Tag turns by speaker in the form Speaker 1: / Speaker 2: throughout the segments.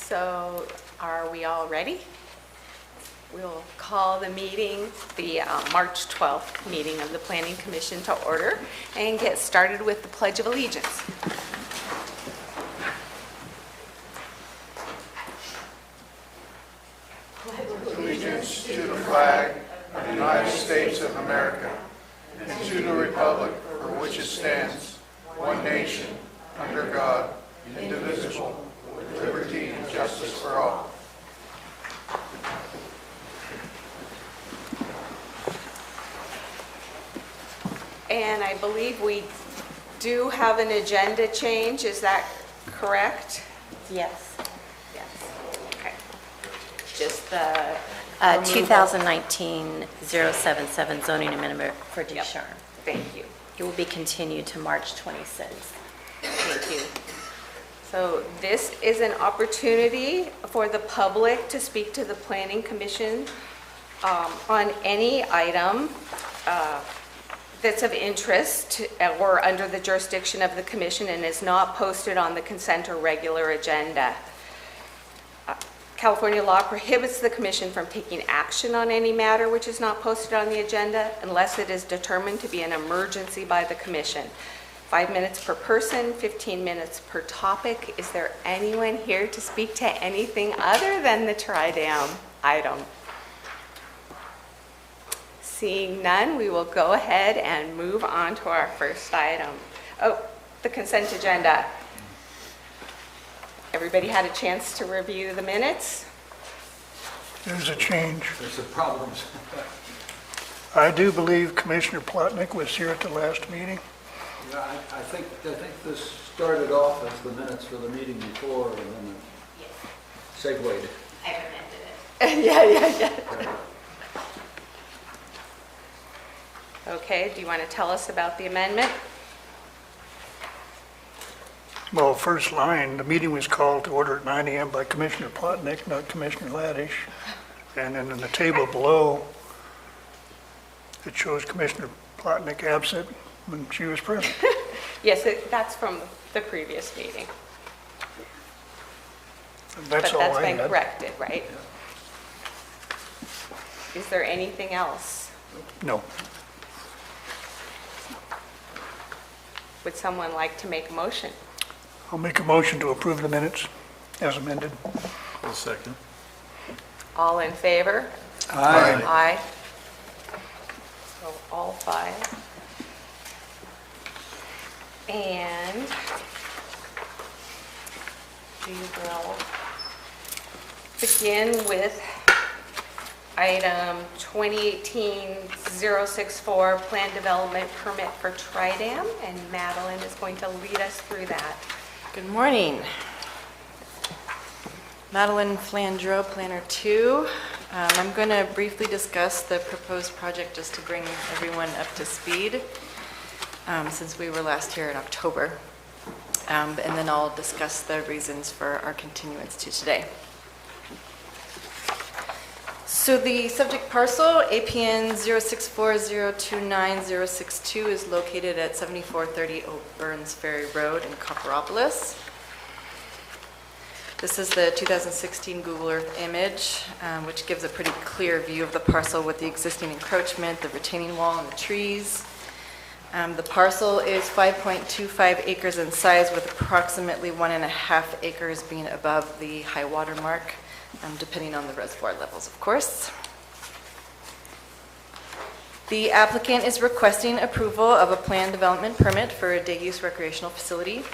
Speaker 1: So are we all ready? We'll call the meeting, the March 12th meeting of the Planning Commission to order and get started with the Pledge of Allegiance.
Speaker 2: Allegiance to the flag of the United States of America and to the republic for which it stands, one nation, under God, indivisible, with liberty and justice for all.
Speaker 1: And I believe we do have an agenda change, is that correct?
Speaker 3: Yes.
Speaker 1: Yes. Okay. Just the
Speaker 3: 2019-077 zoning amendment for
Speaker 1: Yep.
Speaker 3: Ducharme.
Speaker 1: Thank you.
Speaker 3: It will be continued to March 26th.
Speaker 1: Thank you. So this is an opportunity for the public to speak to the Planning Commission on any item that's of interest or under the jurisdiction of the commission and is not posted on the consent or regular agenda. California law prohibits the commission from taking action on any matter which is not posted on the agenda unless it is determined to be an emergency by the commission. 5 minutes per person, 15 minutes per topic. Is there anyone here to speak to anything other than the Tri-Dam item? Seeing none, we will go ahead and move on to our first item. Oh, the consent agenda. Everybody had a chance to review the minutes?
Speaker 2: There's a change.
Speaker 4: There's some problems.
Speaker 2: I do believe Commissioner Plotnick was here at the last meeting.
Speaker 4: Yeah, I think this started off as the minutes for the meeting before, and then it segued.
Speaker 3: I amended it.
Speaker 1: Yeah. Okay, do you want to tell us about the amendment?
Speaker 2: Well, first line, the meeting was called to order at 9 a.m. by Commissioner Plotnick, not Commissioner Laddish. And then in the table below, it shows Commissioner Plotnick absent when she was present.
Speaker 1: Yes, that's from the previous meeting.
Speaker 2: That's all
Speaker 1: But that's
Speaker 2: I
Speaker 1: been
Speaker 2: had.
Speaker 1: corrected, right? Is there anything else?
Speaker 2: No.
Speaker 1: Would someone like to make a motion?
Speaker 2: I'll make a motion to approve the minutes as amended.
Speaker 4: A second.
Speaker 1: All in favor?
Speaker 2: Aye.
Speaker 1: Aye. So all five. And we will begin with item 2018-064, Plan Development Permit for Tri-Dam, and Madeline is going to lead us through that.
Speaker 5: Good morning. Madeline Flandreau, Planner 2. I'm going to briefly discuss the proposed project just to bring everyone up to speed since we were last here in October. And then I'll discuss the reasons for our continuance to today. So the subject parcel, APN 064029062, is located at 7430 Oak Burns Ferry Road in Copperopolis. This is the 2016 Google Earth image, which gives a pretty clear view of the parcel with the existing encroachment, the retaining wall, and the trees. The parcel is 5.25 acres in size, with approximately 1.5 acres being above the high water mark, depending on the reservoir levels, of course. The applicant is requesting approval of a planned development permit for a day-use recreational facility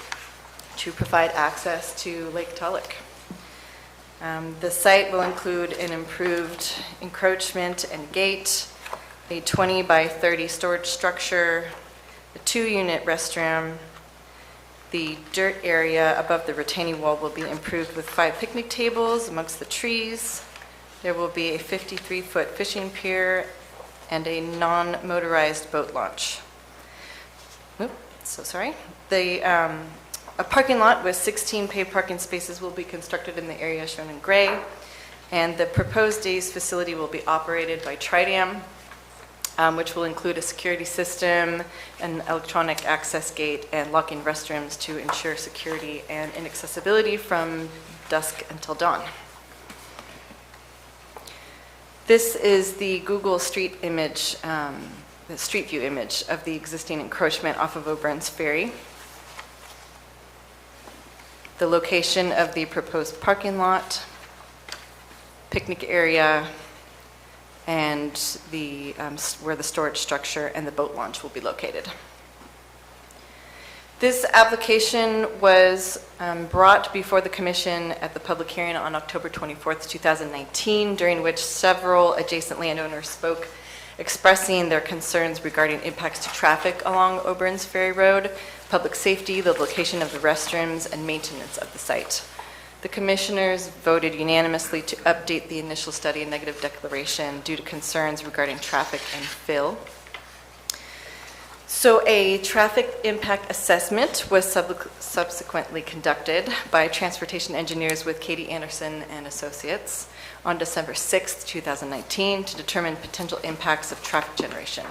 Speaker 5: to provide access to Lake Tulloch. The site will include an improved encroachment and gate, a 20 by 30 storage structure, a 2-unit restroom. The dirt area above the retaining wall will be improved with 5 picnic tables amongst the trees. There will be a 53-foot fishing pier and a non-motorized boat launch. A parking lot with 16 paid parking spaces will be constructed in the area shown in gray, and the proposed day's facility will be operated by Tri-Dam. which will include a security system, an electronic access gate, and locking restrooms to ensure security and inaccessibility from dusk until dawn. This is the Google Street image, the Street View image of the existing encroachment off of O'Byrne's Ferry. The location of the proposed parking lot, picnic area, and the where the storage structure and the boat launch will be located. This application was brought before the Commission at the public hearing on October 24th, 2019, during which several adjacent landowners spoke, expressing their concerns regarding impacts to traffic along O'Byrne's Ferry Road, public safety, the location of the restrooms, and maintenance of the site. The commissioners voted unanimously to update the initial study and negative declaration due to concerns regarding traffic and fill. So a traffic impact assessment was subsequently conducted by transportation engineers with Katie Anderson and Associates on December 6th, 2019 to determine potential impacts of traffic generation.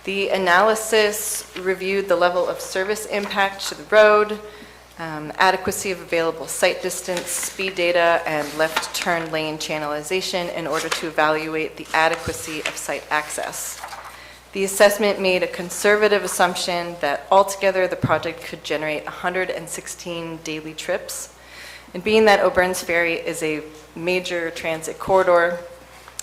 Speaker 5: The analysis reviewed the level of service impact to the road, adequacy of available site distance, speed data, and left turn lane channelization in order to evaluate the adequacy of site access. The assessment made a conservative assumption that altogether the project could generate 116 daily trips. And being that O'Byrne's Ferry is a major transit corridor,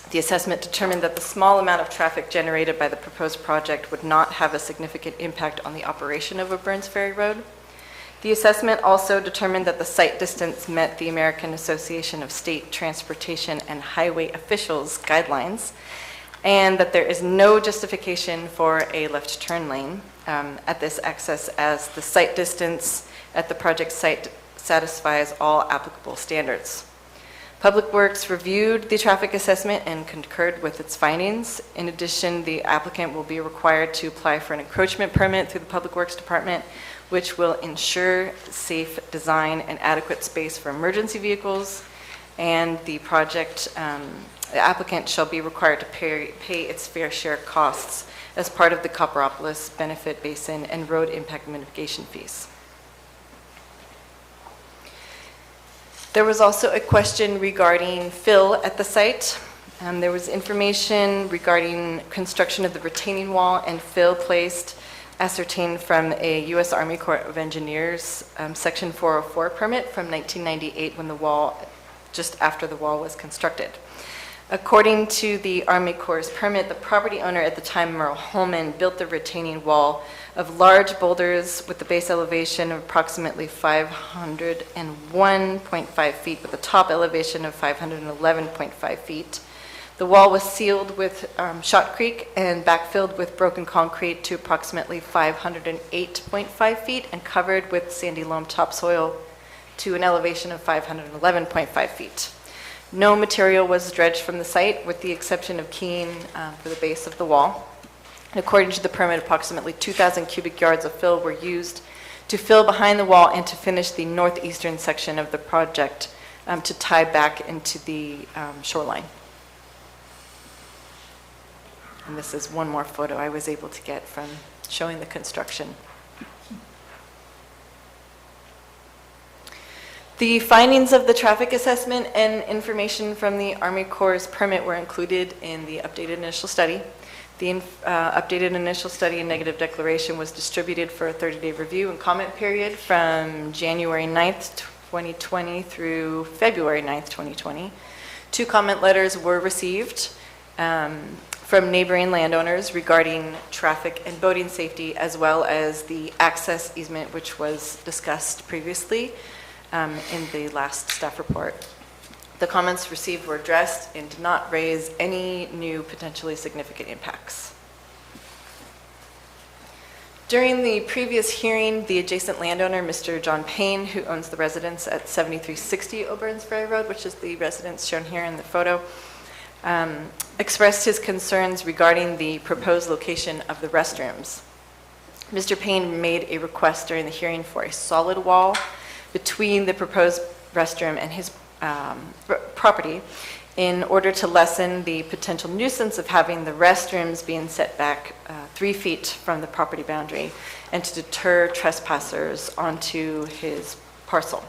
Speaker 5: the assessment determined that the small amount of traffic generated by the proposed project would not have a significant impact on the operation of O'Byrne's Ferry Road. The assessment also determined that the site distance met the American Association of State Transportation and Highway Officials guidelines, and that there is no justification for a left turn lane at this access, as the site distance at the project site satisfies all applicable standards. Public Works reviewed the traffic assessment and concurred with its findings. In addition, the applicant will be required to apply for an encroachment permit through the Public Works Department, which will ensure safe design and adequate space for emergency vehicles, and the project the applicant shall be required to pay its fair share costs as part of the Copperopolis Benefit Basin and road impact mitigation fees. There was also a question regarding fill at the site. There was information regarding construction of the retaining wall and fill placed, ascertained from a U.S. Army Corps of Engineers Section 404 permit from 1998 when the wall, just after the wall was constructed. According to the Army Corps' permit, the property owner at the time, Merle Holman, built the retaining wall of large boulders with the base elevation of approximately 501.5 feet with a top elevation of 511.5 feet. The wall was sealed with shotcrete and backfilled with broken concrete to approximately 508.5 feet and covered with sandy loam topsoil to an elevation of 511.5 feet. No material was dredged from the site, with the exception of keying for the base of the wall. And according to the permit, approximately 2,000 cubic yards of fill were used to fill behind the wall and to finish the northeastern section of the project to tie back into the shoreline. And this is one more photo I was able to get from showing the construction. The findings of the traffic assessment and information from the Army Corps' permit were included in the updated initial study. The updated initial study and negative declaration was distributed for a 30-day review and comment period from January 9th, 2020 through February 9th, 2020. 2 comment letters were received from neighboring landowners regarding traffic and boating safety, as well as the access easement, which was discussed previously in the last staff report. The comments received were addressed and did not raise any new potentially significant impacts. During the previous hearing, the adjacent landowner, Mr. John Payne, who owns the residence at 7360 O'Byrne's Ferry Road, which is the residence shown here in the photo, expressed his concerns regarding the proposed location of the restrooms. Mr. Payne made a request during the hearing for a solid wall between the proposed restroom and his property, in order to lessen the potential nuisance of having the restrooms being set back 3 feet from the property boundary and to deter trespassers onto his parcel.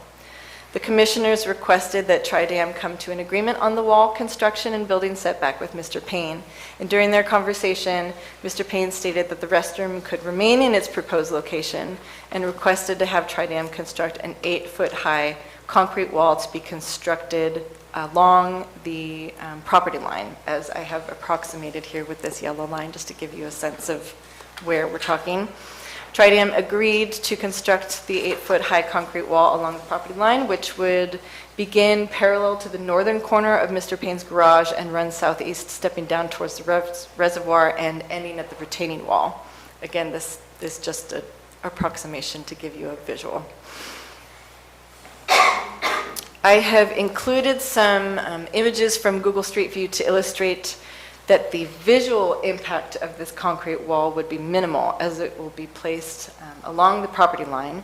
Speaker 5: The commissioners requested that Tridam come to an agreement on the wall construction and building setback with Mr. Payne. And during their conversation, Mr. Payne stated that the restroom could remain in its proposed location and requested to have Tridam construct an 8-foot-high concrete wall to be constructed along the property line, as I have approximated here with this yellow line, just to give you a sense of where we're talking. Tridam agreed to construct the 8-foot-high concrete wall along the property line, which would begin parallel to the northern corner of Mr. Payne's garage and run southeast, stepping down towards the reservoir and ending at the retaining wall. Again, this is just an approximation to give you a visual. I have included some images from Google Street View to illustrate that the visual impact of this concrete wall would be minimal, as it will be placed along the property line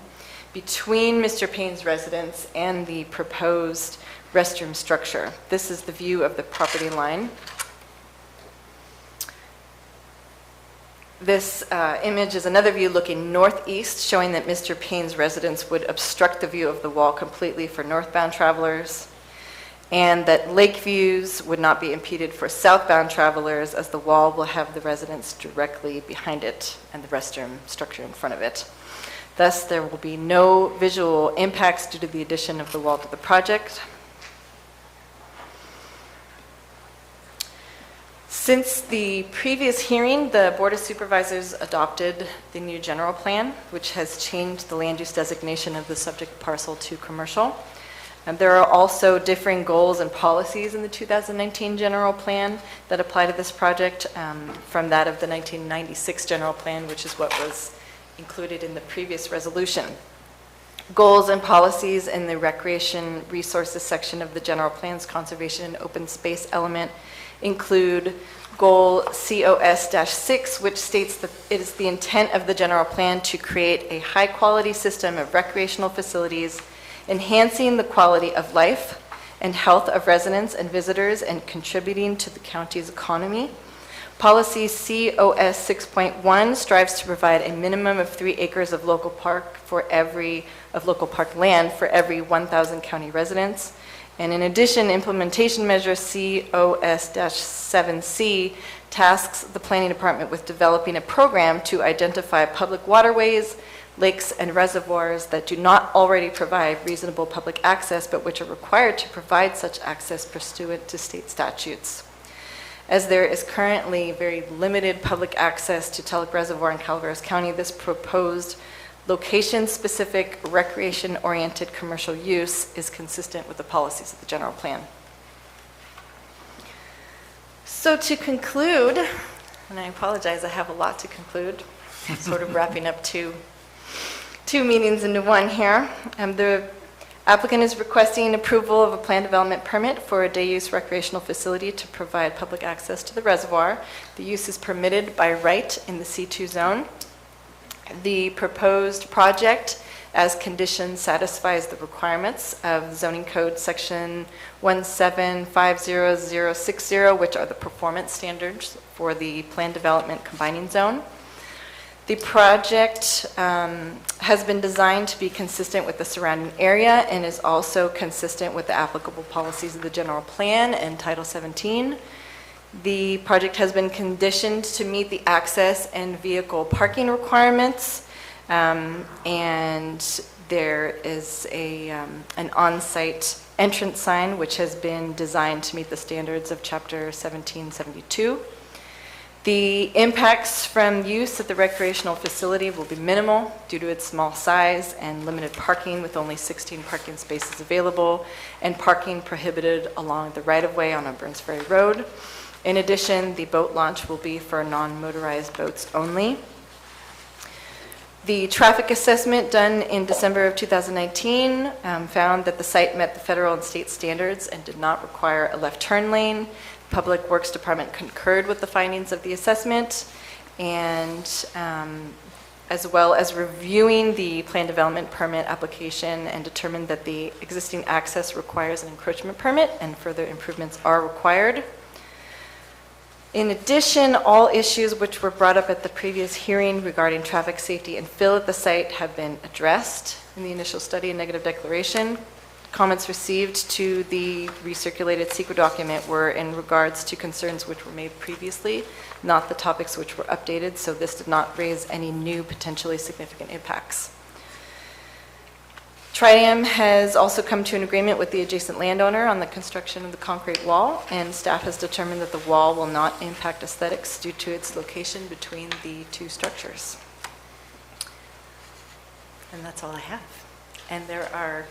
Speaker 5: between Mr. Payne's residence and the proposed restroom structure. This is the view of the property line. This image is another view looking northeast, showing that Mr. Payne's residence would obstruct the view of the wall completely for northbound travelers, and that lake views would not be impeded for southbound travelers, as the wall will have the residence directly behind it and the restroom structure in front of it. Thus, there will be no visual impacts due to the addition of the wall to the project. Since the previous hearing, the Board of Supervisors adopted the new general plan, which has changed the land use designation of the subject parcel to commercial. And there are also differing goals and policies in the 2019 general plan that apply to this project from that of the 1996 general plan, which is what was included in the previous resolution. Goals and policies in the recreation resources section of the general plan's conservation and open space element include goal COS-6, which states that it is the intent of the general plan to create a high-quality system of recreational facilities, enhancing the quality of life and health of residents and visitors and contributing to the county's economy. Policy COS 6.1 strives to provide a minimum of 3 acres of local park land for every 1,000 county residents. And in addition, implementation measure COS-7C tasks the planning department with developing a program to identify public waterways, lakes, and reservoirs that do not already provide reasonable public access, but which are required to provide such access pursuant to state statutes. As there is currently very limited public access to Tulloch Reservoir in Calaveras County, this proposed location-specific, recreation-oriented commercial use is consistent with the policies of the general plan. So to conclude, and I apologize, I have a lot to conclude, sort of wrapping up two meetings into one here. The applicant is requesting approval of a plan development permit for a day-use recreational facility to provide public access to the reservoir. The use is permitted by right in the C2 zone. The proposed project, as conditioned, satisfies the requirements of zoning code section 1750060, which are the performance standards for the plan development combining zone. The project has been designed to be consistent with the surrounding area and is also consistent with the applicable policies of the general plan and Title 17. The project has been conditioned to meet the access and vehicle parking requirements, and there is an on-site entrance sign which has been designed to meet the standards of Chapter 1772. The impacts from use at the recreational facility will be minimal due to its small size and limited parking, with only 16 parking spaces available and parking prohibited along the right-of-way on Burns Ferry Road. In addition, the boat launch will be for non-motorized boats only. The traffic assessment done in December of 2019 found that the site met the federal and state standards and did not require a left turn lane. Public Works Department concurred with the findings of the assessment, and as well as reviewing the plan development permit application and determined that the existing access requires an encroachment permit and further improvements are required. In addition, all issues which were brought up at the previous hearing regarding traffic safety and fill at the site have been addressed in the initial study and negative declaration. Comments received to the recirculated secret document were in regards to concerns which were made previously, not the topics which were updated, so this did not raise any new potentially significant impacts. Tridam has also come to an agreement with the adjacent landowner on the construction of the concrete wall, and staff has determined that the wall will not impact aesthetics due to its location between the two structures. And that's all I have. And there are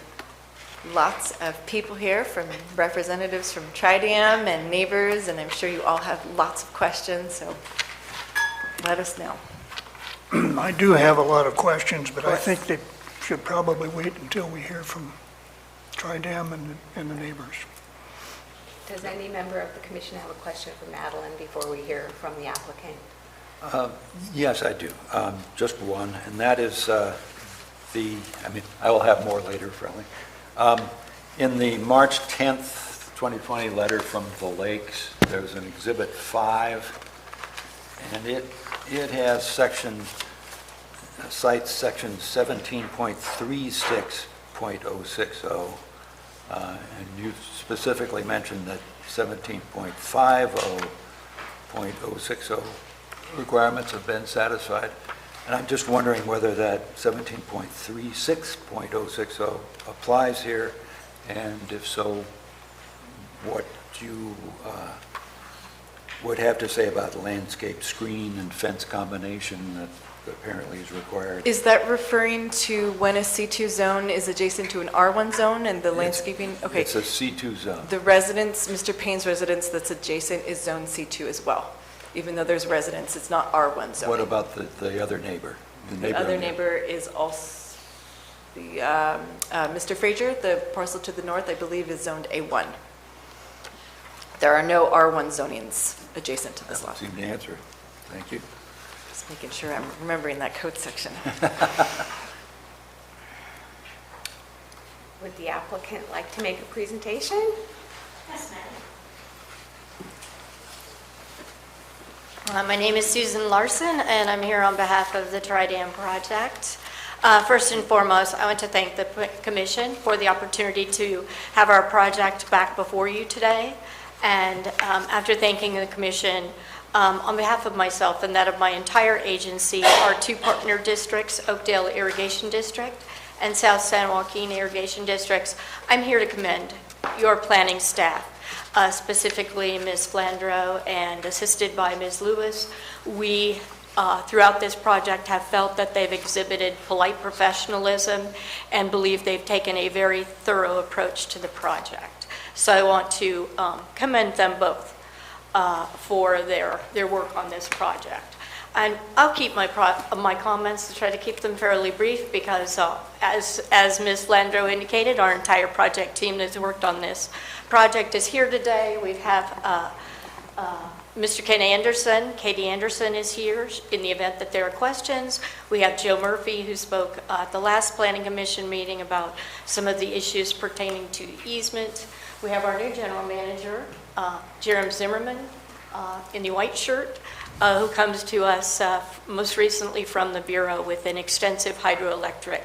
Speaker 5: lots of people here, from representatives from Tridam and neighbors, and I'm sure you all have lots of questions, so let us know.
Speaker 6: I do have a lot of questions, but I think they should probably wait until we hear from Tridam and the neighbors.
Speaker 1: Does any member of the commission have a question for Madeline before we hear from the applicant?
Speaker 4: Yes, I do. Just one, and that is I will have more later, probably. In the March 10th, 2020 letter from the Lakes, there's an Exhibit 5, and it has cites section 17.36.060, and you specifically mentioned that 17.50.060 requirements have been satisfied. And I'm just wondering whether that 17.36.060 applies here, and if so, what you would have to say about the landscape screen and fence combination that apparently is required.
Speaker 5: Is that referring to when a C2 zone is adjacent to an R1 zone and the landscaping? Okay.
Speaker 4: It's a C2 zone.
Speaker 5: The residence, Mr. Payne's residence that's adjacent is zone C2 as well. Even though there's residence, it's not R1 zone.
Speaker 4: What about the other neighbor?
Speaker 5: The other neighbor is also, Mr. Frazier, the parcel to the north, I believe, is zoned A1. There are no R1 zonings adjacent to this
Speaker 4: That
Speaker 5: lot.
Speaker 4: seemed to answer. Thank you.
Speaker 5: Just making sure I'm remembering that code section.
Speaker 1: Would the applicant like to make a presentation?
Speaker 3: Yes, ma'am. My name is Susan Larson, and I'm here on behalf of the Tridam project. First and foremost, I want to thank the Commission for the opportunity to have our project back before you today. And after thanking the Commission, on behalf of myself and that of my entire agency, our two partner districts, Oakdale Irrigation District and South San Joaquin Irrigation Districts, I'm here to commend your planning staff. Specifically Ms. Flandreau and assisted by Ms. Lewis. We, throughout this project, have felt that they've exhibited polite professionalism and believe they've taken a very thorough approach to the project. So I want to commend them both for their work on this project. And I'll keep my comments to try to keep them fairly brief because as Ms. Flandreau indicated, our entire project team that's worked on this project is here today. We have Mr. Ken Anderson. Katie Anderson is here in the event that there are questions. We have Joe Murphy, who spoke at the last Planning Commission meeting about some of the issues pertaining to easement. We have our new general manager, Jerem Zimmerman, in the white shirt, who comes to us most recently from the Bureau with an extensive hydroelectric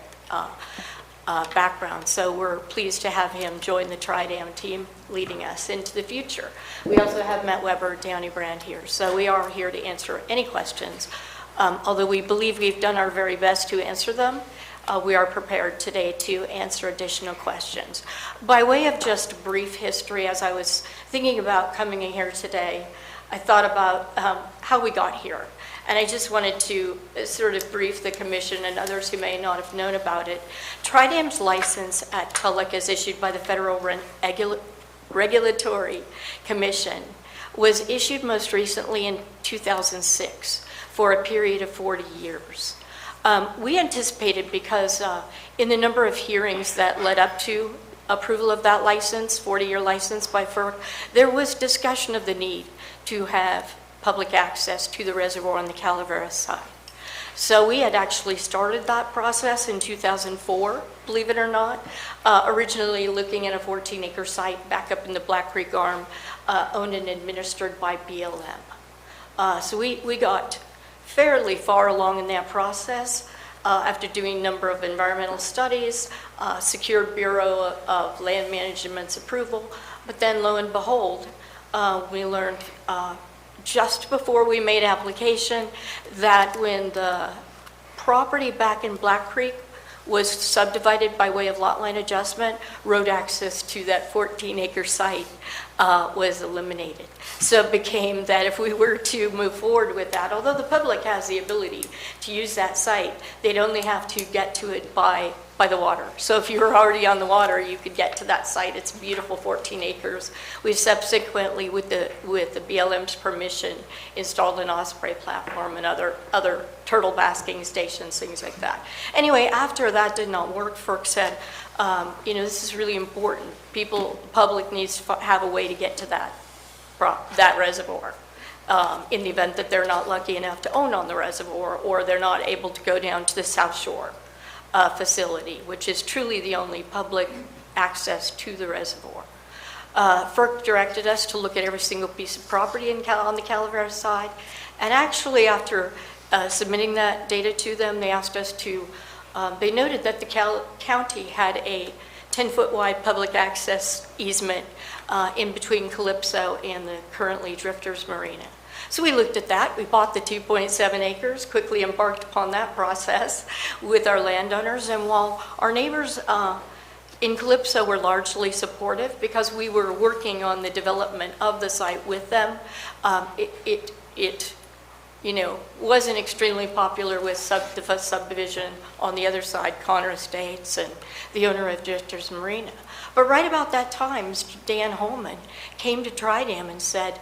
Speaker 3: background. So we're pleased to have him join the Tridam team leading us into the future. We also have Matt Weber, Downey Brand here. So we are here to answer any questions. Although we believe we've done our very best to answer them, we are prepared today to answer additional questions. By way of just brief history, as I was thinking about coming in here today, I thought about how we got here. And I just wanted to sort of brief the Commission and others who may not have known about it. Tridam's license at Tulloch, as issued by the Federal Regulatory Commission, was issued most recently in 2006 for a period of 40 years. We anticipated, because in the number of hearings that led up to approval of that license, 40-year license by FERC, there was discussion of the need to have public access to the reservoir on the Calaveras side. So we had actually started that process in 2004, believe it or not, originally looking at a 14-acre site back up in the Black Creek Arm, owned and administered by BLM. So we got fairly far along in that process after doing a number of environmental studies, secured Bureau of Land Management's approval, but then lo and behold, we learned just before we made application that when the property back in Black Creek was subdivided by way of lot line adjustment, road access to that 14-acre site was eliminated. So it became that if we were to move forward with that, although the public has the ability to use that site, they'd only have to get to it by the water. So if you were already on the water, you could get to that site. It's a beautiful 14 acres. We've subsequently, with the BLM's permission, installed an osprey platform and other turtle basking stations, things like that. Anyway, after that did not work, FERC said, this is really important. Public needs to have a way to get to that reservoir. In the event that they're not lucky enough to own on the reservoir, or they're not able to go down to the South Shore facility, which is truly the only public access to the reservoir. FERC directed us to look at every single piece of property on the Calaveras side, and actually after submitting that data to them, they asked us to, they noted that the county had a 10-foot wide public access easement in between Calypso and the currently Drifters Marina. So we looked at that. We bought the 2.7 acres, quickly embarked upon that process with our landowners. And while our neighbors in Calypso were largely supportive because we were working on the development of the site with them, it wasn't extremely popular with the first subdivision on the other side, Connor Estates, and the owner of Drifters Marina. But right about that time, Dan Holman came to Tridam and said,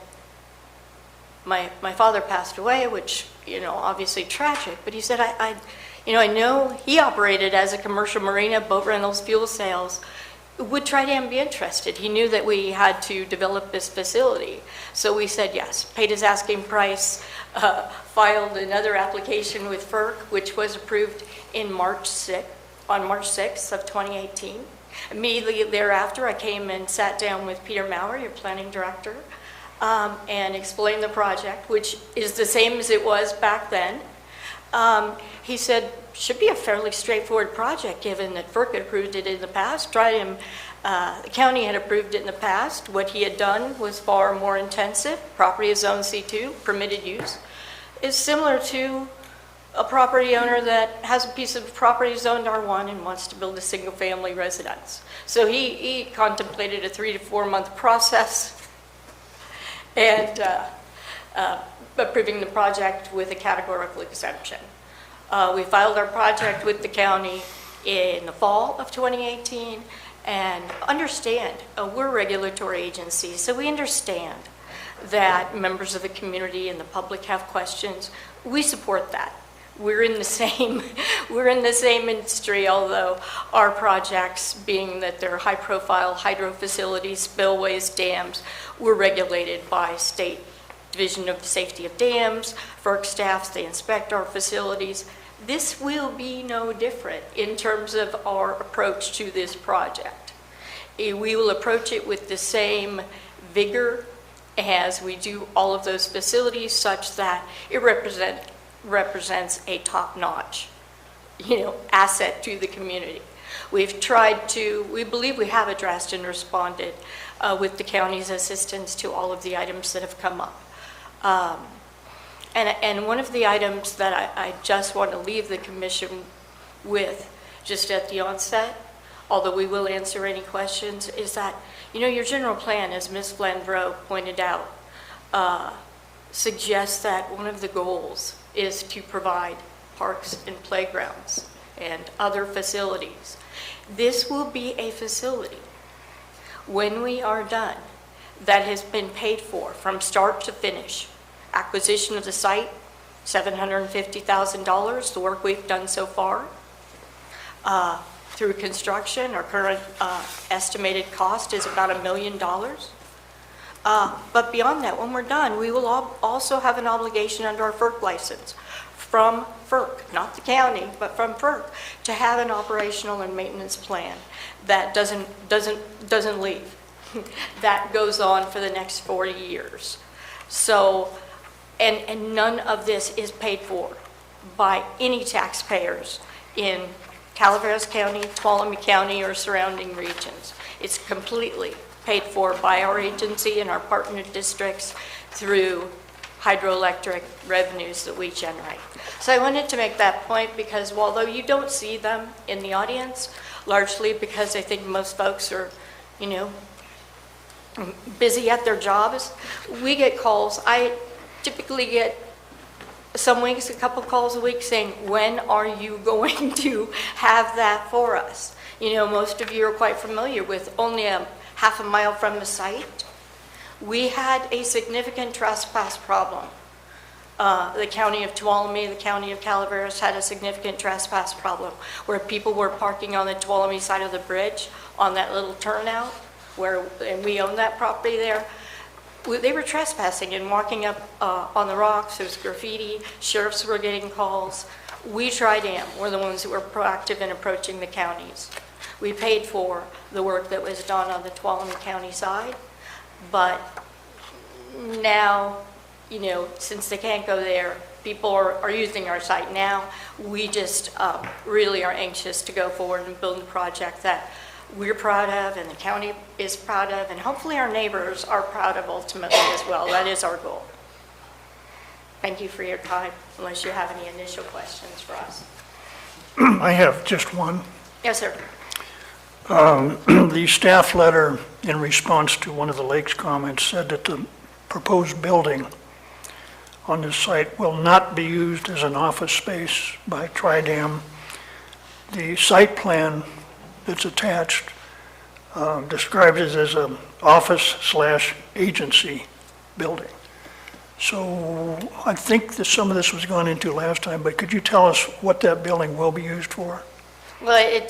Speaker 3: my father passed away, which, obviously tragic, but he said, I know he operated as a commercial marina, boat rentals, fuel sales. Would Tridam be interested? He knew that we had to develop this facility. So we said yes, paid his asking price, filed another application with FERC, which was approved on March 6th of 2018. Immediately thereafter, I came and sat down with Peter Maurer, your planning director, and explained the project, which is the same as it was back then. He said, should be a fairly straightforward project given that FERC had approved it in the past. The county had approved it in the past. What he had done was far more intensive. Property is zone C2, permitted use, is similar to a property owner that has a piece of property zoned R1 and wants to build a single-family residence. So he contemplated a 3 to 4 month process and approving the project with a categorical exemption. We filed our project with the county in the fall of 2018, and understand, we're a regulatory agency, so we understand that members of the community and the public have questions. We support that. We're in the same industry, although our projects, being that they're high-profile hydro facilities, spillways, dams, we're regulated by State Division of Safety of Dams, FERC staffs, they inspect our facilities. This will be no different in terms of our approach to this project. We will approach it with the same vigor as we do all of those facilities, such that it represents a top-notch, asset to the community. We believe we have addressed and responded with the county's assistance to all of the items that have come up. And one of the items that I just want to leave the commission with, just at the onset, although we will answer any questions, is that, your general plan, as Ms. Flandreau pointed out, suggests that one of the goals is to provide parks and playgrounds and other facilities. This will be a facility, when we are done, that has been paid for from start to finish. Acquisition of the site, $750,000, the work we've done so far. Through construction, our current estimated cost is about $1 million. But beyond that, when we're done, we will also have an obligation under our FERC license. from FERC, not the county, but from FERC, to have an operational and maintenance plan that doesn't leave. That goes on for the next 40 years. So, and none of this is paid for by any taxpayers in Calaveras County, Tuolumne County, or surrounding regions. It's completely paid for by our agency and our partner districts through hydroelectric revenues that we generate. So I wanted to make that point because although you don't see them in the audience, largely because I think most folks are, you know, busy at their jobs, we get calls. I typically get some weeks, a couple calls a week saying, when are you going to have that for us? You know, most of you are quite familiar with only a half a mile from the site. We had a significant trespass problem. The county of Tuolumne, the county of Calaveras had a significant trespass problem where people were parking on the Tuolumne side of the bridge on that little turnout and we own that property there. They were trespassing and walking up on the rocks. There was graffiti. Sheriffs were getting calls. We Tri-Dam were the ones that were proactive in approaching the counties. We paid for the work that was done on the Tuolumne County side, but now, you know, since they can't go there, people are using our site now. We just really are anxious to go forward and build a project that we're proud of and the county is proud of, and hopefully our neighbors are proud of ultimately as well. That is our goal. Thank you for your time, unless you have any initial questions for us.
Speaker 6: I have just one.
Speaker 3: Yes, sir.
Speaker 6: The staff letter in response to one of the lake's comments said that the proposed building on this site will not be used as an office space by Tri-Dam. The site plan that's attached describes it as an office/agency building. So I think that some of this was gone into last time, but could you tell us what that building will be used for?
Speaker 3: Well,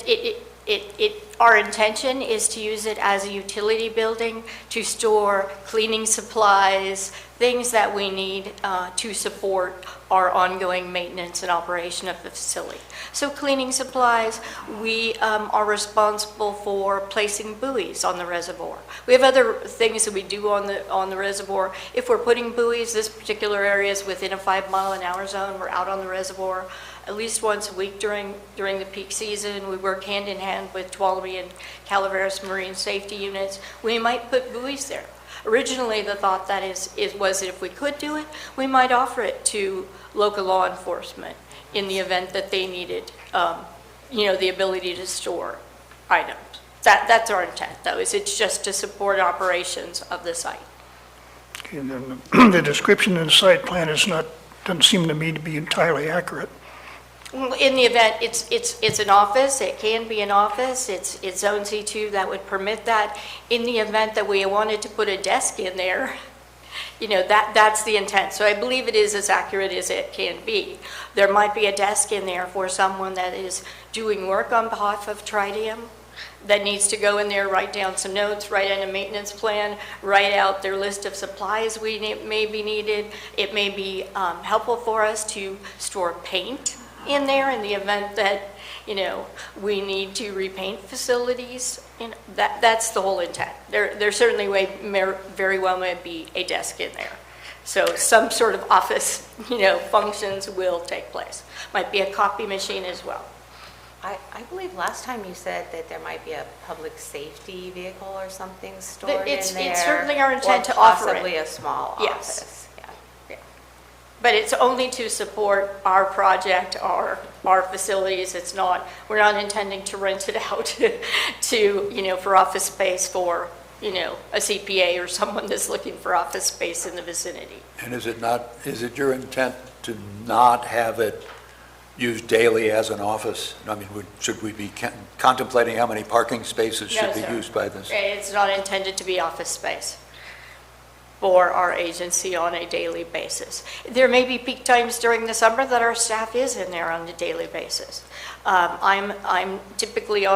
Speaker 3: our intention is to use it as a utility building to store cleaning supplies, things that we need to support our ongoing maintenance and operation of the facility. So cleaning supplies, we are responsible for placing buoys on the reservoir. We have other things that we do on the reservoir. If we're putting buoys, this particular area is within a 5-mile-an-hour zone. We're out on the reservoir at least once a week during the peak season. We work hand in hand with Tuolumne and Calaveras Marine Safety Units. We might put buoys there. Originally, the thought was that if we could do it, we might offer it to local law enforcement in the event that they needed, the ability to store items. That's our intent, though, it's just to support operations of the site.
Speaker 6: Okay, and then the description in the site plan doesn't seem to me to be entirely accurate.
Speaker 3: In the event, it's an office, it can be an office, it's Zone C2 that would permit that. In the event that we wanted to put a desk in there, that's the intent. So I believe it is as accurate as it can be. There might be a desk in there for someone that is doing work on behalf of Tri-Dam that needs to go in there, write down some notes, write in a maintenance plan, write out their list of supplies may be needed. It may be helpful for us to store paint in there in the event that, we need to repaint facilities. That's the whole intent. There certainly very well may be a desk in there. So some sort of office, functions will take place. Might be a copy machine as well.
Speaker 1: I believe last time you said that there might be a public safety vehicle or something stored in there.
Speaker 3: It's certainly our intent to offer it.
Speaker 1: Or possibly a small
Speaker 3: Yes.
Speaker 1: office. Yeah.
Speaker 3: But it's only to support our project, our facilities. We're not intending to rent it out for office space for, a CPA or someone that's looking for office space in the vicinity.
Speaker 4: And is it your intent to not have it used daily as an office? I mean, should we be contemplating how many parking spaces should be used by this?
Speaker 3: It's not intended to be office space for our agency on a daily basis. There may be peak times during the summer that our staff is in there on a daily basis. I'm typically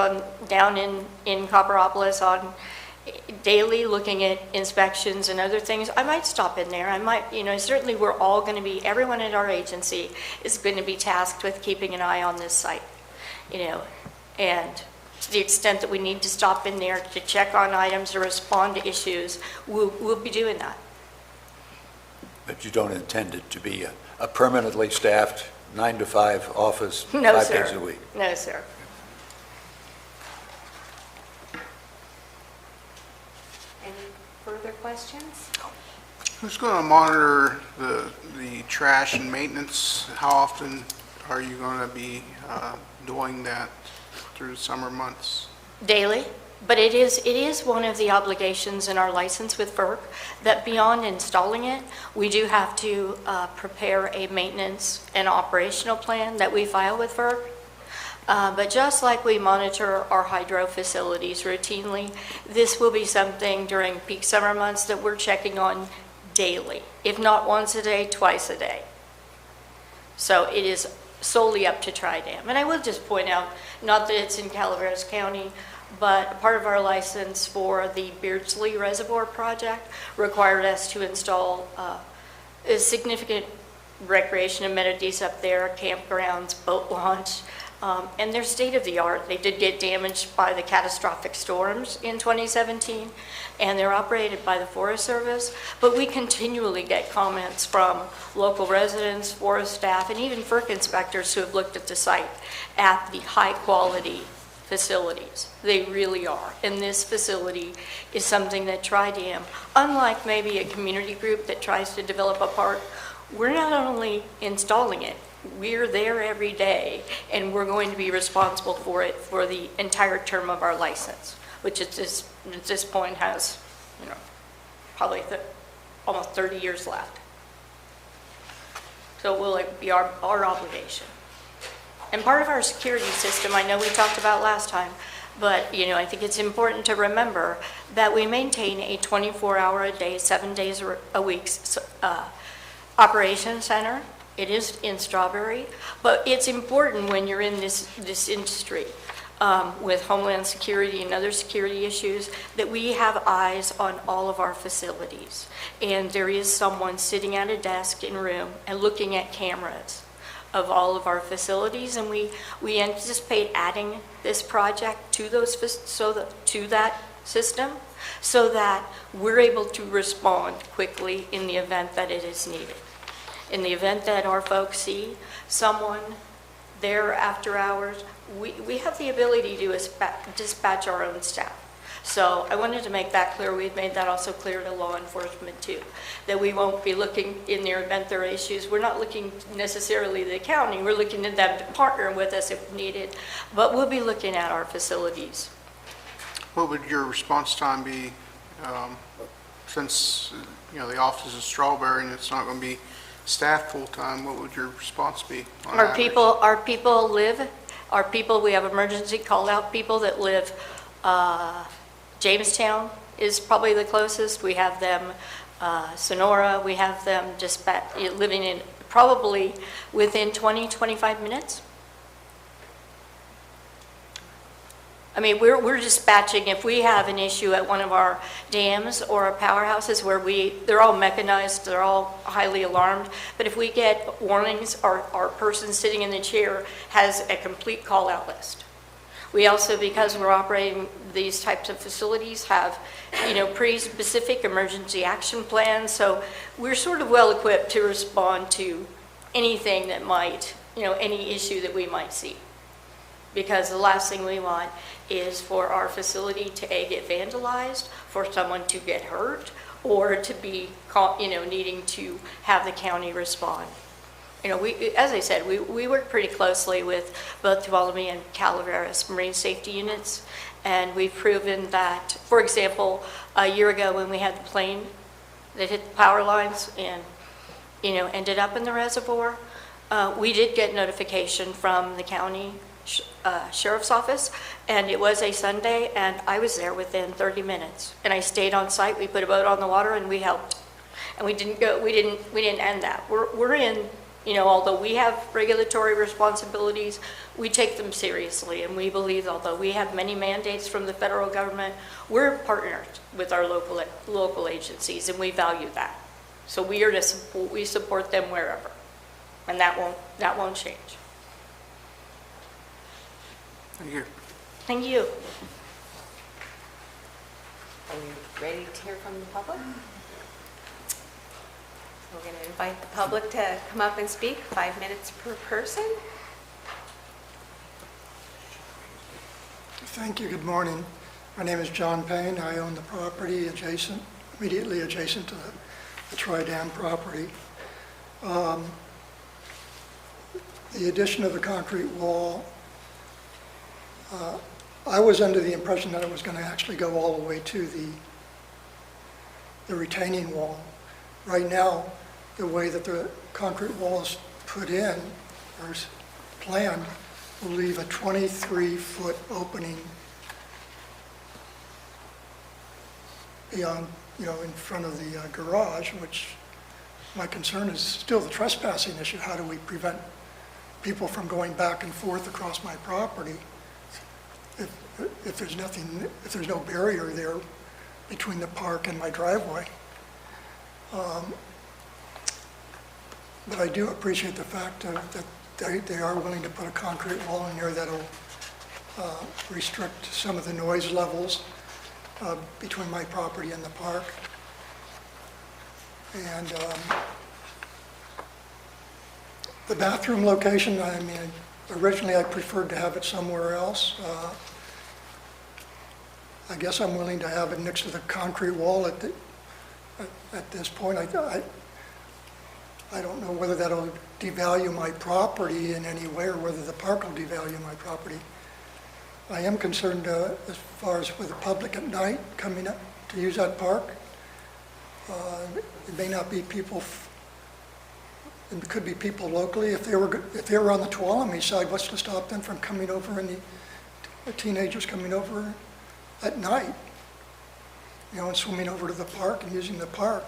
Speaker 3: down in Copperopolis daily looking at inspections and other things, I might stop in there. I might, certainly we're all going to be, everyone at our agency is going to be tasked with keeping an eye on this site, and to the extent that we need to stop in there to check on items or respond to issues, we'll be doing that.
Speaker 4: But you don't intend it to be a permanently staffed 9-to-5 office
Speaker 3: No,
Speaker 4: 5
Speaker 3: sir.
Speaker 4: days a week?
Speaker 3: No, sir.
Speaker 1: Any further questions?
Speaker 2: Who's going to monitor the trash and maintenance? How often are you going to be doing that through the summer months?
Speaker 3: Daily, but it is one of the obligations in our license with FERC that beyond installing it, we do have to prepare a maintenance and operational plan that we file with FERC. But just like we monitor our hydro facilities routinely, this will be something during peak summer months that we're checking on daily, if not once a day, twice a day. So it is solely up to Tridam. And I will just point out, not that it's in Calaveras County, but a part of our license for the Beardsley Reservoir project required us to install a significant recreation amenities up there, campgrounds, boat launch, and they're state-of-the-art. They did get damaged by the catastrophic storms in 2017, and they're operated by the Forest Service, but we continually get comments from local residents, forest staff, and even FERC inspectors who have looked at the site at the high-quality facilities. They really are. And this facility is something that Tridam, unlike maybe a community group that tries to develop a park, we're not only installing it, we're there every day, and we're going to be responsible for it for the entire term of our license, which at this point has, probably almost 30 years left. So it will be our obligation. And part of our security system, I know we talked about last time, but I think it's important to remember that we maintain a 24-hour-a-day, 7 days a week operation center. It is in Strawberry, but it's important when you're in this industry with Homeland Security and other security issues that we have eyes on all of our facilities. And there is someone sitting at a desk in a room and looking at cameras of all of our facilities, and we anticipate adding this project to to that system so that we're able to respond quickly in the event that it is needed. In the event that our folks see someone there after hours, we have the ability to dispatch our own staff. So I wanted to make that clear. We've made that also clear to law enforcement too, that we won't be looking in their event there are issues. We're not looking necessarily at the county. We're looking at them to partner with us if needed, but we'll be looking at our facilities.
Speaker 2: What would your response time be since the office is Strawberry and it's not going to be staffed full-time? What would your response be on average?
Speaker 3: We have emergency call-out people that live Jamestown is probably the closest. We have them Sonora. We have them living in probably within 20, 25 minutes. I mean, we're dispatching if we have an issue at one of our dams or our powerhouses where they're all mechanized, they're all highly alarmed, but if we get warnings, our person sitting in the chair has a complete call-out list. We also, because we're operating these types of facilities, have, pretty specific emergency action plans. So we're sort of well equipped to respond to anything that might, any issue that we might see. Because the last thing we want is for our facility to get vandalized, for someone to get hurt, or to be, needing to have the county respond. As I said, we work pretty closely with both Tuolumne and Calaveras Marine Safety Units, and we've proven that, for example, a year ago when we had the plane that hit the power lines and, ended up in the reservoir, we did get notification from the county sheriff's office, and it was a Sunday, and I was there within 30 minutes, and I stayed on site. We put a boat on the water, and we helped, and we didn't end that. We're in You know, although we have regulatory responsibilities, we take them seriously, and we believe although we have many mandates from the federal government, we're partners with our local agencies, and we value that. So we support them wherever, and that won't change. Thank you.
Speaker 1: Are we ready to hear from the public? We're going to invite the public to come up and speak, 5 minutes per person.
Speaker 7: Thank you. Good morning. My name is John Payne. I own the property immediately adjacent to the Tri-Dam property. The addition of the concrete wall, I was under the impression that it was going to actually go all the way to the retaining wall. Right now, the way that the concrete wall is put in, or is planned, will leave a 23-foot opening beyond, in front of the garage, which my concern is still the trespassing issue. How do we prevent people from going back and forth across my property if there's no barrier there between the park and my driveway? But I do appreciate the fact that they are willing to put a concrete wall in there that'll restrict some of the noise levels between my property and the park. And the bathroom location, I mean, originally I preferred to have it somewhere else. I guess I'm willing to have it next to the concrete wall at this point. I don't know whether that'll devalue my property in any way or whether the park will devalue my property. I am concerned as far as with the public at night coming up to use that park. It may not be people, it could be people locally. If they were on the Tuolumne side, what's to stop them from coming over, and the teenagers coming over at night, and swimming over to the park and using the park?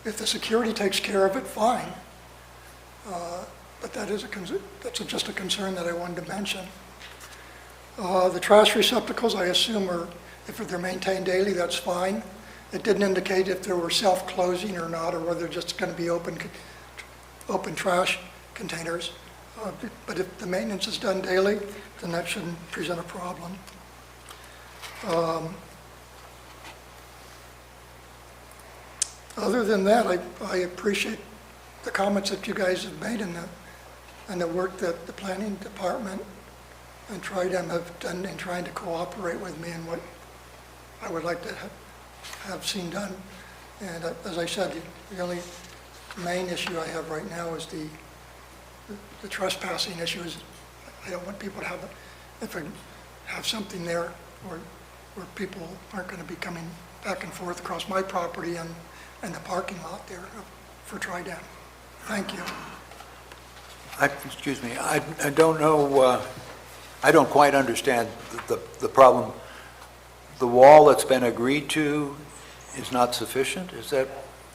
Speaker 7: If the security takes care of it, fine. But that's just a concern that I wanted to mention. The trash receptacles, I assume, if they're maintained daily, that's fine. It didn't indicate if they were self-closing or not, or whether they're just going to be open trash containers. But if the maintenance is done daily, then that shouldn't present a problem. Other than that, I appreciate the comments that you guys have made and the work that the planning department and Tri-Dam have done in trying to cooperate with me and what I would like to have seen done. And as I said, the only main issue I have right now is the trespassing issue. I don't want people to have something there where people aren't going to be coming back and forth across my property and the parking lot there for Tri-Dam. Thank you.
Speaker 4: Excuse me, I don't know, I don't quite understand the problem. The wall that's been agreed to is not sufficient? Is that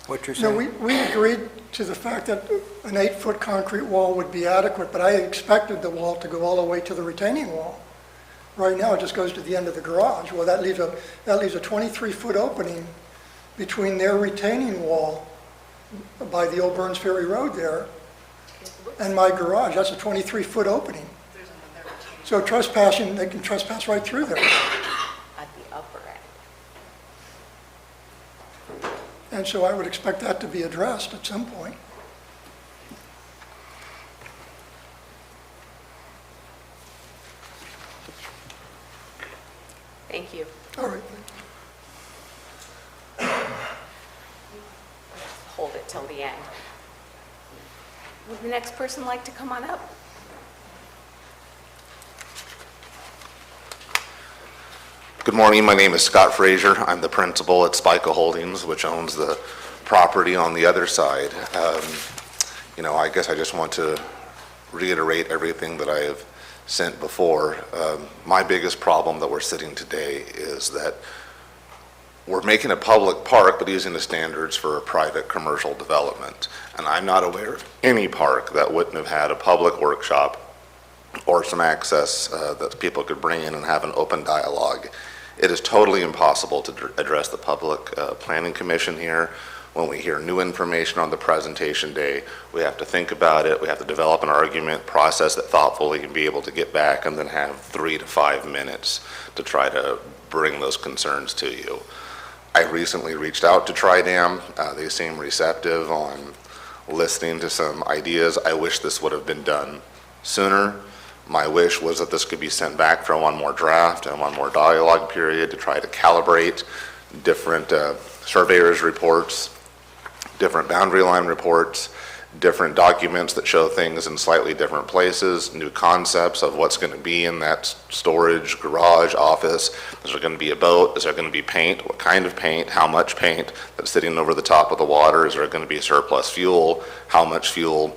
Speaker 4: what you're saying?
Speaker 7: No, we agreed to the fact that an 8-foot concrete wall would be adequate, but I expected the wall to go all the way to the retaining wall. Right now, it just goes to the end of the garage. Well, that leaves a 23-foot opening between their retaining wall by the old Burns Ferry Road there and my garage. That's a 23-foot opening. So trespassing, they can trespass right through there.
Speaker 1: At the upper end.
Speaker 7: And so I would expect that to be addressed at some point.
Speaker 1: Thank you.
Speaker 7: All right.
Speaker 1: Hold it till the end. Would the next person like to come on up?
Speaker 8: Good morning. My name is Scott Frazier. I'm the principal at Spica Holdings, which owns the property on the other side. I guess I just want to reiterate everything that I have sent before. My biggest problem that we're sitting today is that we're making a public park, but using the standards for a private commercial development. And I'm not aware of any park that wouldn't have had a public workshop or some access that people could bring in and have an open dialogue. It is totally impossible to address the public planning commission here. When we hear new information on the presentation day, we have to think about it, we have to develop an argument, process it thoughtfully, and be able to get back and then have 3 to 5 minutes to try to bring those concerns to you. I recently reached out to Tridam. They seem receptive on listening to some ideas. I wish this would have been done sooner. My wish was that this could be sent back for one more draft and one more dialogue period to try to calibrate different surveyors' reports, different boundary line reports, different documents that show things in slightly different places, new concepts of what's going to be in that storage, garage, office. Is there going to be a boat? Is there going to be paint? What kind of paint? How much paint that's sitting over the top of the water? Is there going to be surplus fuel? How much fuel?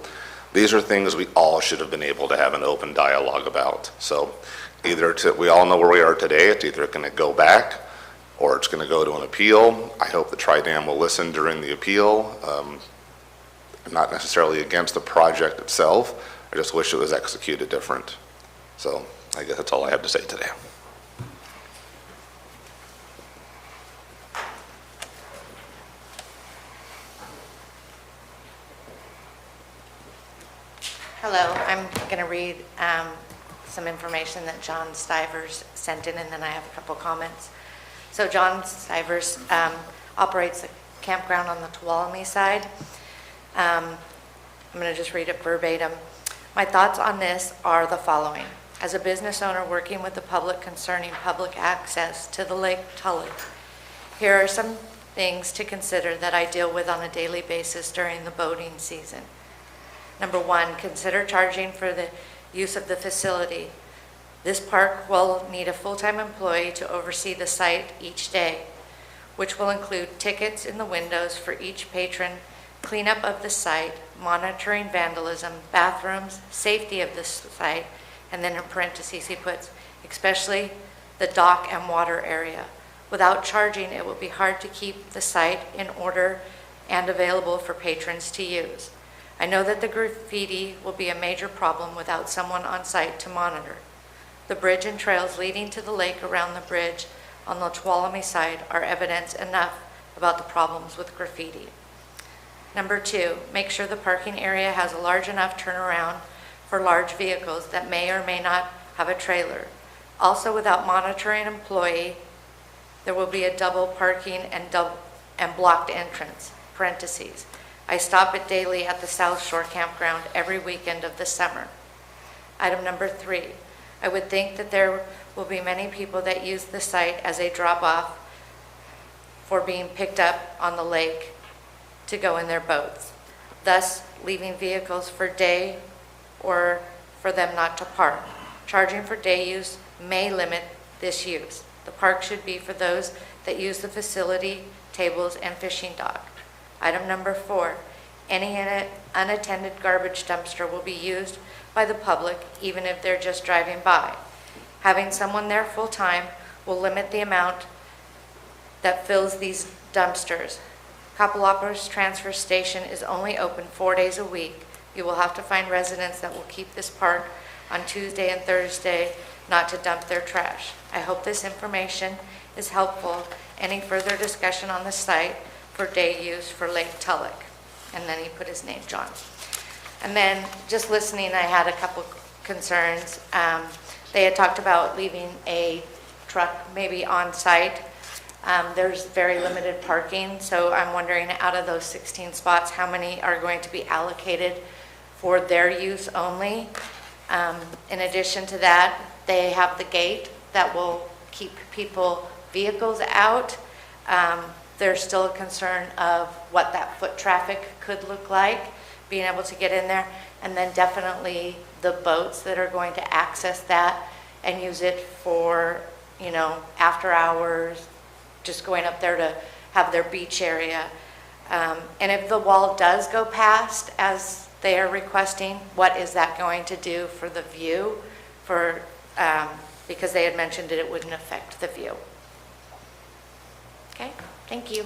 Speaker 8: These are things we all should have been able to have an open dialogue about. So we all know where we are today. It's either going to go back or it's going to go to an appeal. I hope that Tridam will listen during the appeal. I'm not necessarily against the project itself. I just wish it was executed different. So I guess that's all I have to say today.
Speaker 9: Hello, I'm going to read some information that John Stivers sent in, and then I have a couple comments. So John Stivers operates a campground on the Tuolumne side. I'm going to just read it verbatim. My thoughts on this are the following. As a business owner working with the public concerning public access to the Lake Tulloch, here are some things to consider that I deal with on a daily basis during the boating season. Number one, consider charging for the use of the facility. This park will need a full-time employee to oversee the site each day, which will include tickets in the windows for each patron, cleanup of the site, monitoring vandalism, bathrooms, safety of the site, and then in parentheses he puts, especially the dock and water area. Without charging, it will be hard to keep the site in order and available for patrons to use. I know that the graffiti will be a major problem without someone on site to monitor. The bridge and trails leading to the lake around the bridge on the Tuolumne side are evidence enough about the problems with graffiti. Number two, make sure the parking area has a large enough turnaround for large vehicles that may or may not have a trailer. Also, without monitoring an employee, there will be a double parking and blocked entrance, parentheses. I stop it daily at the South Shore Campground every weekend of the summer. Item number three, I would think that there will be many people that use the site as a drop-off for being picked up on the lake to go in their boats, thus leaving vehicles for day or for them not to park. Charging for day use may limit this use. The park should be for those that use the facility, tables, and fishing dock. Item number four, any unattended garbage dumpster will be used by the public even if they're just driving by. Having someone there full-time will limit the amount that fills these dumpsters. Kapalopolis Transfer Station is only open 4 days a week. You will have to find residents that will keep this park on Tuesday and Thursday not to dump their trash. I hope this information is helpful. Any further discussion on the site for day use for Lake Tulloch? And then he put his name, John. And then just listening, I had a couple concerns. They had talked about leaving a truck maybe on site. There's very limited parking, so I'm wondering out of those 16 spots, how many are going to be allocated for their use only? In addition to that, they have the gate that will keep vehicles out. There's still a concern of what that foot traffic could look like, being able to get in there, and then definitely the boats that are going to access that and use it for, after hours, just going up there to have their beach area. And if the wall does go past, as they are requesting, what is that going to do for the view? Because they had mentioned that it wouldn't affect the view. Okay, thank you.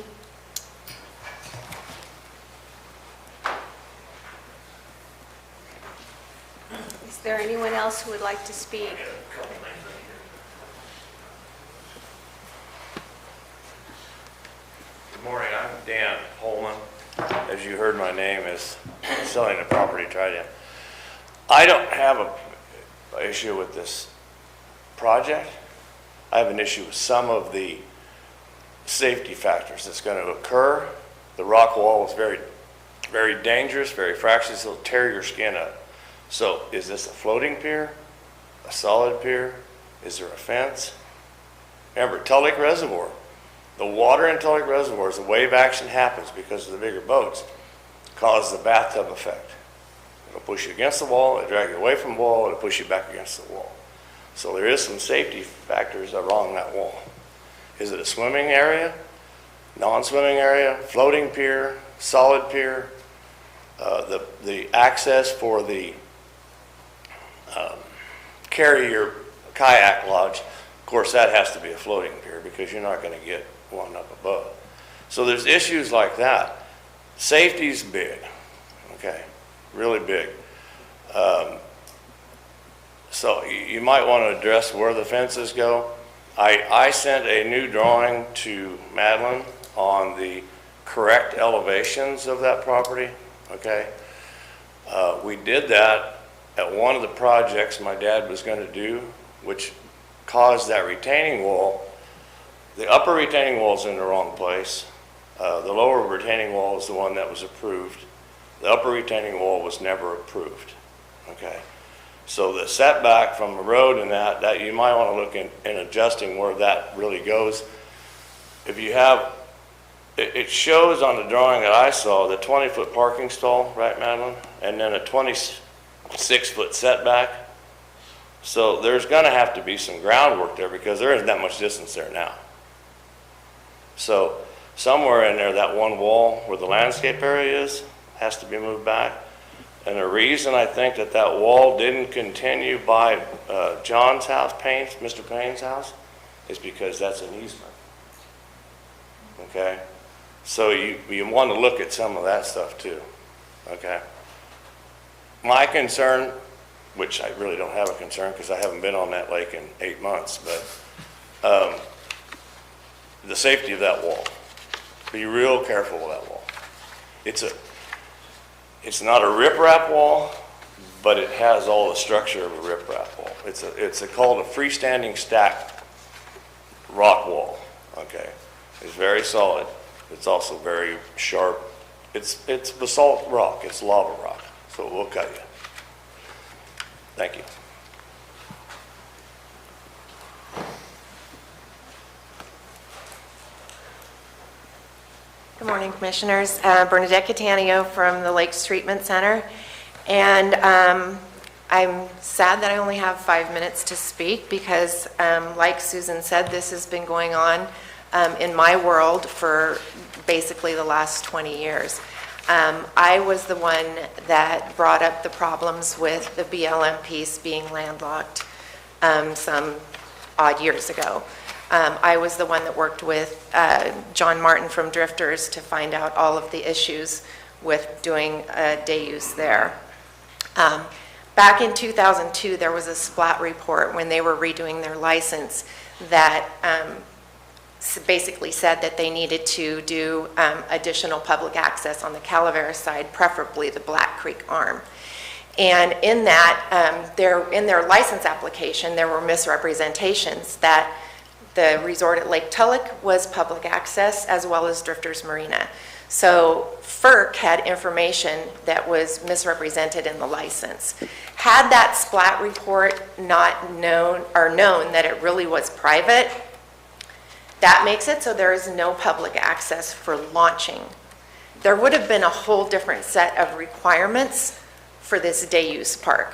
Speaker 1: Is there anyone else who would like to speak?
Speaker 10: Good morning, I'm Dan Holman. As you heard, my name is selling the property Trident. I don't have an issue with this project. I have an issue with some of the safety factors that's going to occur. The rock wall is very, very dangerous, very fractious. It'll tear your skin up. So is this a floating pier, a solid pier? Is there a fence? Remember, Tulloch Reservoir. The water in Tulloch Reservoir, as the wave action happens because of the bigger boats, causes the bathtub effect. It'll push you against the wall, it'll drag you away from the wall, it'll push you back against the wall. So there is some safety factors along that wall. Is it a swimming area, non-swimming area, floating pier, solid pier? The access for the carry your kayak lodge, of course that has to be a floating pier because you're not going to get one up above. So there's issues like that. Safety's big, okay, really big. So you might want to address where the fences go. I sent a new drawing to Madeline on the correct elevations of that property, okay? We did that at one of the projects my dad was going to do, which caused that retaining wall. The upper retaining wall is in the wrong place. The lower retaining wall is the one that was approved. The upper retaining wall was never approved, okay? So the setback from the road and that you might want to look in adjusting where that really goes. If you have, it shows on the drawing that I saw the 20-foot parking stall, right, Madeline? And then a 26-foot setback. So there's going to have to be some groundwork there because there isn't that much distance there now. So somewhere in there, that one wall where the landscape area is has to be moved back. And the reason I think that that wall didn't continue by John's house, Mr. Payne's house, is because that's an easement. Okay? So you want to look at some of that stuff too. Okay? My concern, which I really don't have a concern because I haven't been on that lake in 8 months, but the safety of that wall. Be real careful with that wall. It's not a riprap wall, but it has all the structure of a riprap wall. It's called a freestanding stacked rock wall. Okay, it's very solid. It's also very sharp. It's basalt rock. It's lava rock, so it will cut you. Thank you.
Speaker 11: Good morning, Commissioners. Bernadette Catania from the Lakes Treatment Center. And I'm sad that I only have 5 minutes to speak because, like Susan said, this has been going on in my world for basically the last 20 years. I was the one that brought up the problems with the BLM piece being landlocked some odd years ago. I was the one that worked with John Martin from Drifters to find out all of the issues with doing day use there. Back in 2002, there was a SPLAT report when they were redoing their license that basically said that they needed to do additional public access on the Calaveras side, preferably the Black Creek arm. And in that, in their license application, there were misrepresentations that the resort at Lake Tulloch was public access as well as Drifters Marina. So FERC had information that was misrepresented in the license. Had that SPLAT report not known that it really was private, that makes it so there is no public access for launching. There would have been a whole different set of requirements for this day use park.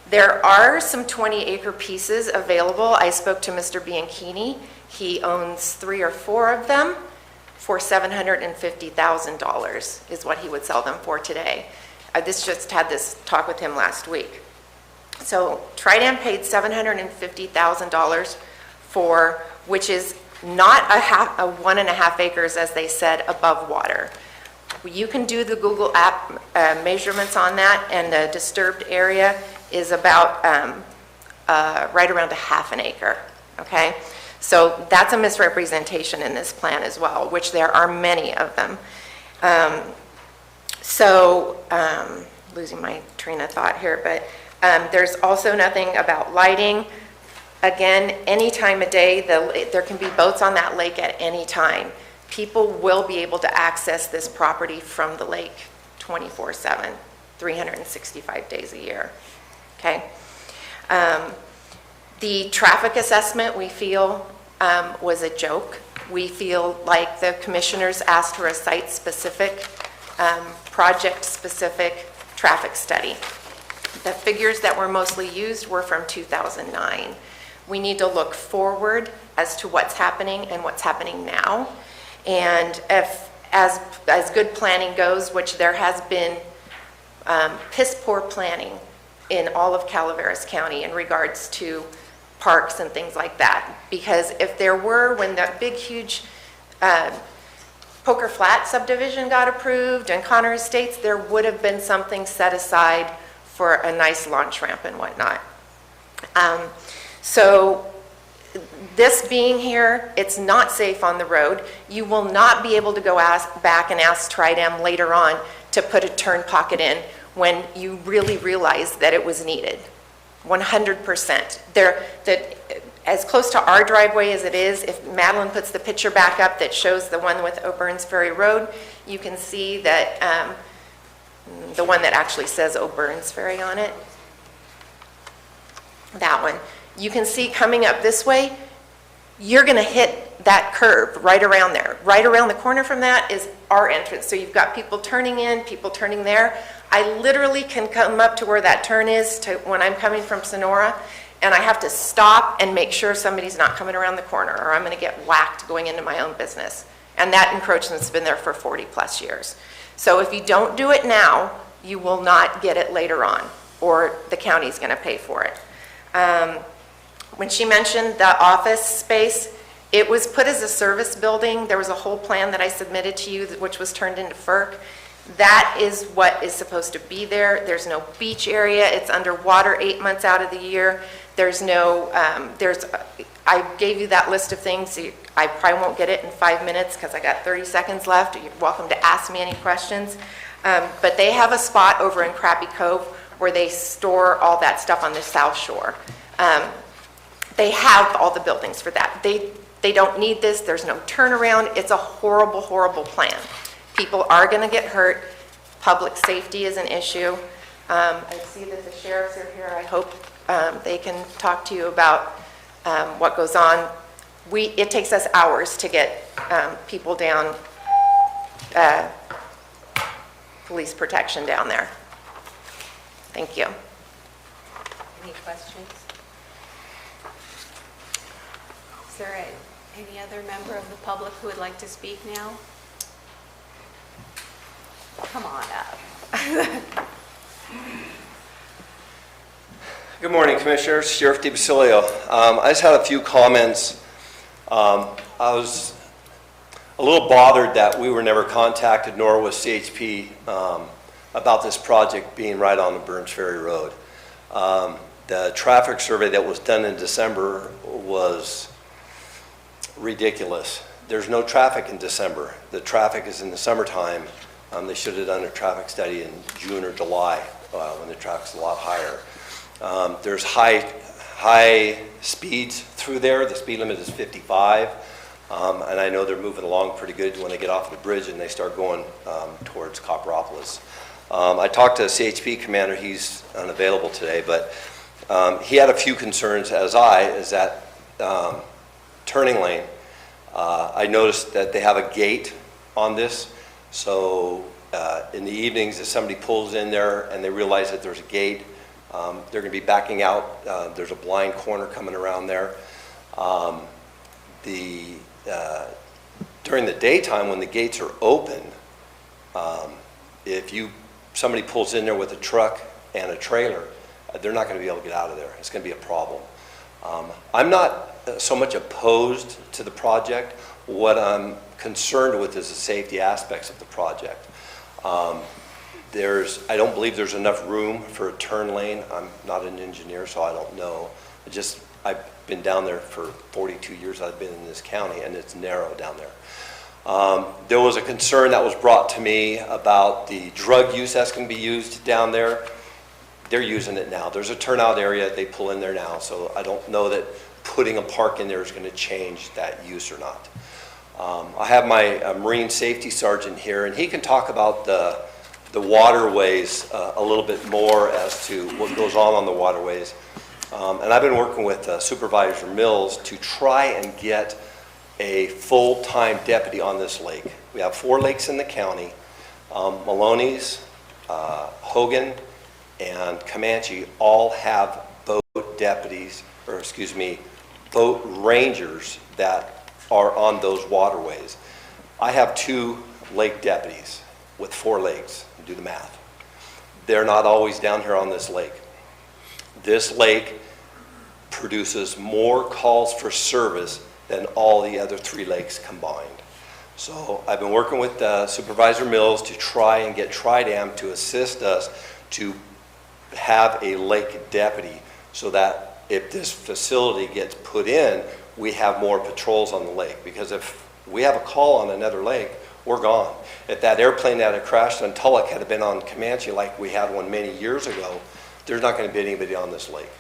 Speaker 11: There are some 20-acre pieces available. I spoke to Mr. Bianchini. He owns 3 or 4 of them for $750,000 is what he would sell them for today. This just had this talk with him last week. So Trident paid $750,000 for, which is not a 1.5 acres, as they said, above water. You can do the Google app measurements on that, and the disturbed area is about right around 1/2 acre, okay? So that's a misrepresentation in this plan as well, which there are many of them. Losing my train of thought here, but there's also nothing about lighting. Again, any time of day, there can be boats on that lake at any time. People will be able to access this property from the lake 24/7, 365 days a year, okay? The traffic assessment, we feel, was a joke. We feel like the commissioners asked for a site-specific, project-specific traffic study. The figures that were mostly used were from 2009. We need to look forward as to what's happening and what's happening now. And as good planning goes, which there has been piss poor planning in all of Calaveras County in regards to parks and things like that. Because if there were, when that big, huge Poker Flat subdivision got approved and Connor Estates, there would have been something set aside for a nice launch ramp and whatnot. So this being here, it's not safe on the road. You will not be able to go back and ask Tridem later on to put a turn pocket in when you really realize that it was needed. 100%. As close to our driveway as it is, if Madeline puts the picture back up that shows the one with O'Burns Ferry Road, you can see that the one that actually says O'Burns Ferry on it, that one. You can see coming up this way, you're going to hit that curve right around there. Right around the corner from that is our entrance. So you've got people turning in, people turning there. I literally can come up to where that turn is to when I'm coming from Sonora, and I have to stop and make sure somebody's not coming around the corner, or I'm going to get whacked going into my own business. And that encroachment's been there for 40 plus years. So if you don't do it now, you will not get it later on, or the county's going to pay for it. When she mentioned the office space, it was put as a service building. There was a whole plan that I submitted to you, which was turned into FERC. That is what is supposed to be there. There's no beach area. It's underwater 8 months out of the year. There's no, I gave you that list of things. I probably won't get it in 5 minutes because I got 30 seconds left. You're welcome to ask me any questions. But they have a spot over in Crappie Cove where they store all that stuff on the South Shore. They have all the buildings for that. They don't need this. There's no turnaround. It's a horrible, horrible plan. People are going to get hurt. Public safety is an issue. I see that the sheriffs are here. I hope they can talk to you about what goes on. It takes us hours to get people down, police protection down there. Thank you.
Speaker 1: Any questions? Is there any other member of the public who would like to speak now? Come on up.
Speaker 12: Good morning, Commissioners. Sheriff DiBasilio. I just had a few comments. I was a little bothered that we were never contacted, nor was CHP, about this project being right on the Burns Ferry Road. The traffic survey that was done in December was ridiculous. There's no traffic in December. The traffic is in the summertime. They should have done a traffic study in June or July when the traffic's a lot higher. There's high speeds through there. The speed limit is 55. And I know they're moving along pretty good when they get off the bridge and they start going towards Copperopolis. I talked to the CHP commander. He's unavailable today, but he had a few concerns, as is that turning lane. I noticed that they have a gate on this. So in the evenings, if somebody pulls in there and they realize that there's a gate, they're going to be backing out. There's a blind corner coming around there. During the daytime, when the gates are open, if somebody pulls in there with a truck and a trailer, they're not going to be able to get out of there. It's going to be a problem. I'm not so much opposed to the project. What I'm concerned with is the safety aspects of the project. I don't believe there's enough room for a turn lane. I'm not an engineer, so I don't know. I've been down there for 42 years I've been in this county, and it's narrow down there. There was a concern that was brought to me about the drug use that's going to be used down there. They're using it now. There's a turnout area, they pull in there now, so I don't know that putting a park in there is going to change that use or not. I have my Marine Safety Sergeant here, and he can talk about the waterways a little bit more as to what goes on the waterways. And I've been working with Supervisor Mills to try and get a full-time deputy on this lake. We have 4 lakes in the county. Maloney's, Hogan, and Comanche all have boat deputies, or excuse me, boat rangers that are on those waterways. I have 2 lake deputies with 4 lakes. Do the math. They're not always down here on this lake. This lake produces more calls for service than all the other 3 lakes combined. So I've been working with Supervisor Mills to try and get Tridam to assist us to have a lake deputy so that if this facility gets put in, we have more patrols on the lake. Because if we have a call on another lake, we're gone. If that airplane that had crashed on Tulloch had been on Comanche like we had one many years ago, there's not going to be anybody on this lake.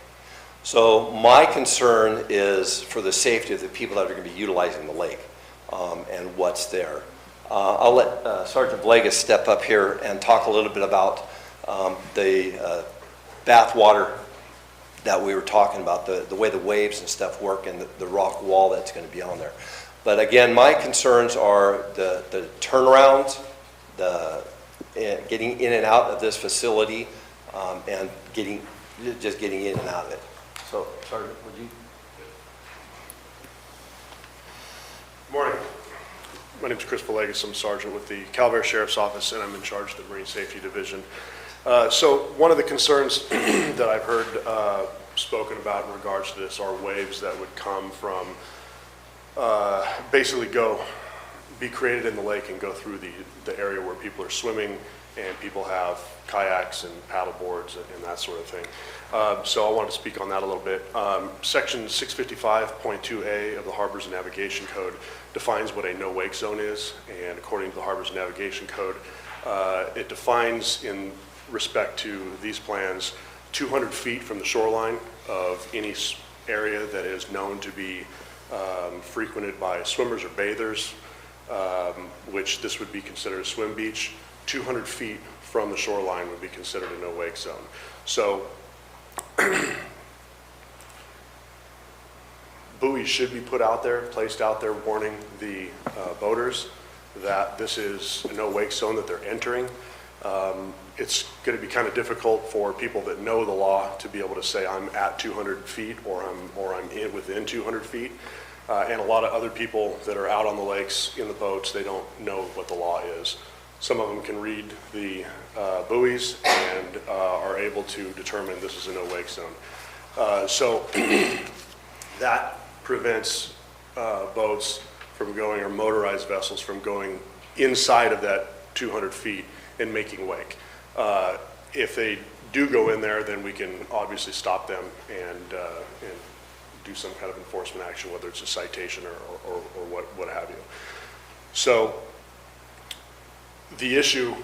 Speaker 12: So my concern is for the safety of the people that are going to be utilizing the lake and what's there. I'll let Sergeant Villegas step up here and talk a little bit about the bath water that we were talking about, the way the waves and stuff work and the rock wall that's going to be on there. But again, my concerns are the turnarounds, getting in and out of this facility, and just getting in and out of it. So, Sergeant, would you?
Speaker 13: Good morning. My name is Chris Villegas. I'm Sergeant with the Calaveras Sheriff's Office, and I'm in charge of the Marine Safety Division. So one of the concerns that I've heard spoken about in regards to this are waves that would come from basically be created in the lake and go through the area where people are swimming and people have kayaks and paddle boards and that sort of thing. So I wanted to speak on that a little bit. Section 655.2A of the Harbors and Navigation Code defines what a no-wake zone is, and according to the Harbors and Navigation Code, it defines in respect to these plans 200 feet from the shoreline of any area that is known to be frequented by swimmers or bathers, which this would be considered a swim beach. 200 feet from the shoreline would be considered a no-wake zone. So buoys should be put out there, placed out there, warning the boaters that this is a no-wake zone that they're entering. It's going to be kind of difficult for people that know the law to be able to say I'm at 200 feet or I'm within 200 feet. And a lot of other people that are out on the lakes in the boats, they don't know what the law is. Some of them can read the buoys and are able to determine this is a no-wake zone. So that prevents boats from going, or motorized vessels from going inside of that 200 feet and making wake. If they do go in there, then we can obviously stop them and do some kind of enforcement action, whether it's a citation or what have you. So the issue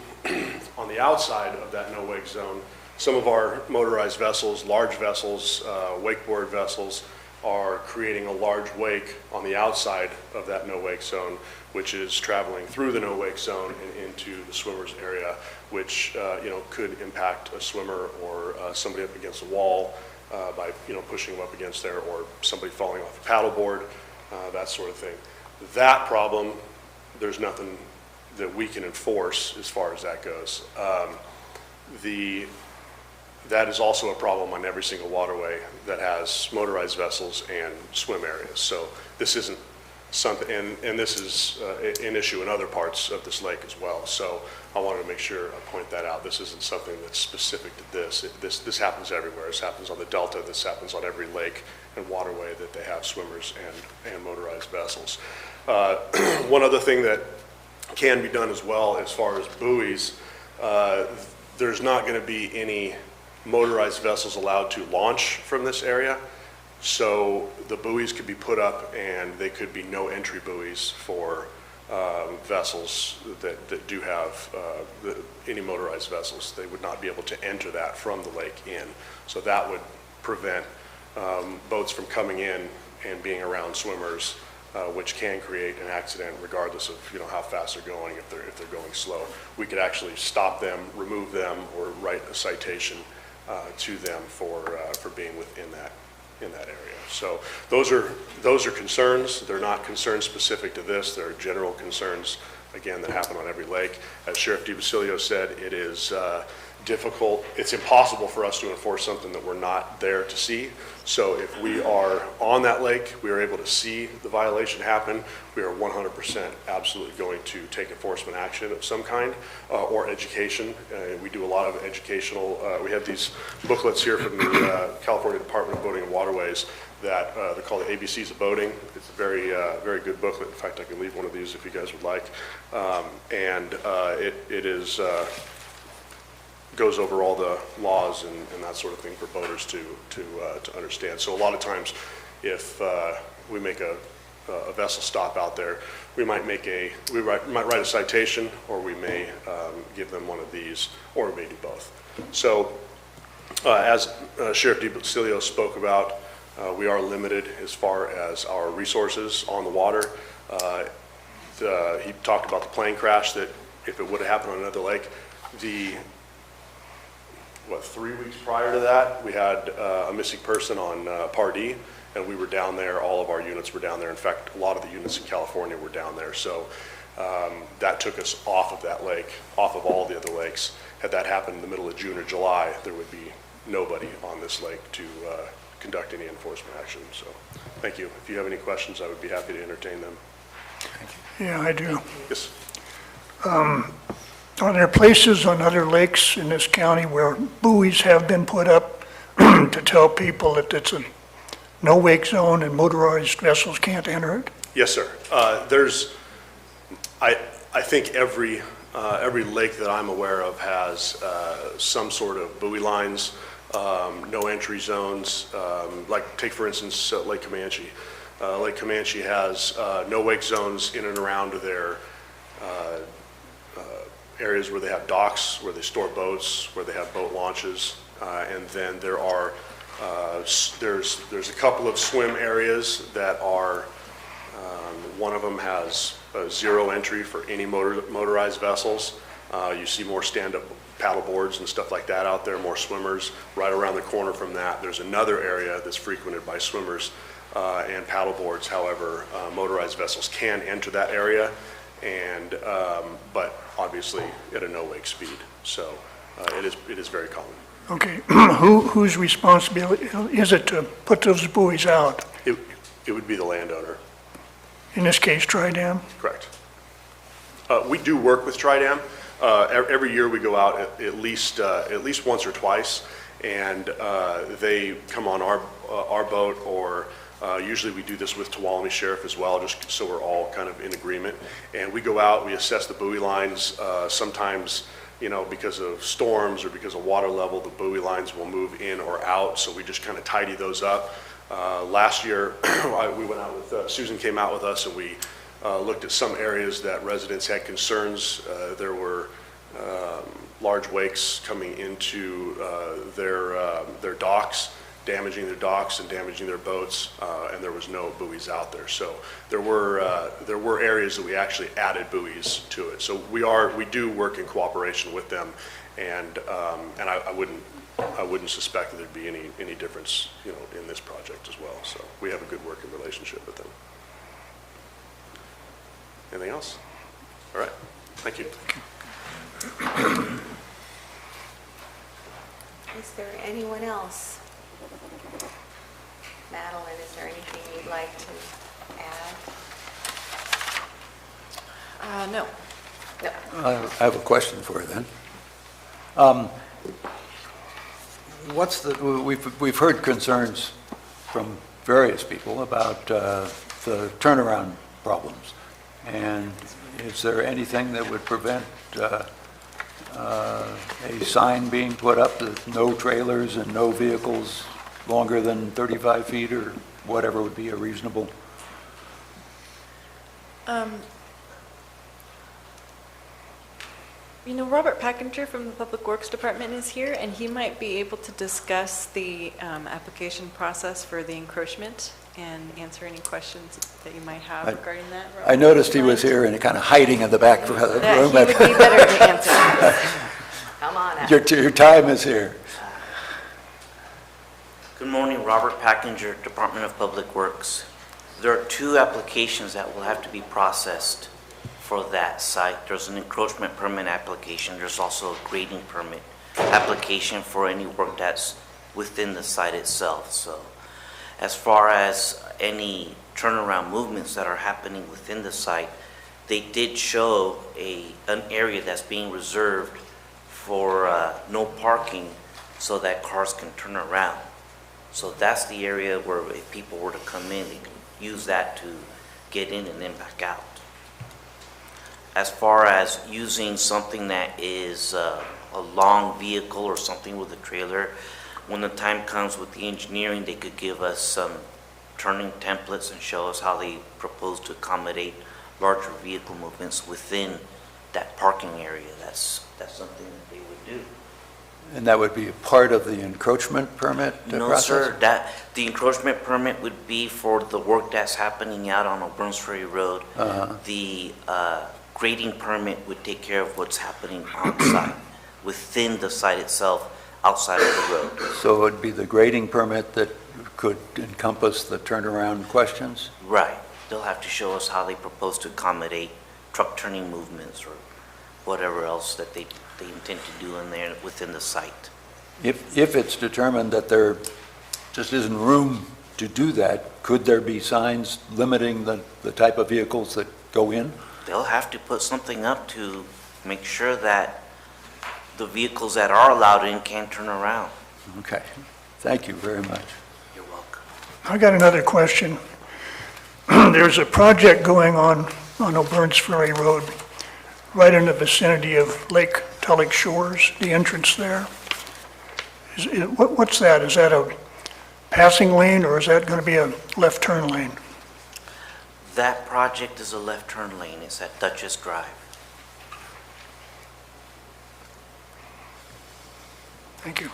Speaker 13: on the outside of that no-wake zone, some of our motorized vessels, large vessels, wakeboard vessels, are creating a large wake on the outside of that no-wake zone, which is traveling through the no-wake zone and into the swimmer's area, which could impact a swimmer or somebody up against a wall by pushing them up against there, or somebody falling off a paddleboard, that sort of thing. That problem, there's nothing that we can enforce as far as that goes. That is also a problem on every single waterway that has motorized vessels and swim areas. So this isn't something, and this is an issue in other parts of this lake as well. So I wanted to make sure I point that out. This isn't something that's specific to this. This happens everywhere. This happens on the Delta. This happens on every lake and waterway that they have swimmers and motorized vessels. One other thing that can be done as well as far as buoys, there's not going to be any motorized vessels allowed to launch from this area. So the buoys could be put up and they could be no entry buoys for vessels that do have any motorized vessels. They would not be able to enter that from the lake in. So that would prevent boats from coming in and being around swimmers, which can create an accident regardless of how fast they're going. If they're going slow, we could actually stop them, remove them, or write a citation to them for being within that area. So those are concerns. They're not concerns specific to this. They're general concerns, again, that happen on every lake. As Sheriff DiBasilio said, it is difficult. It's impossible for us to enforce something that we're not there to see. So if we are on that lake, we are able to see the violation happen, we are 100% absolutely going to take enforcement action of some kind, or education. We do a lot of educational, we have these booklets here from the California Department of Boating and Waterways that they're called the ABCs of Boating. It's a very, very good booklet. In fact, I can leave one of these if you guys would like. It is, goes over all the laws and that sort of thing for boaters to understand. So a lot of times, if we make a vessel stop out there, we might write a citation, or we may give them one of these, or we may do both. So as Sheriff DiBasilio spoke about, we are limited as far as our resources on the water. He talked about the plane crash, that if it would have happened on another lake, 3 weeks prior to that, we had a missing person on Pardee, and we were down there. All of our units were down there. In fact, a lot of the units in California were down there. So that took us off of that lake, off of all the other lakes. Had that happened in the middle of June or July, there would be nobody on this lake to conduct any enforcement action. So thank you. If you have any questions, I would be happy to entertain them.
Speaker 6: Yeah, I do.
Speaker 13: Yes.
Speaker 6: Are there places on other lakes in this county where buoys have been put up to tell people that it's a no-wake zone and motorized vessels can't enter it?
Speaker 13: Yes, sir. I think every lake that I'm aware of has some sort of buoy lines, no entry zones. Like take for instance Lake Comanche. Lake Comanche has no wake zones in and around their areas where they have docks, where they store boats, where they have boat launches, and then there are there's a couple of swim areas that are. One of them has zero entry for any motorized vessels. You see more stand-up paddle boards and stuff like that out there, more swimmers. Right around the corner from that, there's another area that's frequented by swimmers and paddle boards. However, motorized vessels can enter that area, and but obviously at a no-wake speed. So it is very common.
Speaker 6: Okay, whose responsibility is it to put those buoys out?
Speaker 13: It would be the landowner.
Speaker 6: In this case, Tridam?
Speaker 13: Correct. We do work with Tridam. Every year we go out at least once or twice, and they come on our boat, or usually we do this with Tuolumne Sheriff as well, just so we're all kind of in agreement. And we go out, we assess the buoy lines. Sometimes, because of storms or because of water level, the buoy lines will move in or out, so we just kind of tidy those up. Last year, we went out with, Susan came out with us, and we looked at some areas that residents had concerns. There were large wakes coming into their docks, damaging their docks and damaging their boats, and there was no buoys out there. So there were areas that we actually added buoys to it. So we do work in cooperation with them, and I wouldn't suspect that there'd be any difference, in this project as well. So we have a good working relationship with them. Anything else? All right. Thank you.
Speaker 1: Is there anyone else? Madeline, is there anything you'd like to add?
Speaker 5: No.
Speaker 4: I have a question for you then. We've heard concerns from various people about the turnaround problems. And is there anything that would prevent a sign being put up that no trailers and no vehicles longer than 35 feet or whatever would be a reasonable?
Speaker 5: Robert Packinger from the Public Works Department is here, and he might be able to discuss the application process for the encroachment and answer any questions that you might have regarding that. Robert,
Speaker 4: I noticed he was here and kind of hiding in the back of the room.
Speaker 5: he would be better to answer.
Speaker 1: Come on out.
Speaker 4: Your time is here.
Speaker 14: Good morning, Robert Packinger, Department of Public Works. There are 2 applications that will have to be processed for that site. There's an encroachment permit application. There's also a grading permit application for any work that's within the site itself. So as far as any turnaround movements that are happening within the site, they did show an area that's being reserved for no parking so that cars can turn around. So that's the area where if people were to come in, they can use that to get in and then back out. As far as using something that is a long vehicle or something with a trailer, when the time comes with the engineering, they could give us some turning templates and show us how they propose to accommodate larger vehicle movements within that parking area. That's something that they would do.
Speaker 4: And that would be a part of the encroachment permit
Speaker 14: No,
Speaker 4: process?
Speaker 14: sir. The encroachment permit would be for the work that's happening out on Burns Ferry Road. The grading permit would take care of what's happening on site, within the site itself, outside of the road.
Speaker 4: So it would be the grading permit that could encompass the turnaround questions?
Speaker 14: Right. They'll have to show us how they propose to accommodate truck turning movements or whatever else that they intend to do in there within the site.
Speaker 4: If it's determined that there just isn't room to do that, could there be signs limiting the type of vehicles that go in?
Speaker 14: They'll have to put something up to make sure that the vehicles that are allowed in can turn around.
Speaker 4: Okay. Thank you very much.
Speaker 14: You're welcome.
Speaker 6: I got another question. There's a project going on O'Burns Ferry Road, right in the vicinity of Lake Tulloch Shores, the entrance there. What's that? Is that a passing lane, or is that going to be a left turn lane?
Speaker 14: That project is a left turn lane. It's at Dutchess Drive.
Speaker 6: Thank you.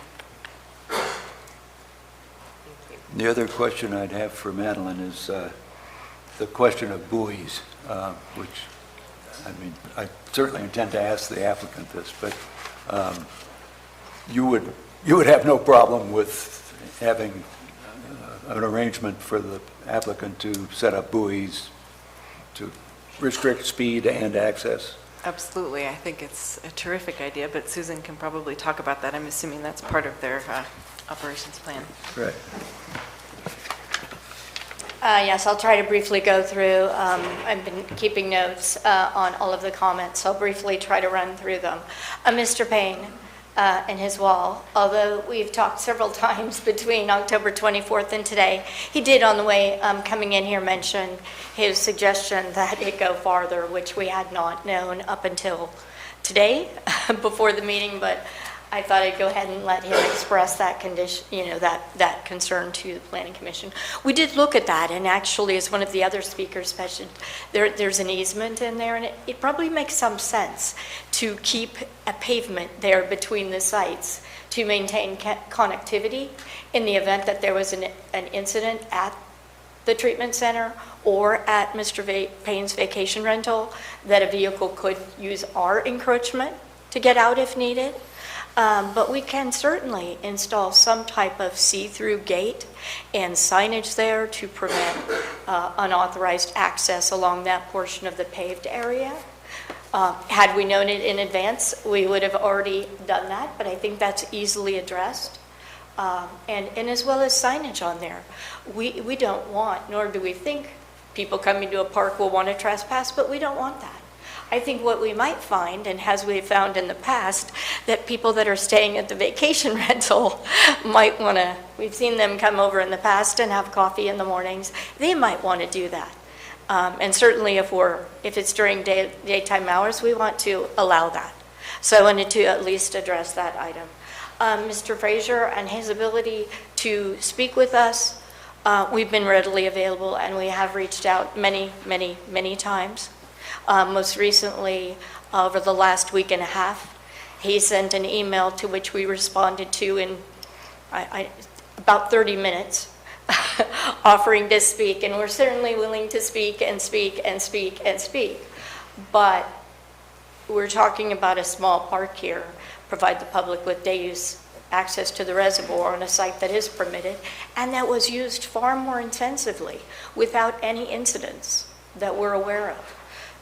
Speaker 4: The other question I'd have for Madeline is the question of buoys, which, I mean, I certainly intend to ask the applicant this, but you would have no problem with having an arrangement for the applicant to set up buoys to restrict speed and access?
Speaker 5: Absolutely. I think it's a terrific idea, but Susan can probably talk about that. I'm assuming that's part of their operations plan.
Speaker 4: Right.
Speaker 3: Yes, I'll try to briefly go through. I've been keeping notes on all of the comments, so I'll briefly try to run through them. Mr. Payne and his wall, although we've talked several times between October 24th and today, he did on the way coming in here mention his suggestion that it go farther, which we had not known up until today before the meeting, but I thought I'd go ahead and let him express that condition, that concern to the Planning Commission. We did look at that, and actually, as one of the other speakers mentioned, there's an easement in there, and it probably makes some sense to keep a pavement there between the sites to maintain connectivity in the event that there was an incident at the treatment center or at Mr. Payne's vacation rental, that a vehicle could use our encroachment to get out if needed. But we can certainly install some type of see-through gate and signage there to prevent unauthorized access along that portion of the paved area. Had we known it in advance, we would have already done that, but I think that's easily addressed. And as well as signage on there. We don't want, nor do we think people coming to a park will want to trespass, but we don't want that. I think what we might find, and as we've found in the past, that people that are staying at the vacation rental might want to, we've seen them come over in the past and have coffee in the mornings. They might want to do that. And certainly if it's during daytime hours, we want to allow that. So I wanted to at least address that item. Mr. Frazier and his ability to speak with us, we've been readily available, and we have reached out many, many, many times. Most recently, over the last week and a half, he sent an email to which we responded to in about 30 minutes, offering to speak, and we're certainly willing to speak and speak and speak and speak. But we're talking about a small park here, provide the public with day use access to the reservoir on a site that is permitted, and that was used far more intensively without any incidents that we're aware of.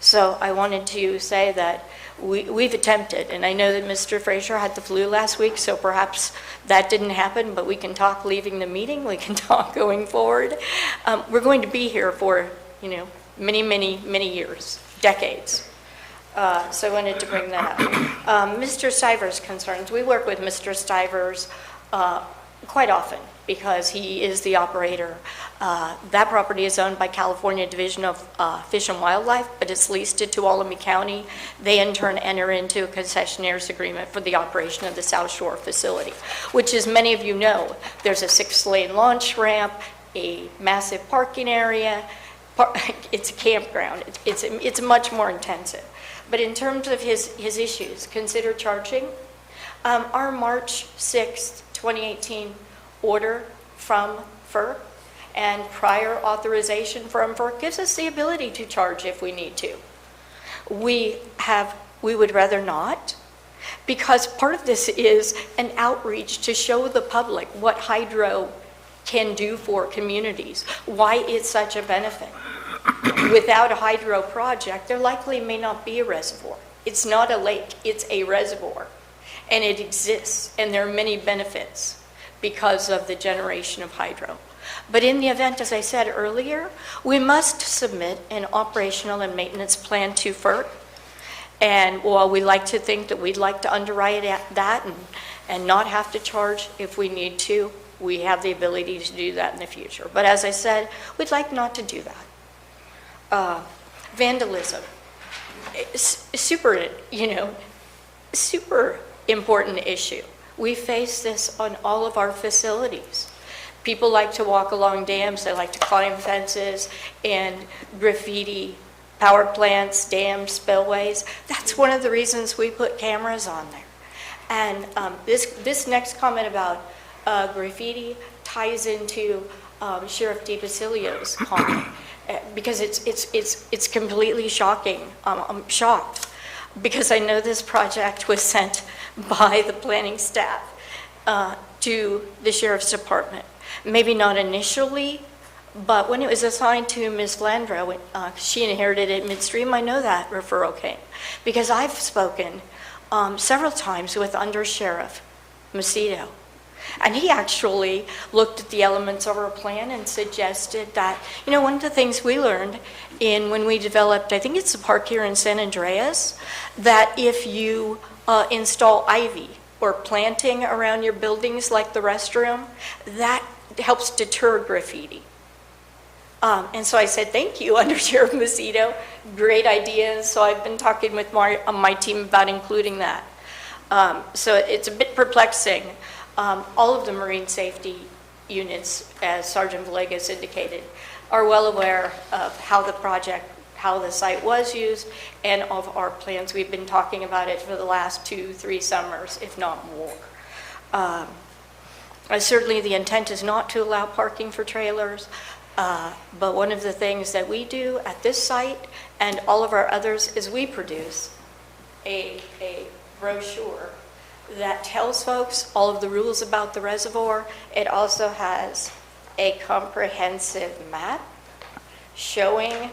Speaker 3: So I wanted to say that we've attempted, and I know that Mr. Frazier had the flu last week, so perhaps that didn't happen, but we can talk leaving the meeting, we can talk going forward. We're going to be here for, many, many, many years, decades. So I wanted to bring that up. Mr. Stivers' concerns, we work with Mr. Stivers quite often because he is the operator. That property is owned by California Division of Fish and Wildlife, but it's leased to Tuolumne County. They in turn enter into a concessionaire's agreement for the operation of the South Shore facility, which, as many of you know, there's a 6-lane launch ramp, a massive parking area. It's a campground. It's much more intensive. But in terms of his issues, consider charging. Our March 6th, 2018 order from FERC and prior authorization from FERC gives us the ability to charge if we need to. We would rather not, because part of this is an outreach to show the public what hydro can do for communities, why it's such a benefit. Without a hydro project, there likely may not be a reservoir. It's not a lake, it's a reservoir. And it exists, and there are many benefits because of the generation of hydro. But in the event, as I said earlier, we must submit an operational and maintenance plan to FERC. And while we like to think that we'd like to underwrite that and not have to charge if we need to, we have the ability to do that in the future. But as I said, we'd like not to do that. Vandalism, super important issue. We face this on all of our facilities. People like to walk along dams, they like to climb fences and graffiti power plants, dams, spillways. That's one of the reasons we put cameras on there. And this next comment about graffiti ties into Sheriff DiBasilio's comment. Because it's completely shocking. I'm shocked because I know this project was sent by the planning staff to the Sheriff's Department. Maybe not initially, but when it was assigned to Ms. Landro, she inherited it midstream, I know that referral came. Because I've spoken several times with Under Sheriff Macedo. And he actually looked at the elements of our plan and suggested that, one of the things we learned when we developed, I think it's the park here in San Andreas, that if you install ivy or planting around your buildings like the restroom, that helps deter graffiti. And so I said, thank you, Under Sheriff Macedo. Great idea. So I've been talking with my team about including that. So it's a bit perplexing. All of the marine safety units, as Sergeant Villegas indicated, are well aware of how the site was used, and of our plans. We've been talking about it for the last 2-3 summers, if not more. Certainly the intent is not to allow parking for trailers, but one of the things that we do at this site and all of our others is we produce a brochure that tells folks all of the rules about the reservoir. It also has a comprehensive map showing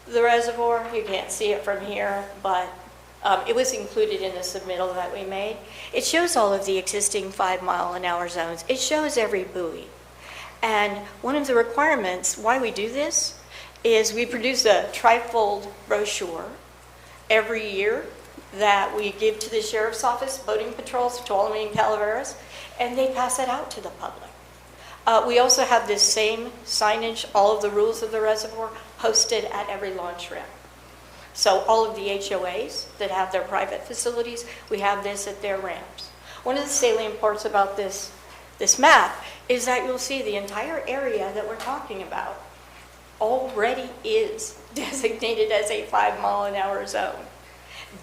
Speaker 3: the reservoir. You can't see it from here, but it was included in the submittal that we made. It shows all of the existing 5-mile-an-hour zones. It shows every buoy. And one of the requirements why we do this is we produce a trifold brochure every year that we give to the sheriff's office, boating patrols, Tuolumne and Calaveras, and they pass it out to the public. We also have this same signage, all of the rules of the reservoir, posted at every launch ramp. So all of the HOAs that have their private facilities, we have this at their ramps. One of the salient parts about this map is that you'll see the entire area that we're talking about already is designated as a 5-mile-an-hour zone.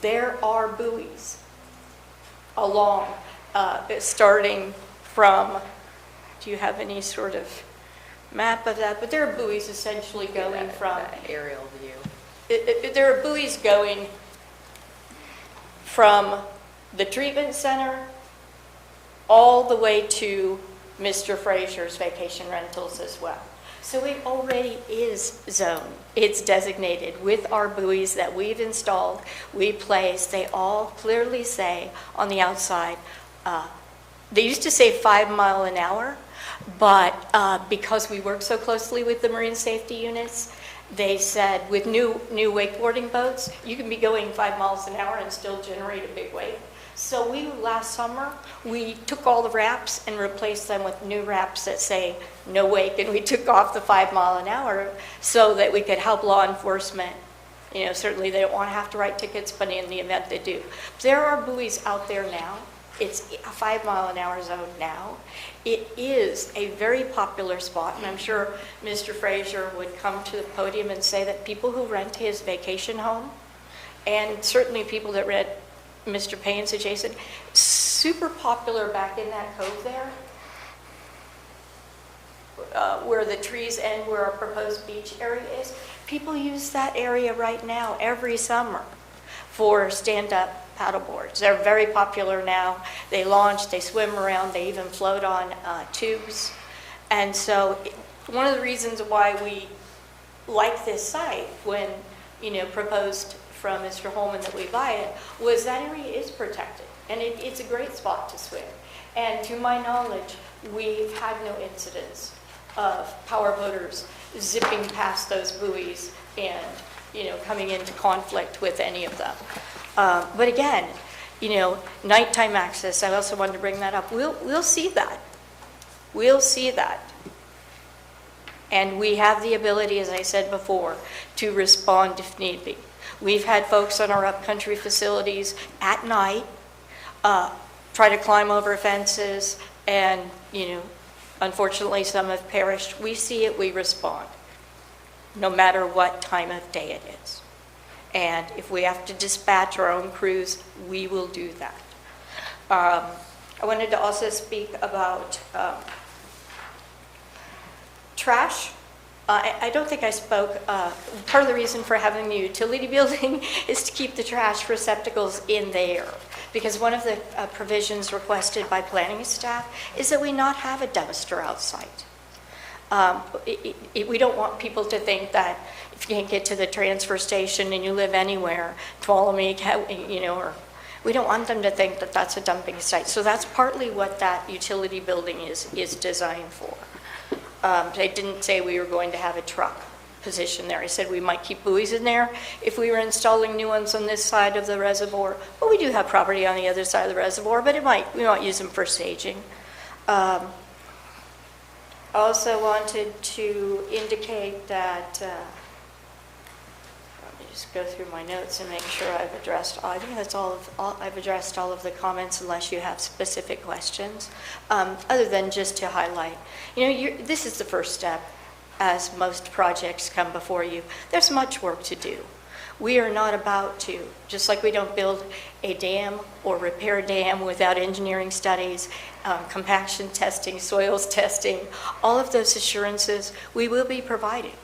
Speaker 3: There are buoys along, starting from, do you have any sort of map of that? But there are buoys essentially going from,
Speaker 1: Aerial view.
Speaker 3: there are buoys going from the treatment center all the way to Mr. Frazier's vacation rentals as well. So it already is zoned. It's designated with our buoys that we've installed, we place. They all clearly say on the outside, they used to say 5 mile an hour, but because we work so closely with the marine safety units, they said with new wakeboarding boats, you can be going 5 miles an hour and still generate a big wave. So last summer, we took all the wraps and replaced them with new wraps that say no wake, and we took off the 5 mile an hour so that we could help law enforcement. You know, certainly they don't want to have to write tickets, but in the event they do. There are buoys out there now. It's a 5 mile an hour zone now. It is a very popular spot, and I'm sure Mr. Frazier would come to the podium and say that people who rent his vacation home, and certainly people that rent Mr. Payne's adjacent, super popular back in that cove there, where the trees end, where our proposed beach area is. People use that area right now every summer for stand-up paddleboards. They're very popular now. They launch, they swim around, they even float on tubes. And so one of the reasons why we like this site when, proposed from Mr. Holman that we buy it, was that area is protected, and it's a great spot to swim. And to my knowledge, we've had no incidents of power boaters zipping past those buoys and, coming into conflict with any of them. But again, nighttime access, I also wanted to bring that up. We'll see that. We'll see that. And we have the ability, as I said before, to respond if need be. We've had folks on our upcountry facilities at night try to climb over fences, and, unfortunately some have perished. We see it, we respond, no matter what time of day it is. And if we have to dispatch our own crews, we will do that. I wanted to also speak about trash. I don't think I spoke. Part of the reason for having the utility building is to keep the trash receptacles in there. Because one of the provisions requested by planning staff is that we not have a dumpster outside. We don't want people to think that if you can't get to the transfer station and you live anywhere, Tuolumne, or we don't want them to think that that's a dumping site. So that's partly what that utility building is designed for. They didn't say we were going to have a truck position there. I said we might keep buoys in there if we were installing new ones on this side of the reservoir. But we do have property on the other side of the reservoir, but we might use them for staging. I also wanted to indicate that, let me just go through my notes and make sure I've addressed, I think that's I've addressed all of the comments unless you have specific questions. Other than just to highlight, this is the first step as most projects come before you. There's much work to do. We are not about to, just like we don't build a dam or repair a dam without engineering studies, compaction testing, soils testing, all of those assurances we will be providing.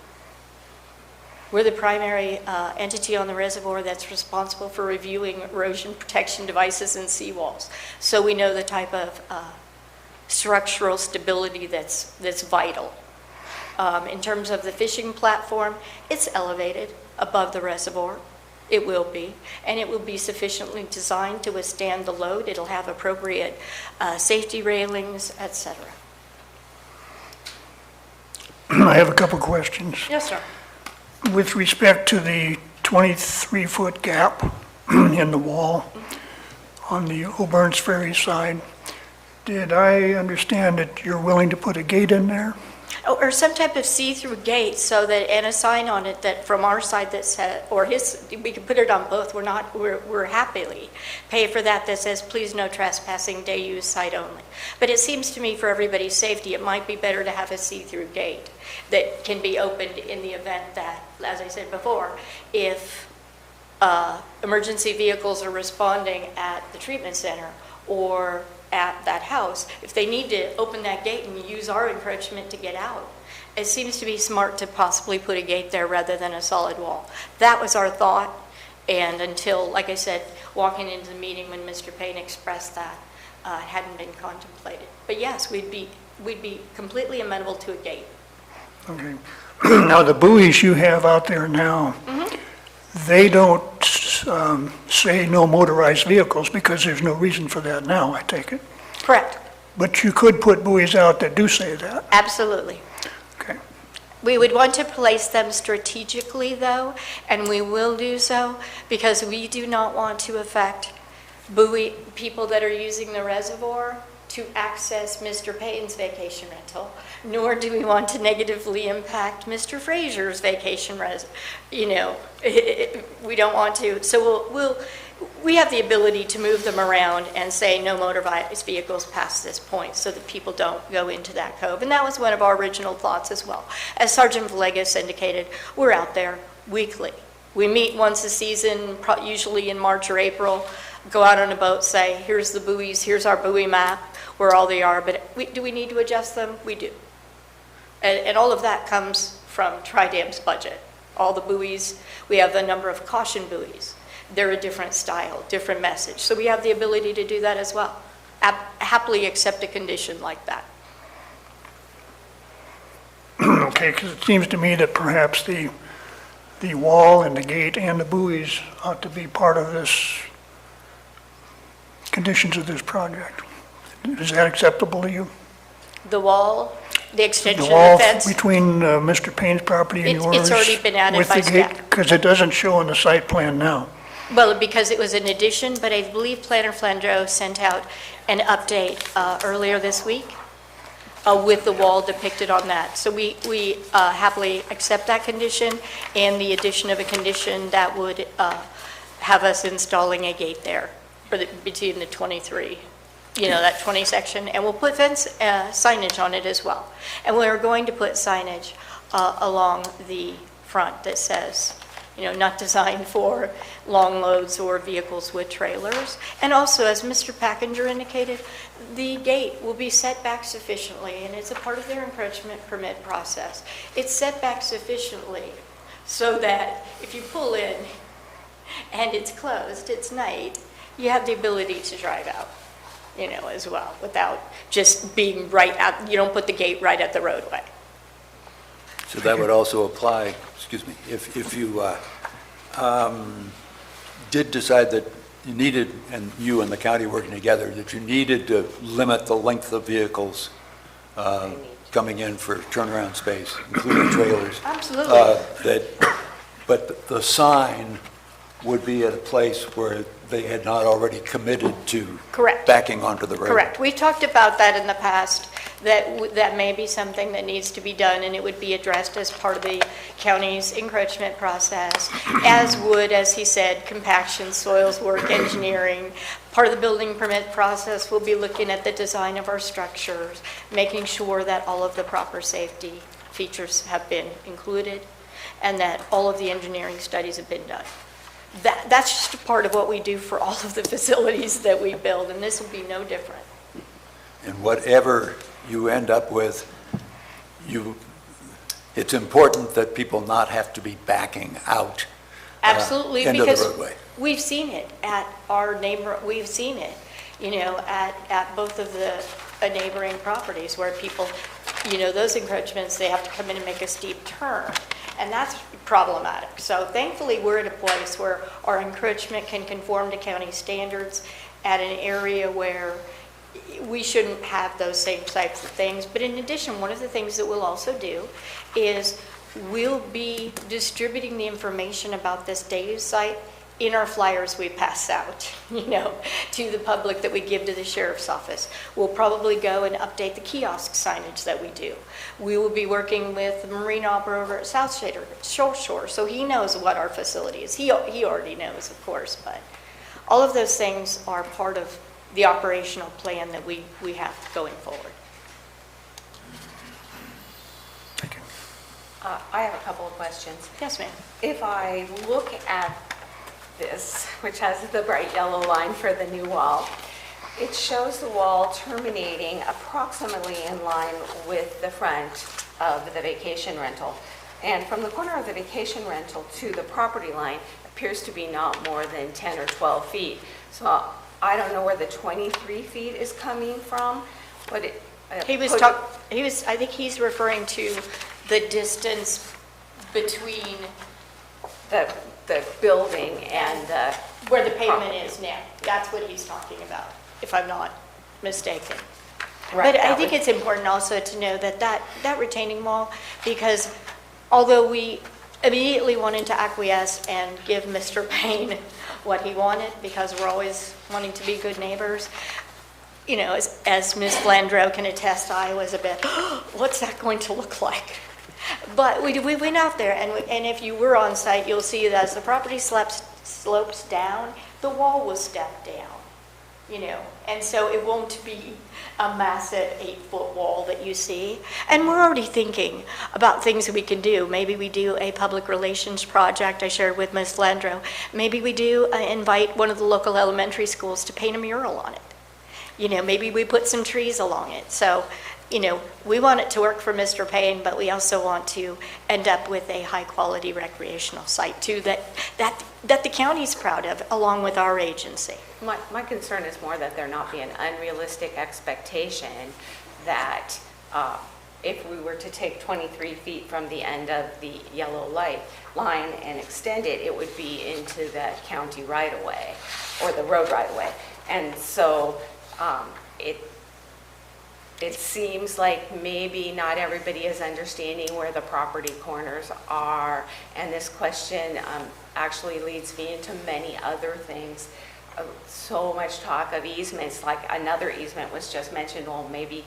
Speaker 3: We're the primary entity on the reservoir that's responsible for reviewing erosion protection devices and seawalls. So we know the type of structural stability that's vital. In terms of the fishing platform, it's elevated above the reservoir. It will be, and it will be sufficiently designed to withstand the load. It'll have appropriate safety railings, etc.
Speaker 6: I have a couple questions.
Speaker 3: Yes, sir.
Speaker 6: with respect to the 23-foot gap in the wall on the O'Byrne's Ferry side, did I understand that you're willing to put a gate in there?
Speaker 3: Or some type of see-through gate so that, and a sign on it that from our side that says, or his, we can put it on both, we're happily pay for that says, please no trespassing, day use site only. But it seems to me for everybody's safety, it might be better to have a see-through gate that can be opened in the event that, as I said before, if emergency vehicles are responding at the treatment center or at that house, if they need to open that gate and use our encroachment to get out, it seems to be smart to possibly put a gate there rather than a solid wall. That was our thought, and until, like I said, walking into the meeting when Mr. Payne expressed that, it hadn't been contemplated. But yes, we'd be completely amenable to a gate.
Speaker 6: Okay. Now, the buoys you have out there now, they don't say no motorized vehicles because there's no reason for that now, I take it.
Speaker 3: Correct.
Speaker 6: But you could put buoys out that do say that.
Speaker 3: Absolutely.
Speaker 6: Okay.
Speaker 3: We would want to place them strategically, though, and we will do so because we do not want to affect people that are using the reservoir to access Mr. Payton's vacation rental, nor do we want to negatively impact Mr. Frazier's vacation we don't want to. So we have the ability to move them around and say no motorized vehicles past this point so that people don't go into that cove. And that was one of our original thoughts as well. As Sergeant Villegas indicated, we're out there weekly. We meet once a season, usually in March or April, go out on a boat, say, here's the buoys, here's our buoy map, where all they are, but do we need to adjust them? We do. And all of that comes from Tri-Dam's budget. All the buoys, we have a number of caution buoys. They're a different style, different message. So we have the ability to do that as well. Happily accept a condition like that.
Speaker 6: Okay, because it seems to me that perhaps the wall and the gate and the buoys ought to be part of this conditions of this project. Is that acceptable to you?
Speaker 3: The wall, the extension
Speaker 6: The wall
Speaker 3: of the fence?
Speaker 6: between Mr. Payne's property and yours?
Speaker 3: It's already been added by staff.
Speaker 6: Because it doesn't show on the site plan now.
Speaker 3: Well, because it was an addition, but I believe Planner Flandreau sent out an update earlier this week with the wall depicted on that. So we happily accept that condition and the addition of a condition that would have us installing a gate there between the 23, that 20 section. And we'll put fence signage on it as well. And we're going to put signage along the front that says, not designed for long loads or vehicles with trailers. And also, as Mr. Packinger indicated, the gate will be set back sufficiently, and it's a part of their encroachment permit process. It's set back sufficiently so that if you pull in and it's closed, it's night, you have the ability to drive out, as well, without just being right out. You don't put the gate right at the roadway.
Speaker 4: So that would also apply, if you did decide that you needed, and you and the county working together, that you needed to limit the length of vehicles coming in for turnaround space, including trailers.
Speaker 3: Absolutely.
Speaker 4: But the sign would be at a place where they had not already committed to
Speaker 3: Correct.
Speaker 4: backing onto the road.
Speaker 3: Correct. We've talked about that in the past, that may be something that needs to be done, and it would be addressed as part of the county's encroachment process, as would, as he said, compaction, soils work, engineering. Part of the building permit process will be looking at the design of our structures, making sure that all of the proper safety features have been included, and that all of the engineering studies have been done. That's just a part of what we do for all of the facilities that we build, and this will be no different.
Speaker 4: And whatever you end up with, it's important that people not have to be backing out
Speaker 3: Absolutely,
Speaker 4: into the
Speaker 3: because
Speaker 4: roadway.
Speaker 3: we've seen it at our neighbor, we've seen it, at both of the neighboring properties where people, those encroachments, they have to come in and make a steep turn. And that's problematic. So thankfully, we're at a place where our encroachment can conform to county standards at an area where we shouldn't have those same types of things. But in addition, one of the things that we'll also do is we'll be distributing the information about this day use site in our flyers we pass out, to the public that we give to the sheriff's office. We'll probably go and update the kiosk signage that we do. We will be working with the marine operator at South Shore, so he knows what our facility is. He already knows, of course, but all of those things are part of the operational plan that we have going forward.
Speaker 1: I have a couple of questions.
Speaker 3: Yes, ma'am.
Speaker 1: If I look at this, which has the bright yellow line for the new wall, it shows the wall terminating approximately in line with the front of the vacation rental. And from the corner of the vacation rental to the property line appears to be not more than 10 or 12 feet. So I don't know where the 23 feet is coming from, but
Speaker 3: I think he's referring to the distance between
Speaker 1: the building and the...
Speaker 3: where the pavement is now. That's what he's talking about, if I'm not mistaken.
Speaker 1: Right,
Speaker 3: But I think it's important also to know that retaining wall, because although we immediately wanted to acquiesce and give Mr. Payne what he wanted, because we're always wanting to be good neighbors, as Ms. Landreau can attest, I was a bit, what's that going to look like? But we went out there, and if you were on site, you'll see that as the property slopes down, the wall will step down, and so it won't be a massive 8-foot wall that you see. And we're already thinking about things that we can do. Maybe we do a public relations project I shared with Ms. Landreau. Maybe we do invite one of the local elementary schools to paint a mural on it. Maybe we put some trees along it. So, we want it to work for Mr. Payne, but we also want to end up with a high-quality recreational site, too, that the county's proud of, along with our agency.
Speaker 1: My concern is more that there not be an unrealistic expectation that if we were to take 23 feet from the end of the yellow light line and extend it, it would be into the county right-of-way or the road right-of-way. And so it seems like maybe not everybody is understanding where the property corners are, and this question actually leads me into many other things. So much talk of easements, like another easement was just mentioned. Well, maybe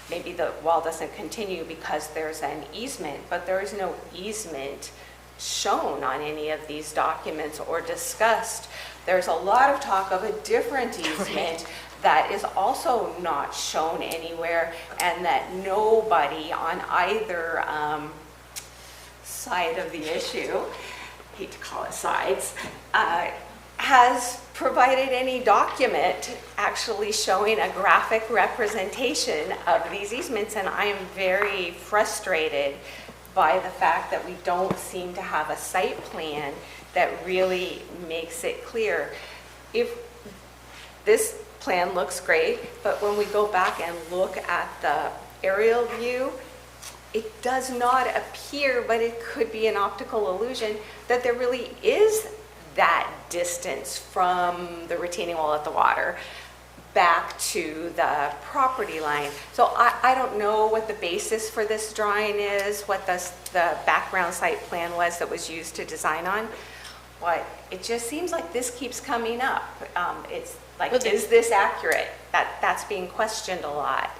Speaker 1: the wall doesn't continue because there's an easement, but there is no easement shown on any of these documents or discussed. There's a lot of talk of a different easement that is also not shown anywhere, and that nobody on either side of the issue, hate to call it sides, has provided any document actually showing a graphic representation of these easements. And I am very frustrated by the fact that we don't seem to have a site plan that really makes it clear. If this plan looks great, but when we go back and look at the aerial view, it does not appear, but it could be an optical illusion, that there really is that distance from the retaining wall at the water back to the property line. So I don't know what the basis for this drawing is, what the background site plan was that was used to design on, but it just seems like this keeps coming up. It's like, is this accurate? That's being questioned a lot.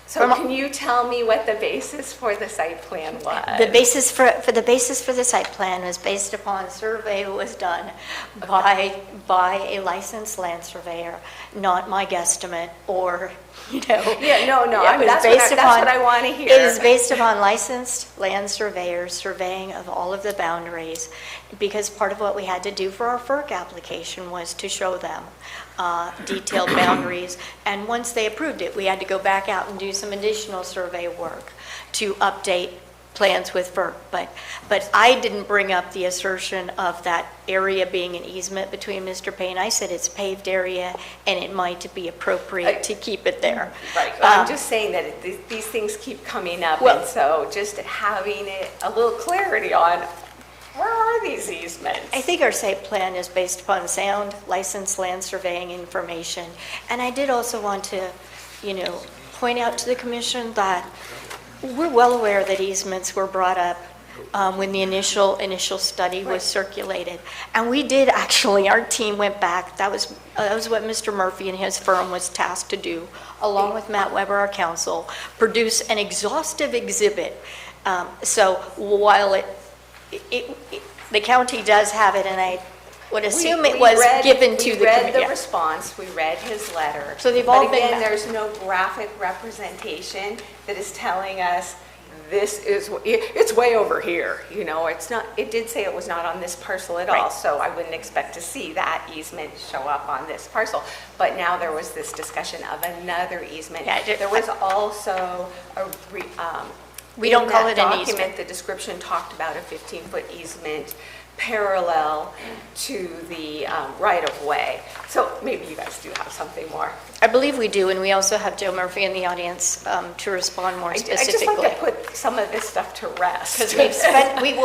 Speaker 1: So can you tell me what the basis for the site plan was?
Speaker 3: The basis for the site plan was based upon a survey that was done by a licensed land surveyor, not my guesstimate or,
Speaker 1: Yeah, no, that's what I want to hear.
Speaker 3: It is based upon licensed land surveyors surveying of all of the boundaries, because part of what we had to do for our FERC application was to show them detailed boundaries, and once they approved it, we had to go back out and do some additional survey work to update plans with FERC. But I didn't bring up the assertion of that area being an easement between Mr. Payne. I said it's paved area and it might be appropriate to keep it there.
Speaker 1: Right, I'm just saying that these things keep coming up, and so just having a little clarity on where are these easements?
Speaker 3: I think our site plan is based upon sound licensed land surveying information. And I did also want to, point out to the commission that We're well aware that easements were brought up when the initial study was circulated. And we did actually, our team went back, that was what Mr. Murphy and his firm was tasked to do, along with Matt Weber, our counsel, produce an exhaustive exhibit. So while the county does have it, and I would assume it was given to the
Speaker 1: We read
Speaker 3: committee.
Speaker 1: the response, we read his letter.
Speaker 3: So they've all
Speaker 1: But
Speaker 3: been
Speaker 1: again,
Speaker 3: back.
Speaker 1: there's no graphic representation that is telling us it's way over here, you know, it's not, it did say it was not on this parcel at all,
Speaker 3: Right.
Speaker 1: so I wouldn't expect to see that easement show up on this parcel. But now there was this discussion of another easement.
Speaker 3: Yeah,
Speaker 1: There was also
Speaker 3: We don't call
Speaker 1: in
Speaker 3: it
Speaker 1: that
Speaker 3: an
Speaker 1: document,
Speaker 3: easement.
Speaker 1: the description talked about a 15-foot easement parallel to the right-of-way. So maybe you guys do have something more.
Speaker 3: I believe we do, and we also have Joe Murphy in the audience to respond more
Speaker 1: I just like
Speaker 3: specifically.
Speaker 1: to put some of this stuff to rest.
Speaker 3: Because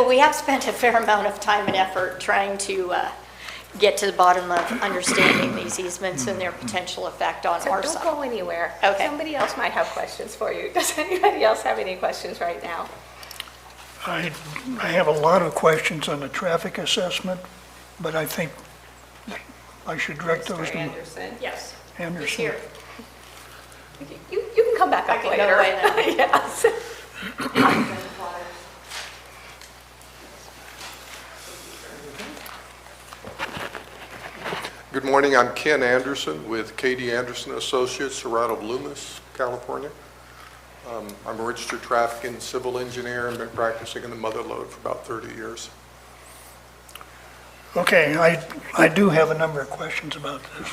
Speaker 3: we have spent a fair amount of time and effort trying to get to the bottom of understanding these easements and their potential effect on
Speaker 1: So
Speaker 3: our
Speaker 1: don't
Speaker 3: side.
Speaker 1: go anywhere.
Speaker 3: Okay.
Speaker 1: Somebody else might have questions for you. Does anybody else have any questions right now?
Speaker 6: I have a lot of questions on the traffic assessment, but I think I should direct those
Speaker 1: Mr.
Speaker 6: to
Speaker 1: Anderson?
Speaker 3: Yes.
Speaker 6: Anderson.
Speaker 3: He's here.
Speaker 1: You can come back
Speaker 3: I
Speaker 1: up
Speaker 3: can go
Speaker 1: later.
Speaker 3: away now.
Speaker 1: Yes.
Speaker 2: Good morning, I'm Ken Anderson with Katie Anderson Associates, Serrano Loomis, California. I'm a registered traffic and civil engineer and been practicing in the mother lode for about 30 years.
Speaker 6: Okay, I do have a number of questions about this.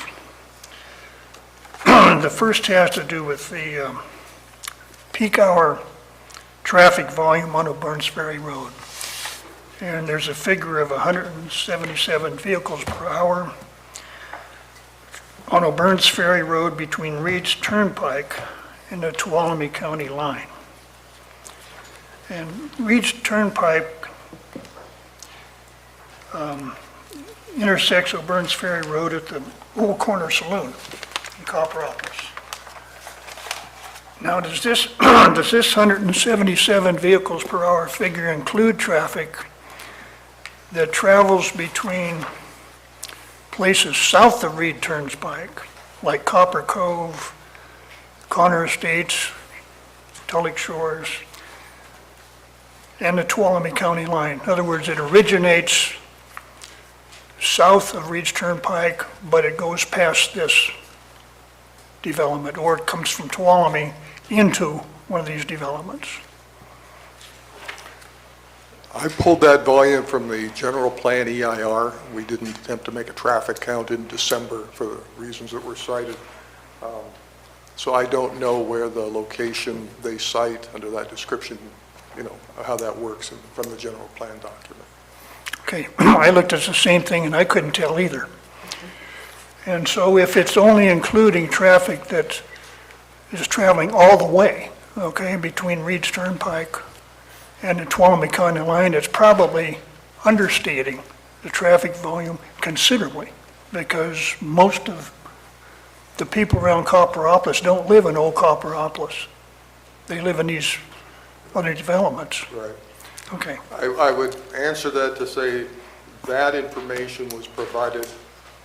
Speaker 6: The first has to do with the peak hour traffic volume on O'Burns Ferry Road. And there's a figure of 177 vehicles per hour on O'Burns Ferry Road between Reed's Turnpike and the Tuolumne County line. And Reed's Turnpike intersects O'Burns Ferry Road at the Old Corner Saloon in Copperopolis. Now, does this 177 vehicles per hour figure include traffic that travels between places south of Reed Turnpike, like Copper Cove, Connor Estates, Tulloch Shores, and the Tuolumne County line? In other words, it originates south of Reed's Turnpike, but it goes past this development, or it comes from Tuolumne into one of these developments.
Speaker 2: I pulled that volume from the general plan EIR. We didn't attempt to make a traffic count in December for the reasons that were cited. So I don't know where the location they cite under that description, you know, how that works from the general plan document.
Speaker 6: Okay, I looked at the same thing and I couldn't tell either. And so if it's only including traffic that is traveling all the way, okay, between Reed's Turnpike and the Tuolumne County line, it's probably understating the traffic volume considerably, because most of the people around Copperopolis don't live in Old Copperopolis. They live in these other developments.
Speaker 2: Right.
Speaker 6: Okay.
Speaker 2: I would answer that to say that information was provided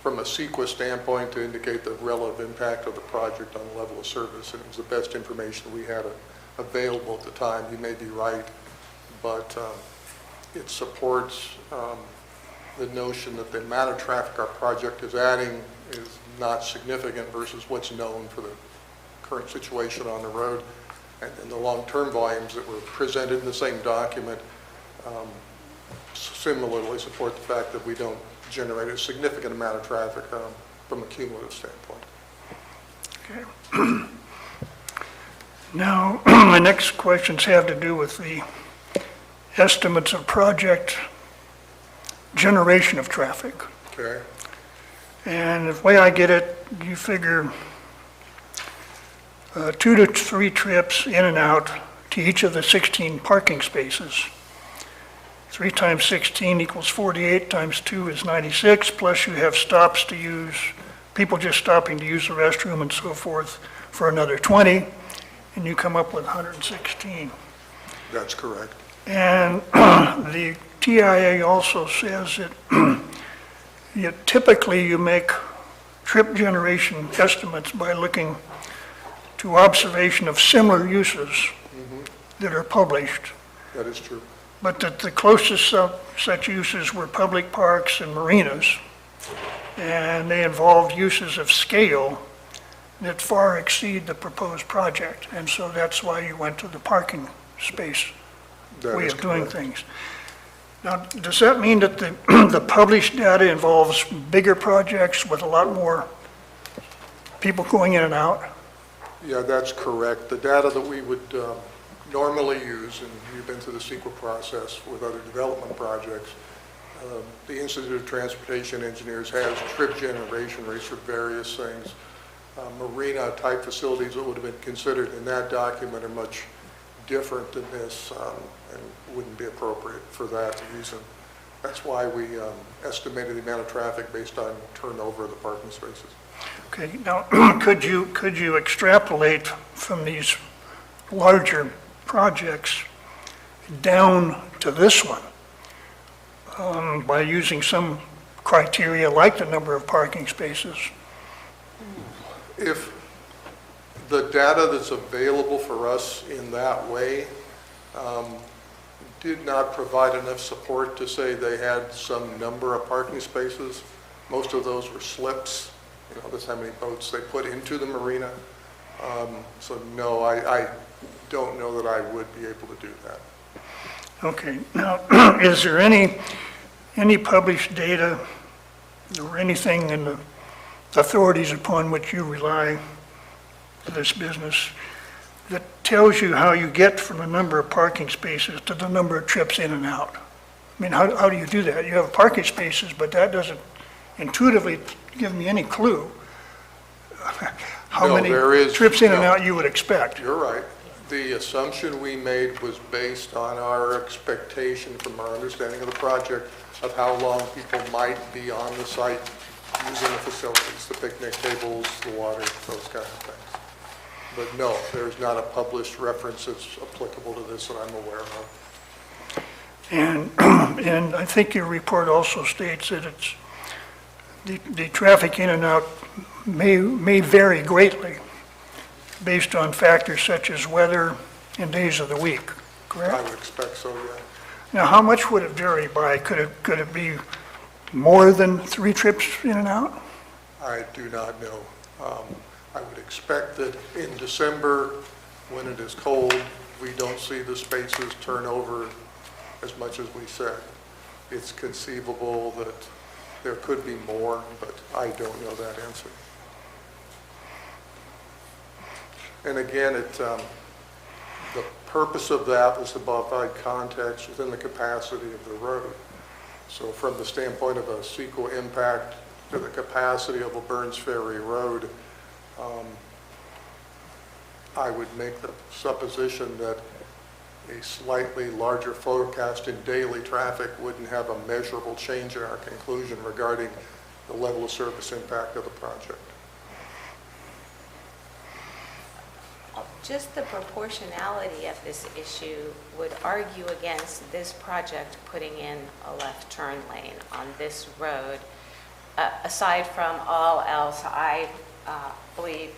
Speaker 2: from a CEQA standpoint to indicate the relative impact of the project on the level of service, and it was the best information we had available at the time. You may be right, but it supports the notion that the amount of traffic our project is adding is not significant versus what's known for the current situation on the road. And the long-term volumes that were presented in the same document similarly support the fact that we don't generate a significant amount of traffic from a cumulative standpoint.
Speaker 6: Okay. Now, my next questions have to do with the estimates of project generation of traffic.
Speaker 2: Okay.
Speaker 6: And the way I get it, you figure 2 to 3 trips in and out to each of the 16 parking spaces. 3 times 16 equals 48, times 2 is 96, plus you have stops to use, people just stopping to use the restroom and so forth for another 20, and you come up with 116.
Speaker 2: That's correct.
Speaker 6: And the TIA also says that typically you make trip generation estimates by looking to observation of similar uses that are published,
Speaker 2: That is true.
Speaker 6: but that the closest such uses were public parks and marinas, and they involved uses of scale that far exceed the proposed project, and so that's why you went to the parking space
Speaker 2: That
Speaker 6: way
Speaker 2: is
Speaker 6: of doing
Speaker 2: correct.
Speaker 6: things. Now, does that mean that the, the published data involves bigger projects with a lot more people going in and out?
Speaker 2: Yeah, that's correct. The data that we would normally use, and you've been through the CEQA process with other development projects, the Institute of Transportation Engineers has trip generation rates for various things. Marina-type facilities that would have been considered in that document are much different than this and wouldn't be appropriate for that reason. That's why we estimated the amount of traffic based on turnover of the parking spaces.
Speaker 6: Okay, now, could you extrapolate from these larger projects down to this one by using some criteria like the number of parking spaces?
Speaker 2: If the data that's available for us in that way did not provide enough support to say they had some number of parking spaces, most of those were slips. You know, that's how many boats they put into the marina. So no, I don't know that I would be able to do that.
Speaker 6: Okay, now, is there any published data or anything in the authorities upon which you rely for this business that tells you how you get from the number of parking spaces to the number of trips in and out? I mean, how do you do that? You have parking spaces, but that doesn't intuitively give me any clue how
Speaker 2: No,
Speaker 6: many
Speaker 2: there is-
Speaker 6: trips in and
Speaker 2: no.
Speaker 6: out you would expect.
Speaker 2: You're right. The assumption we made was based on our expectation from our understanding of the project of how long people might be on the site using the facilities, the picnic tables, the water, those kinds of things. But no, there's not a published reference that's applicable to this that I'm aware of.
Speaker 6: And I think your report also states that it's, the traffic in and out may vary greatly based on factors such as weather and days of the week, correct?
Speaker 2: I would expect so, yeah.
Speaker 6: Now, how much would it vary by? Could it be more than 3 trips in and out?
Speaker 2: I do not know. I would expect that in December, when it is cold, we don't see the spaces turn over as much as we said. It's conceivable that there could be more, but I don't know that answer. And again, the purpose of that was to provide context within the capacity of the road. So from the standpoint of a CEQA impact to the capacity of a Burns Ferry Road, I would make the supposition that a slightly larger forecast in daily traffic wouldn't have a measurable change in our conclusion regarding the level of service impact of the project.
Speaker 1: Just the proportionality of this issue would argue against this project putting in a left turn lane on this road. Aside from all else, I believe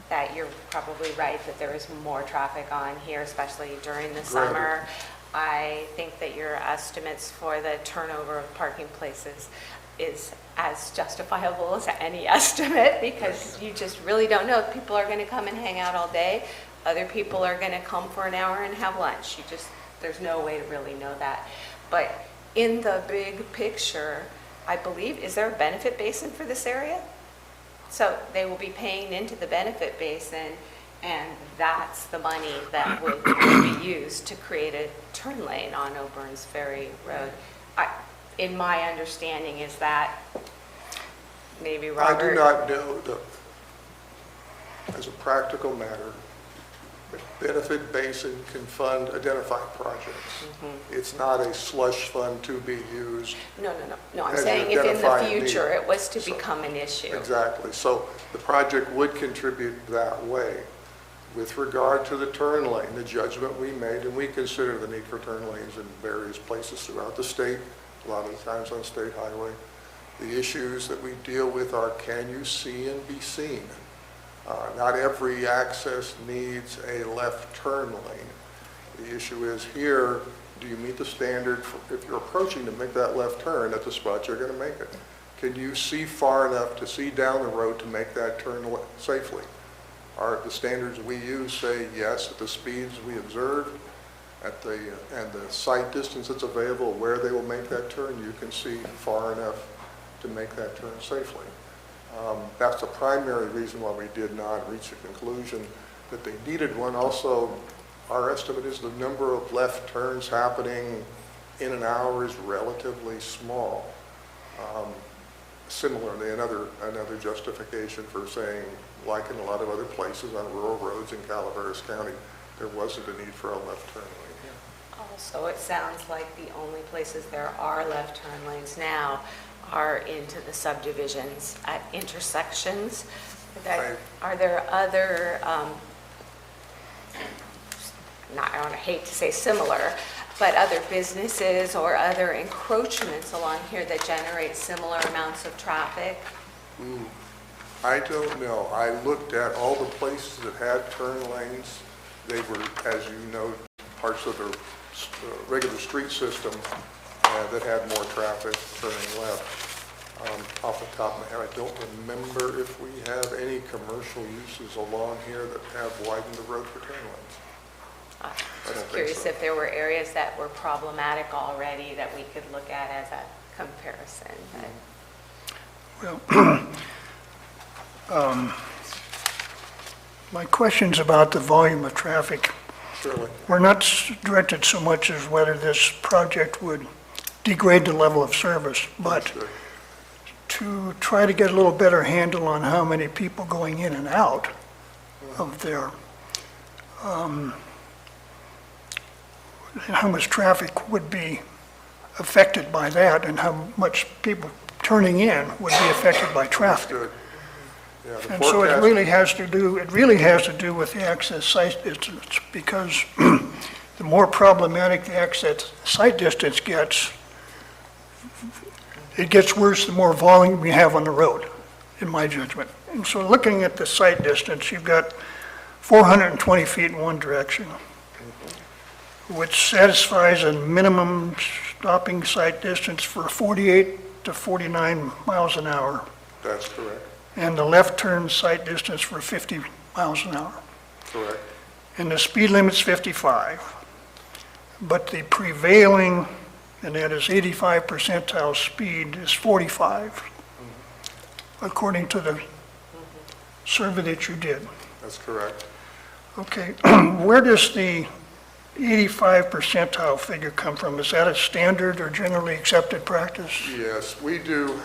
Speaker 1: that you're probably right that there is more traffic on here, especially during the summer. I think that your estimates for the turnover of parking places is as justifiable as any estimate, because you just really don't know. People are going to come and hang out all day. Other people are going to come for an hour and have lunch. There's no way to really know that. But in the big picture, I believe, is there a benefit basin for this area? So they will be paying into the benefit basin, and that's the money that would be used to create a turn lane on O'Burns Ferry Road. In my understanding is that, maybe Robert?
Speaker 2: I do not know that, as a practical matter, the benefit basin can fund identified projects. It's not a slush fund to be used.
Speaker 1: No, I'm
Speaker 2: as
Speaker 1: saying
Speaker 2: an
Speaker 1: if in the
Speaker 2: identified
Speaker 1: future
Speaker 2: need.
Speaker 1: it was to
Speaker 2: So-
Speaker 1: become an issue.
Speaker 2: Exactly. So the project would contribute that way. With regard to the turn lane, the judgment we made, and we consider the need for turn lanes in various places throughout the state, a lot of the times on state highway. The issues that we deal with are, can you see and be seen? Not every access needs a left turn lane. The issue is here, do you meet the standard for, if you're approaching to make that left turn at the spot you're going to make it? Can you see far enough to see down the road to make that turn safely? Are the standards we use say yes at the speeds we observed and the sight distance that's available where they will make that turn, you can see far enough to make that turn safely. That's the primary reason why we did not reach a conclusion that they needed one. Also, our estimate is the number of left turns happening in an hour is relatively small. Similarly, another justification for saying, like in a lot of other places on rural roads in Calaveras County, there wasn't a need for a left turn lane here.
Speaker 1: Also, it sounds like the only places there are left turn lanes now are into the subdivisions at intersections. Are there other, I hate to say similar, but other businesses or other encroachments along here that generate similar amounts of traffic?
Speaker 2: I don't know. I looked at all the places that had turn lanes. They were, as you know, parts of the regular street system that had more traffic turning left. Off the top of my head, I don't remember if we have any commercial uses along here that have widened the road for turn lanes.
Speaker 1: I'm just curious if there were areas that were problematic already that we could look at as a comparison.
Speaker 6: Well, my questions about the volume of traffic
Speaker 2: Surely.
Speaker 6: were not directed so much as whether this project would degrade the level of service, but to try to get a little better handle on how many people going in and out of there, how much traffic would be affected by that, and how much people turning in would be affected by traffic.
Speaker 2: Understood. Yeah, the
Speaker 6: And so it
Speaker 2: forecast-
Speaker 6: really has to do with the access site distance, because the more problematic the access site distance gets, it gets worse the more volume we have on the road, in my judgment. And so looking at the site distance, you've got 420 feet in one direction, which satisfies a minimum stopping site distance for 48 to 49 miles an hour,
Speaker 2: That's correct.
Speaker 6: and the left turn site distance for 50 miles an hour.
Speaker 2: Correct.
Speaker 6: And the speed limit's 55. But the prevailing, and that is 85 percentile speed, is 45, according to the survey that you did.
Speaker 2: That's correct.
Speaker 6: Okay, where does the 85 percentile figure come from? Is that a standard or generally accepted practice?
Speaker 2: Yes, we do,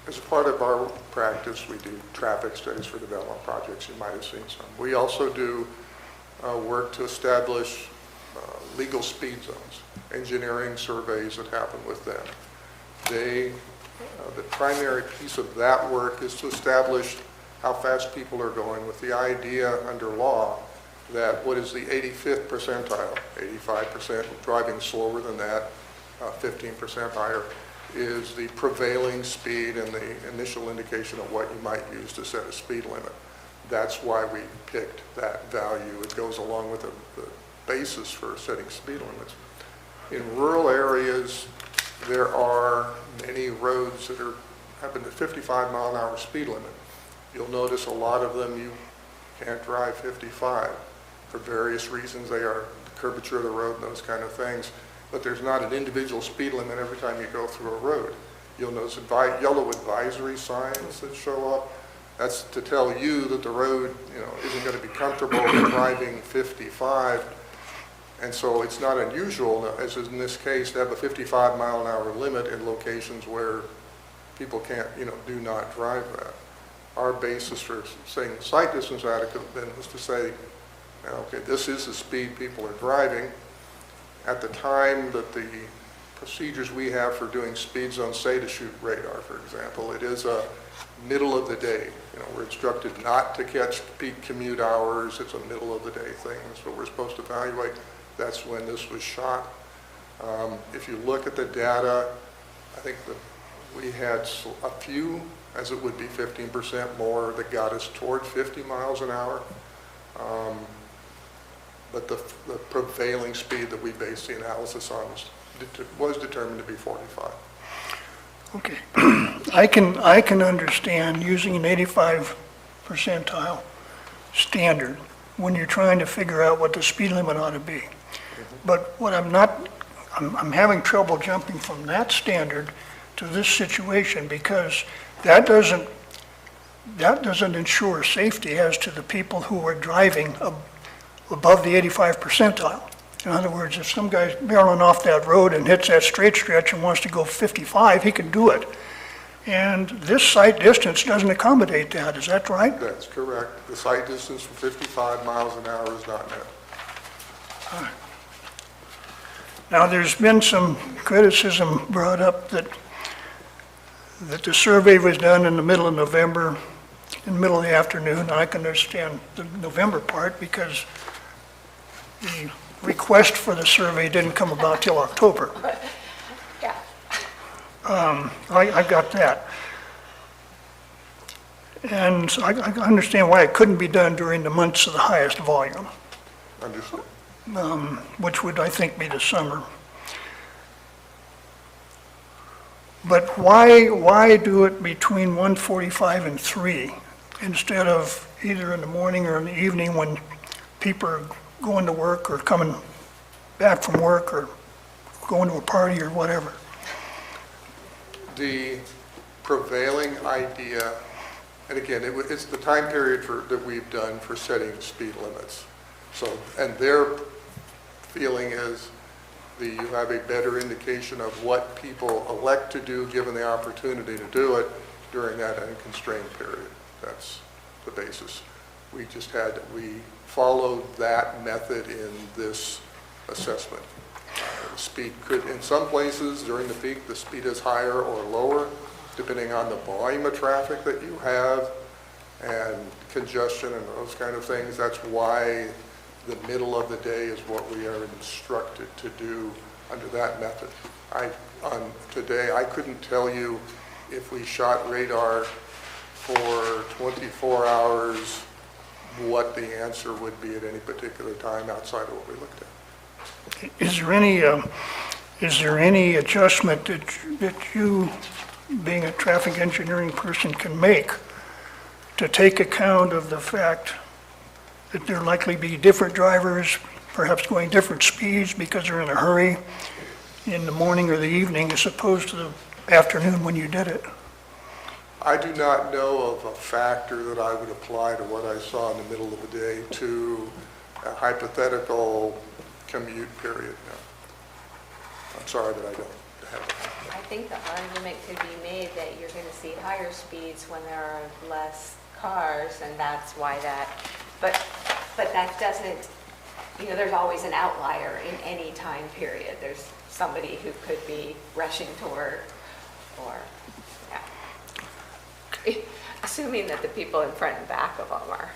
Speaker 2: as a part of our practice, we do traffic studies for development projects. You might have seen some. We also do work to establish legal speed zones, engineering surveys that happen with them. The primary piece of that work is to establish how fast people are going, with the idea under law that what is the 85th percentile, 85% driving slower than that, 15% higher, is the prevailing speed and the initial indication of what you might use to set a speed limit. That's why we picked that value. It goes along with the basis for setting speed limits. In rural areas, there are many roads that have a 55 mile an hour speed limit. You'll notice a lot of them you can't drive 55 for various reasons. They are the curvature of the road and those kind of things. But there's not an individual speed limit every time you go through a road. You'll notice yellow advisory signs that show up. That's to tell you that the road, isn't going to be comfortable driving 55. And so it's not unusual, as in this case, to have a 55 mile an hour limit in locations where people can't, do not drive that. Our basis for saying sight distance adequate then was to say, okay, this is the speed people are driving. At the time that the procedures we have for doing speed zones, say to shoot radar, for example, it is a middle of the day. You know, we're instructed not to catch peak commute hours. It's a middle of the day thing. That's what we're supposed to evaluate. That's when this was shot. If you look at the data, I think that we had a few, as it would be 15% more, that got us toward 50 miles an hour. But the prevailing speed that we based the analysis on was determined to be 45.
Speaker 6: Okay. I can understand using an 85 percentile standard when you're trying to figure out what the speed limit ought to be. But what I'm having trouble jumping from that standard to this situation because that doesn't ensure safety as to the people who are driving above the 85 percentile. In other words, if some guy's barreling off that road and hits that straight stretch and wants to go 55, he can do it. And this sight distance doesn't accommodate that, is that right?
Speaker 2: That's correct. The sight distance from 55 miles an hour is not met.
Speaker 6: Now, there's been some criticism brought up that the survey was done in the middle of November, in the middle of the afternoon. I can understand the November part because the request for the survey didn't come about till October.
Speaker 1: Yeah.
Speaker 6: I got that. And so I understand why it couldn't be done during the months of the highest volume.
Speaker 2: Understood.
Speaker 6: Which would, I think, be the summer. But why do it between 1:45 and 3 instead of either in the morning or in the evening when people are going to work or coming back from work or going to a party or whatever?
Speaker 2: The prevailing idea, and again, it's the time period that we've done for setting speed limits. So, and their feeling is that you have a better indication of what people elect to do given the opportunity to do it during that unconstrained period. That's the basis. We followed that method in this assessment. The speed could, in some places during the peak, the speed is higher or lower depending on the volume of traffic that you have and congestion and those kind of things. That's why the middle of the day is what we are instructed to do under that method. Today, I couldn't tell you if we shot radar for 24 hours what the answer would be at any particular time outside of what we looked at.
Speaker 6: Is there any adjustment that you, being a traffic engineering person, can make to take account of the fact that there likely be different drivers, perhaps going different speeds because they're in a hurry in the morning or the evening as opposed to the afternoon when you did it?
Speaker 2: I do not know of a factor that I would apply to what I saw in the middle of the day to a hypothetical commute period. No. I'm sorry that I don't have it.
Speaker 1: I think the argument could be made that you're going to see higher speeds when there are less cars, and that's why that, but that doesn't, there's always an outlier in any time period. There's somebody who could be rushing to work or, assuming that the people in front and back of them are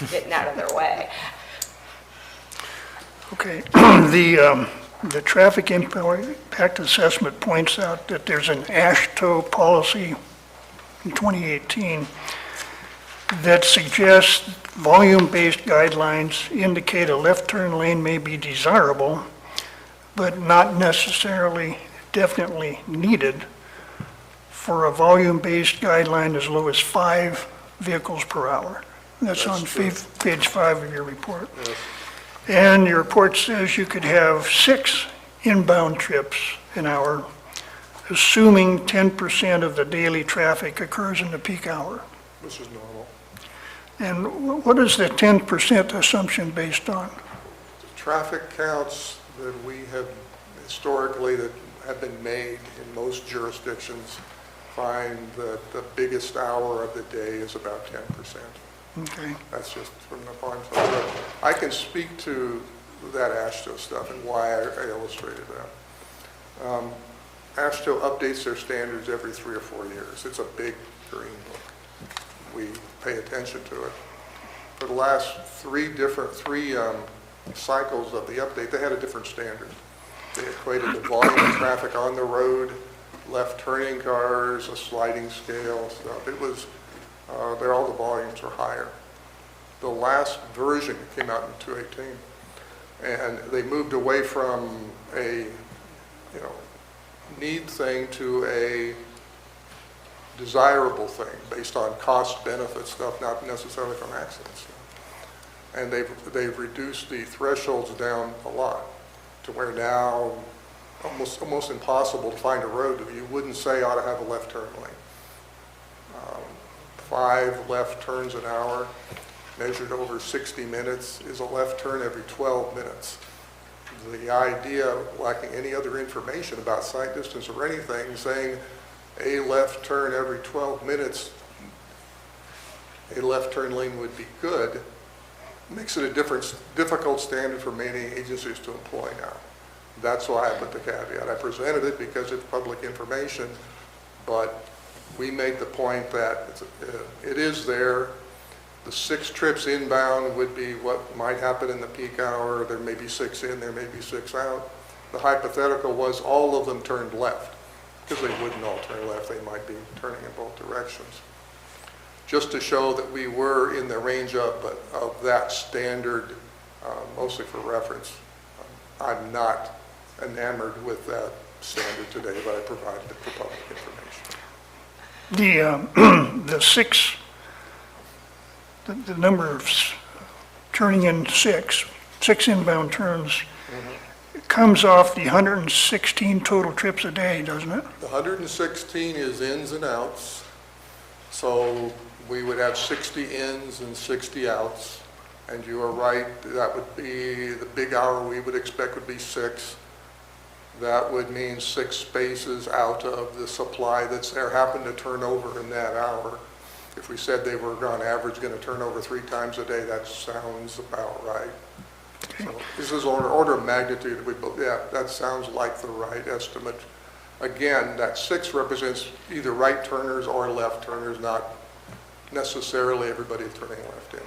Speaker 1: getting out of their way.
Speaker 6: Okay. The traffic impact assessment points out that there's an AASHTO policy in 2018 that suggests volume-based guidelines indicate a left turn lane may be desirable, but not necessarily definitely needed for a volume-based guideline as low as 5 vehicles per hour. That's on page 5 of your report.
Speaker 2: Yes.
Speaker 6: And your report says you could have 6 inbound trips an hour, assuming 10% of the daily traffic occurs in the peak hour.
Speaker 2: This is normal.
Speaker 6: And what is the 10% assumption based on?
Speaker 2: Traffic counts that we have historically that have been made in most jurisdictions find that the biggest hour of the day is about 10%.
Speaker 6: Okay.
Speaker 2: That's just from the farm. I can speak to that AASHTO stuff and why I illustrated that. AASHTO updates their standards every 3 or 4 years. It's a big green book. We pay attention to it. For the last three cycles of the update, they had a different standard. They equated the volume of traffic on the road, left turning cars, a sliding scale stuff. It was, there all the volumes were higher. The last version came out in 2018, and they moved away from a, need thing to a desirable thing based on cost benefit stuff, not necessarily from accidents. And they've reduced the thresholds down a lot to where now almost impossible to find a road that you wouldn't say ought to have a left turn lane. 5 left turns an hour measured over 60 minutes is a left turn every 12 minutes. The idea, lacking any other information about sight distance or anything, saying a left turn every 12 minutes, a left turn lane would be good, makes it a difficult standard for many agencies to employ now. That's why I put the caveat. I presented it because it's public information, but we made the point that it is there. The 6 trips inbound would be what might happen in the peak hour. There may be 6 in, there may be 6 out. The hypothetical was all of them turned left, because they wouldn't all turn left. They might be turning in both directions. Just to show that we were in the range of that standard, mostly for reference. I'm not enamored with that standard today, but I provided it for public information.
Speaker 6: The number of turning in 6 inbound turns, comes off the 116 total trips a day, doesn't it?
Speaker 2: The 116 is ins and outs. So we would have 60 ins and 60 outs. And you are right, that would be the big hour we would expect would be 6. That would mean 6 spaces out of the supply that's there happen to turn over in that hour. If we said they were on average going to turn over 3 times a day, that sounds about right. So this is order of magnitude. That sounds like the right estimate. Again, that 6 represents either right turners or left turners, not necessarily everybody turning left in.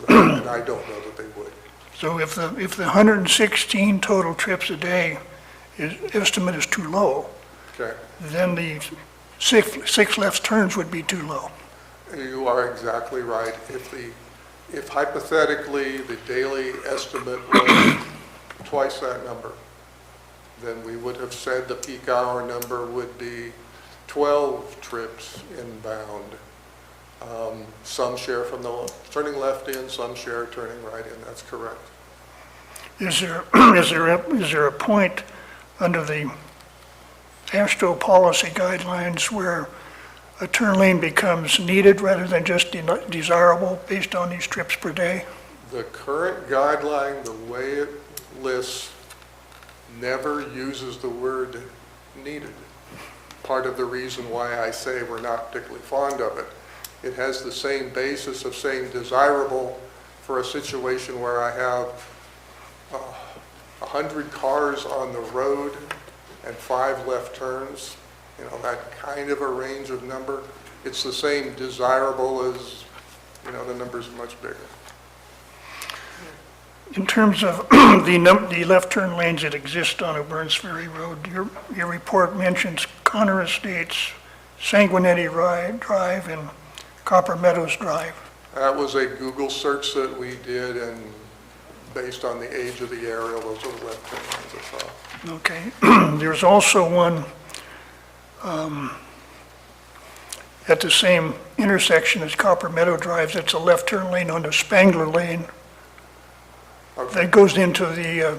Speaker 2: And I don't know that they would.
Speaker 6: So if the 116 total trips a day estimate is too low,
Speaker 2: okay,
Speaker 6: then the 6 left turns would be too low.
Speaker 2: You are exactly right. If hypothetically the daily estimate was twice that number, then we would have said the peak hour number would be 12 trips inbound. Some share from the turning left in, some share turning right in. That's correct.
Speaker 6: Is there a point under the AASHTO policy guidelines where a turn lane becomes needed rather than just desirable based on these trips per day?
Speaker 2: The current guideline, the way it lists, never uses the word needed. Part of the reason why I say we're not particularly fond of it. It has the same basis of saying desirable for a situation where I have 100 cars on the road and 5 left turns. That kind of a range of number. It's the same desirable as, the number's much bigger.
Speaker 6: In terms of the left turn lanes that exist on O'Byrnes Ferry Road, your report mentions Connor Estates, Sanguinetti Drive, and Copper Meadows Drive.
Speaker 2: That was a Google search that we did, and based on the age of the aerial, those are the left turn lanes I saw.
Speaker 6: Okay. There's also one at the same intersection as Copper Meadow Drive. That's a left turn lane onto Spangler Lane.
Speaker 2: Okay.
Speaker 6: That goes into the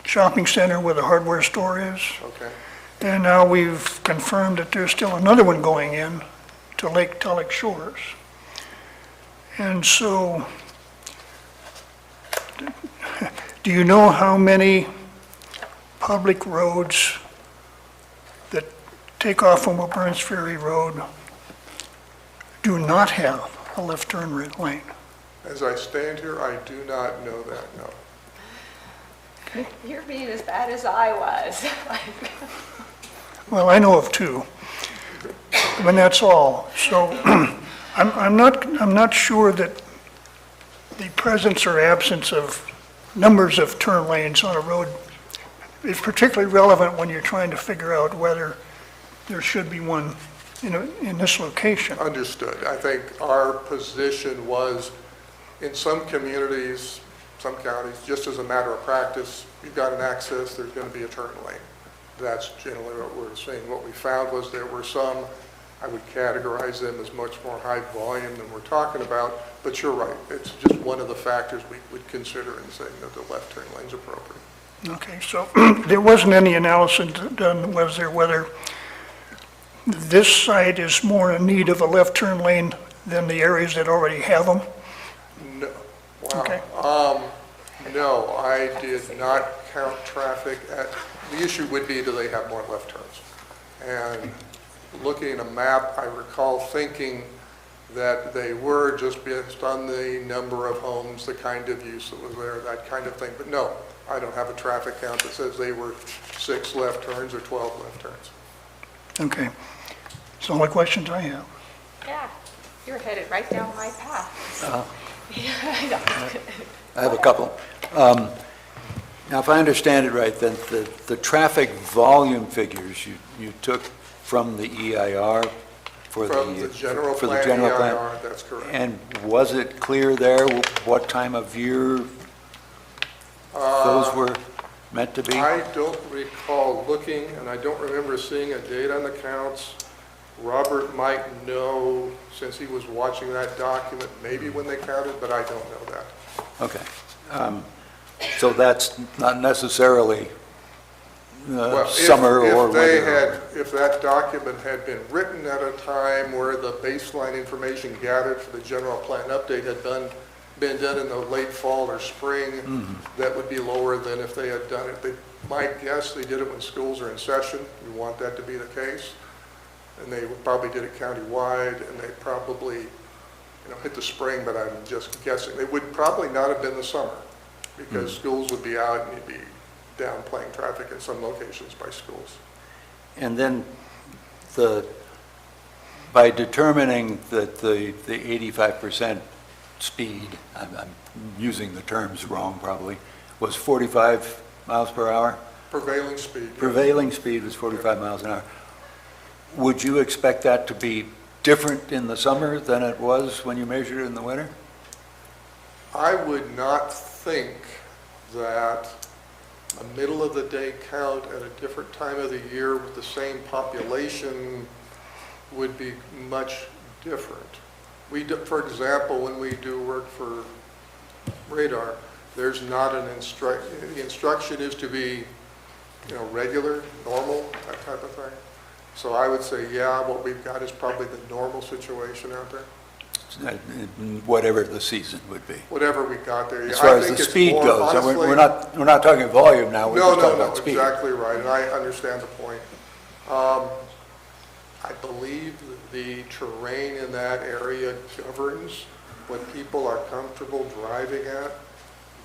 Speaker 6: shopping center where the hardware store is.
Speaker 2: Okay.
Speaker 6: And now we've confirmed that there's still another one going in to Lake Tulloch Shores. And so, do you know how many public roads that take off from O'Byrnes Ferry Road do not have a left turn lane?
Speaker 2: As I stand here, I do not know that, no.
Speaker 1: You're being as bad as I was.
Speaker 6: Well, I know of two, and that's all. So I'm not sure that the presence or absence of numbers of turn lanes on a road is particularly relevant when you're trying to figure out whether there should be one in this location.
Speaker 2: Understood. I think our position was, in some communities, some counties, just as a matter of practice, you've got an access, there's going to be a turn lane. That's generally what we're saying. What we found was there were some, I would categorize them as much more high volume than we're talking about, but you're right. It's just one of the factors we would consider in saying that the left turn lane's appropriate.
Speaker 6: Okay, so there wasn't any analysis done, was there, whether this site is more in need of a left turn lane than the areas that already have them?
Speaker 2: No. Wow.
Speaker 6: Okay.
Speaker 2: No, I did not count traffic the issue would be, do they have more left turns? And looking at a map, I recall thinking that they were just based on the number of homes, the kind of use that was there, that kind of thing. But no, I don't have a traffic count that says they were 6 left turns or 12 left turns.
Speaker 6: Okay. That's the only questions I have.
Speaker 1: Yeah, you're headed right down my path.
Speaker 4: I have a couple. Now, if I understand it right, then the traffic volume figures you took from the EIR for
Speaker 2: From the general
Speaker 4: for
Speaker 2: plan,
Speaker 4: the general
Speaker 2: EIR,
Speaker 4: plan?
Speaker 2: that's correct.
Speaker 4: And was it clear there what time of year those were meant to be?
Speaker 2: I don't recall looking, and I don't remember seeing a date on the counts. Robert might know, since he was watching that document, maybe when they counted, but I don't know that.
Speaker 4: Okay. So that's not necessarily
Speaker 2: Well,
Speaker 4: summer or winter?
Speaker 2: If that document had been written at a time where the baseline information gathered for the general plan update had been done in the late fall or spring, that would be lower than if they had done it. My guess, they did it when schools are in session. You want that to be the case. And they probably did it countywide, and they probably, hit the spring, but I'm just guessing. They would probably not have been the summer, because schools would be out and you'd be downplaying traffic in some locations by schools.
Speaker 4: And then by determining that the 85% speed, I'm using the terms wrong probably, was 45 miles per hour?
Speaker 2: Prevailing speed. Yes.
Speaker 4: Prevailing speed was 45 miles an hour. Would you expect that to be different in the summer than it was when you measured it in the winter?
Speaker 2: I would not think that a middle of the day count at a different time of the year with the same population would be much different. For example, when we do work for radar, there's not an instruction. The instruction is to be, regular, normal, that type of thing. So I would say, yeah, what we've got is probably the normal situation out there.
Speaker 4: Whatever the season would be.
Speaker 2: Whatever we got there.
Speaker 4: As far as the speed goes, and we're not talking volume now, we're just talking about speed.
Speaker 2: No, exactly right, and I understand the point. I believe the terrain in that area governs what people are comfortable driving at.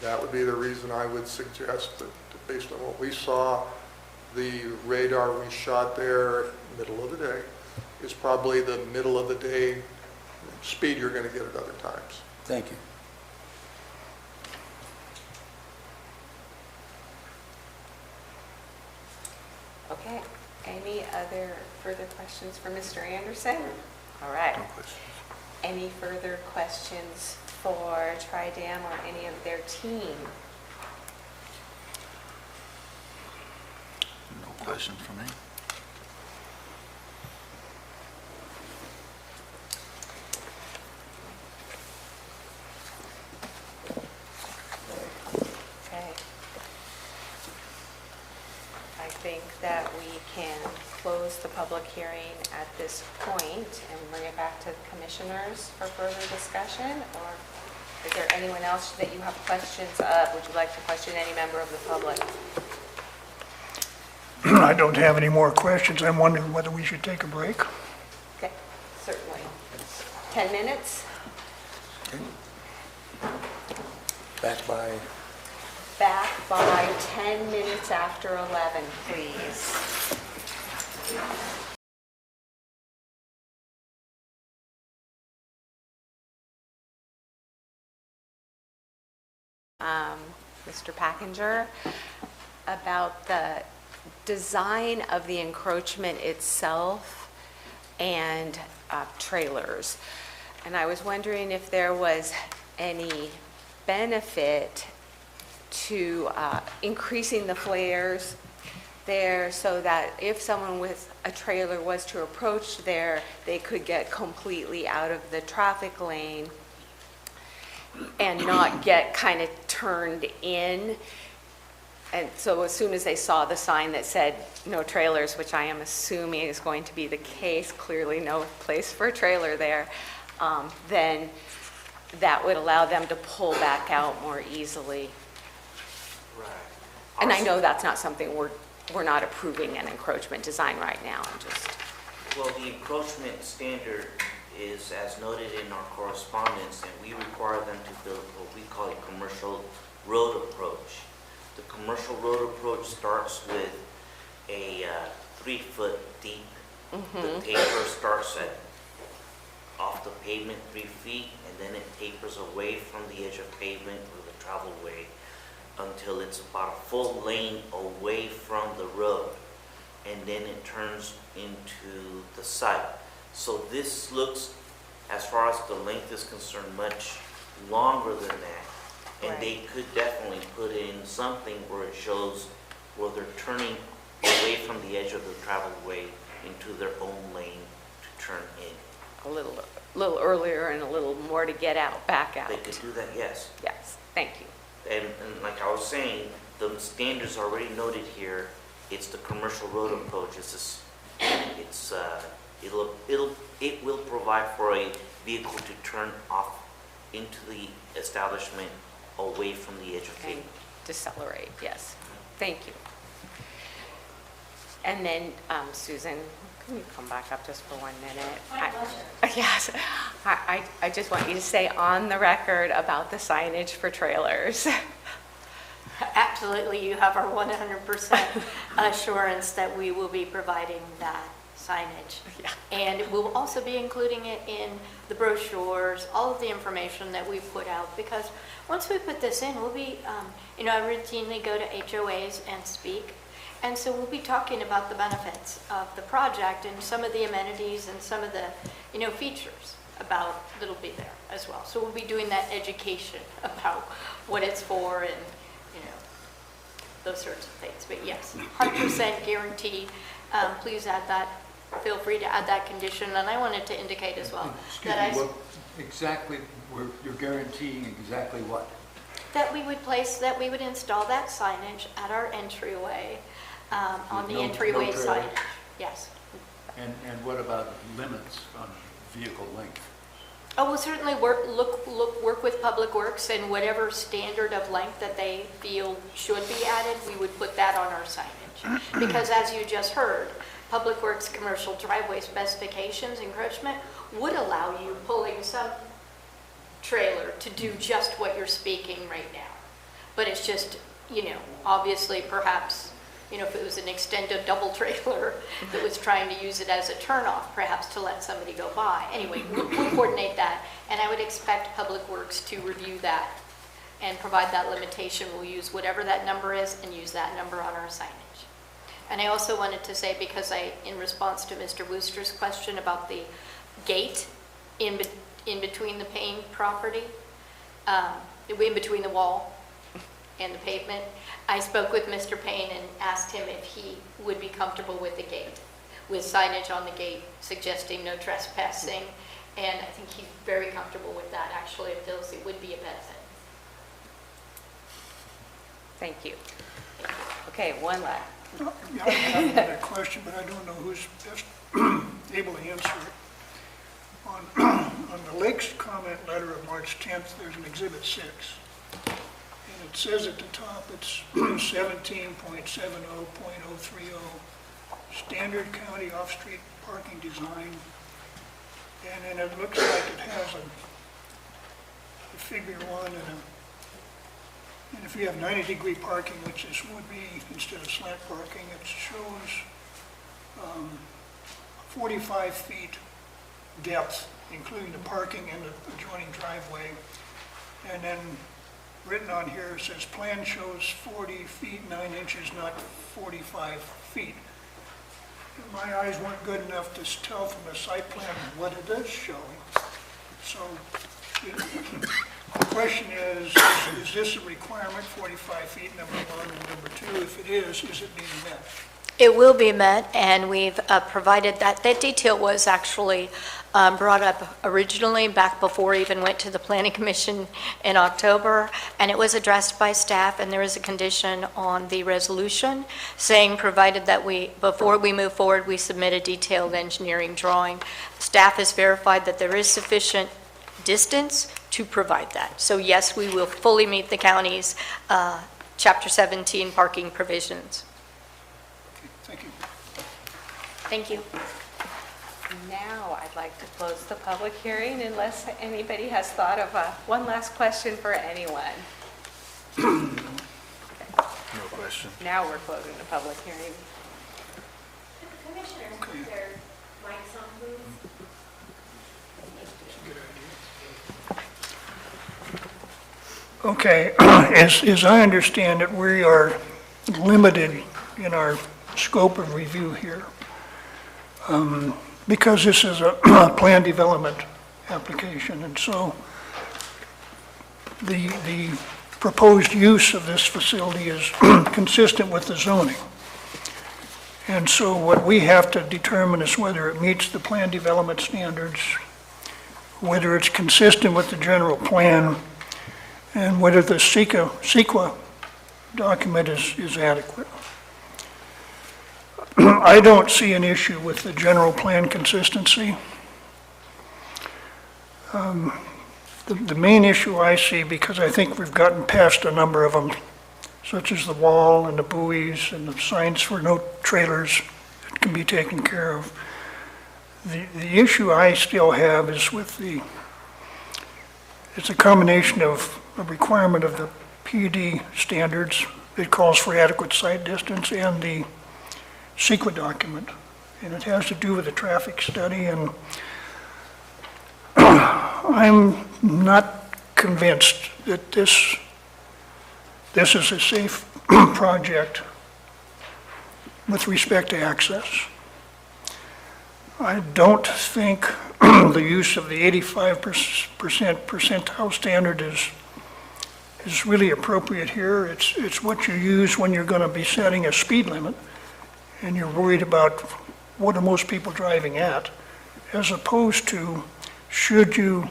Speaker 2: That would be the reason I would suggest that, based on what we saw, the radar we shot there, middle of the day, is probably the middle of the day speed you're going to get at other times.
Speaker 4: Thank you.
Speaker 1: Okay, any other further questions for Mr. Anderson? All right.
Speaker 4: No questions.
Speaker 1: Any further questions for Tri-Dam or any of their team?
Speaker 4: No questions for me.
Speaker 1: Okay. I think that we can close the public hearing at this point and bring it back to the commissioners for further discussion. Or is there anyone else that you have questions of? Would you like to question any member of the public?
Speaker 6: I don't have any more questions. I'm wondering whether we should take a break.
Speaker 1: Okay, certainly. 10 minutes?
Speaker 4: Okay. Back by
Speaker 1: back by 10 minutes after 11, please. Mr. Packinger, about the design of the encroachment itself and trailers. And I was wondering if there was any benefit to increasing the flares there so that if someone with a trailer was to approach there, they could get completely out of the traffic lane and not get kind of turned in. And so as soon as they saw the sign that said no trailers, which I am assuming is going to be the case, clearly no place for a trailer there, then that would allow them to pull back out more easily.
Speaker 14: Right.
Speaker 1: And I know that's not something we're not approving an encroachment design right now. I'm just,
Speaker 14: Well, the encroachment standard is as noted in our correspondence, and we require them to build what we call a commercial road approach. The commercial road approach starts with a 3-foot deep. The taper starts at off the pavement 3 feet, and then it tapers away from the edge of pavement with a travel way until it's about a full lane away from the road, and then it turns into the site. So this looks, as far as the length is concerned, much longer than that. And
Speaker 1: Right.
Speaker 14: they could definitely put in something where it shows where they're turning away from the edge of the travel way into their own lane to turn in.
Speaker 1: a little earlier and a little more to get out, back out.
Speaker 14: They could do that, yes.
Speaker 1: Yes, thank you.
Speaker 14: And like I was saying, the standards already noted here. It's the commercial road approach. It will provide for a vehicle to turn off into the establishment away from the edge of
Speaker 1: And
Speaker 14: pavement.
Speaker 1: decelerate, yes. Thank you. And then, Susan, can you come back up just for 1 minute? Yes. I just want you to say on the record about the signage for trailers.
Speaker 3: Absolutely, you have our 100% assurance that we will be providing that signage.
Speaker 1: Yeah.
Speaker 3: And we'll also be including it in the brochures, all of the information that we put out, because once we put this in, we'll be, I routinely go to HOAs and speak, and so we'll be talking about the benefits of the project and some of the amenities and some of the, features about that'll be there as well. So we'll be doing that education about what it's for and, those sorts of things. But yes, 100% guarantee. Please add that. Feel free to add that condition. And I wanted to indicate as well
Speaker 15: Excuse
Speaker 3: that
Speaker 15: me, what exactly, you're guaranteeing exactly what?
Speaker 3: that we would install that signage at our entryway, on the
Speaker 15: No- no
Speaker 3: entryway
Speaker 15: trailer?
Speaker 3: signage. Yes.
Speaker 15: And what about limits on vehicle length?
Speaker 3: Oh, we'll certainly work with Public Works, and whatever standard of length that they feel should be added, we would put that on our signage. Because as you just heard, Public Works commercial driveway specifications encroachment would allow you pulling some trailer to do just what you're speaking right now. But it's just, obviously perhaps, if it was an extended double trailer that was trying to use it as a turnoff, perhaps to let somebody go by. Anyway, we'll coordinate that, and I would expect Public Works to review that and provide that limitation. We'll use whatever that number is and use that number on our signage. And I also wanted to say, because in response to Mr. Wooster's question about the gate in between the Payne property, in between the wall and the pavement, I spoke with Mr. Payne and asked him if he would be comfortable with the gate, with signage on the gate suggesting no trespassing, and I think he's very comfortable with that, actually, if those, it would be a benefit.
Speaker 1: Thank you. Okay, one last.
Speaker 6: I have another question, but I don't know who's best able to answer it. On the Lakes comment letter of March 10th, there's an Exhibit 6. And it says at the top, it's 17.70.030, Standard County Off-Street Parking Design. And then it looks like it has a figure 1 and And if you have 90-degree parking, which this would be, instead of slant parking, it shows 45 feet depth, including the parking and the adjoining driveway. And then written on here, it says plan shows 40 feet 9 inches, not 45 feet. My eyes weren't good enough to tell from the site plan what it is showing. So the question is this a requirement, 45 feet, number one, and number two, if it is it being met?
Speaker 3: It will be met, and we've provided that. That detail was actually brought up originally back before it even went to the Planning Commission in October, and it was addressed by staff, and there is a condition on the resolution saying, provided that before we move forward, we submit a detailed engineering drawing. Staff has verified that there is sufficient distance to provide that. So yes, we will fully meet the county's Chapter 17 parking provisions.
Speaker 6: Thank you.
Speaker 3: Thank you.
Speaker 1: Now I'd like to close the public hearing unless anybody has thought of one last question for anyone.
Speaker 2: No question.
Speaker 1: Now we're closing the public hearing.
Speaker 3: Commissioners, put their mics on, please.
Speaker 6: Okay, as I understand it, we are limited in our scope of review here. Because this is a plan development application, and so the proposed use of this facility is consistent with the zoning. And so what we have to determine is whether it meets the plan development standards, whether it's consistent with the general plan, and whether the CEQA document is adequate. I don't see an issue with the general plan consistency. The main issue I see, because I think we've gotten past a number of them, such as the wall and the buoys and the signs for no trailers that can be taken care of. The issue I still have is with it's a combination of a requirement of the PUD standards that calls for adequate sight distance and the CEQA document, and it has to do with the traffic study, and I'm not convinced that this is a safe project with respect to access. I don't think the use of the 85% percentile standard is really appropriate here. It's what you use when you're going to be setting a speed limit and you're worried about what are most people driving at, as opposed to should you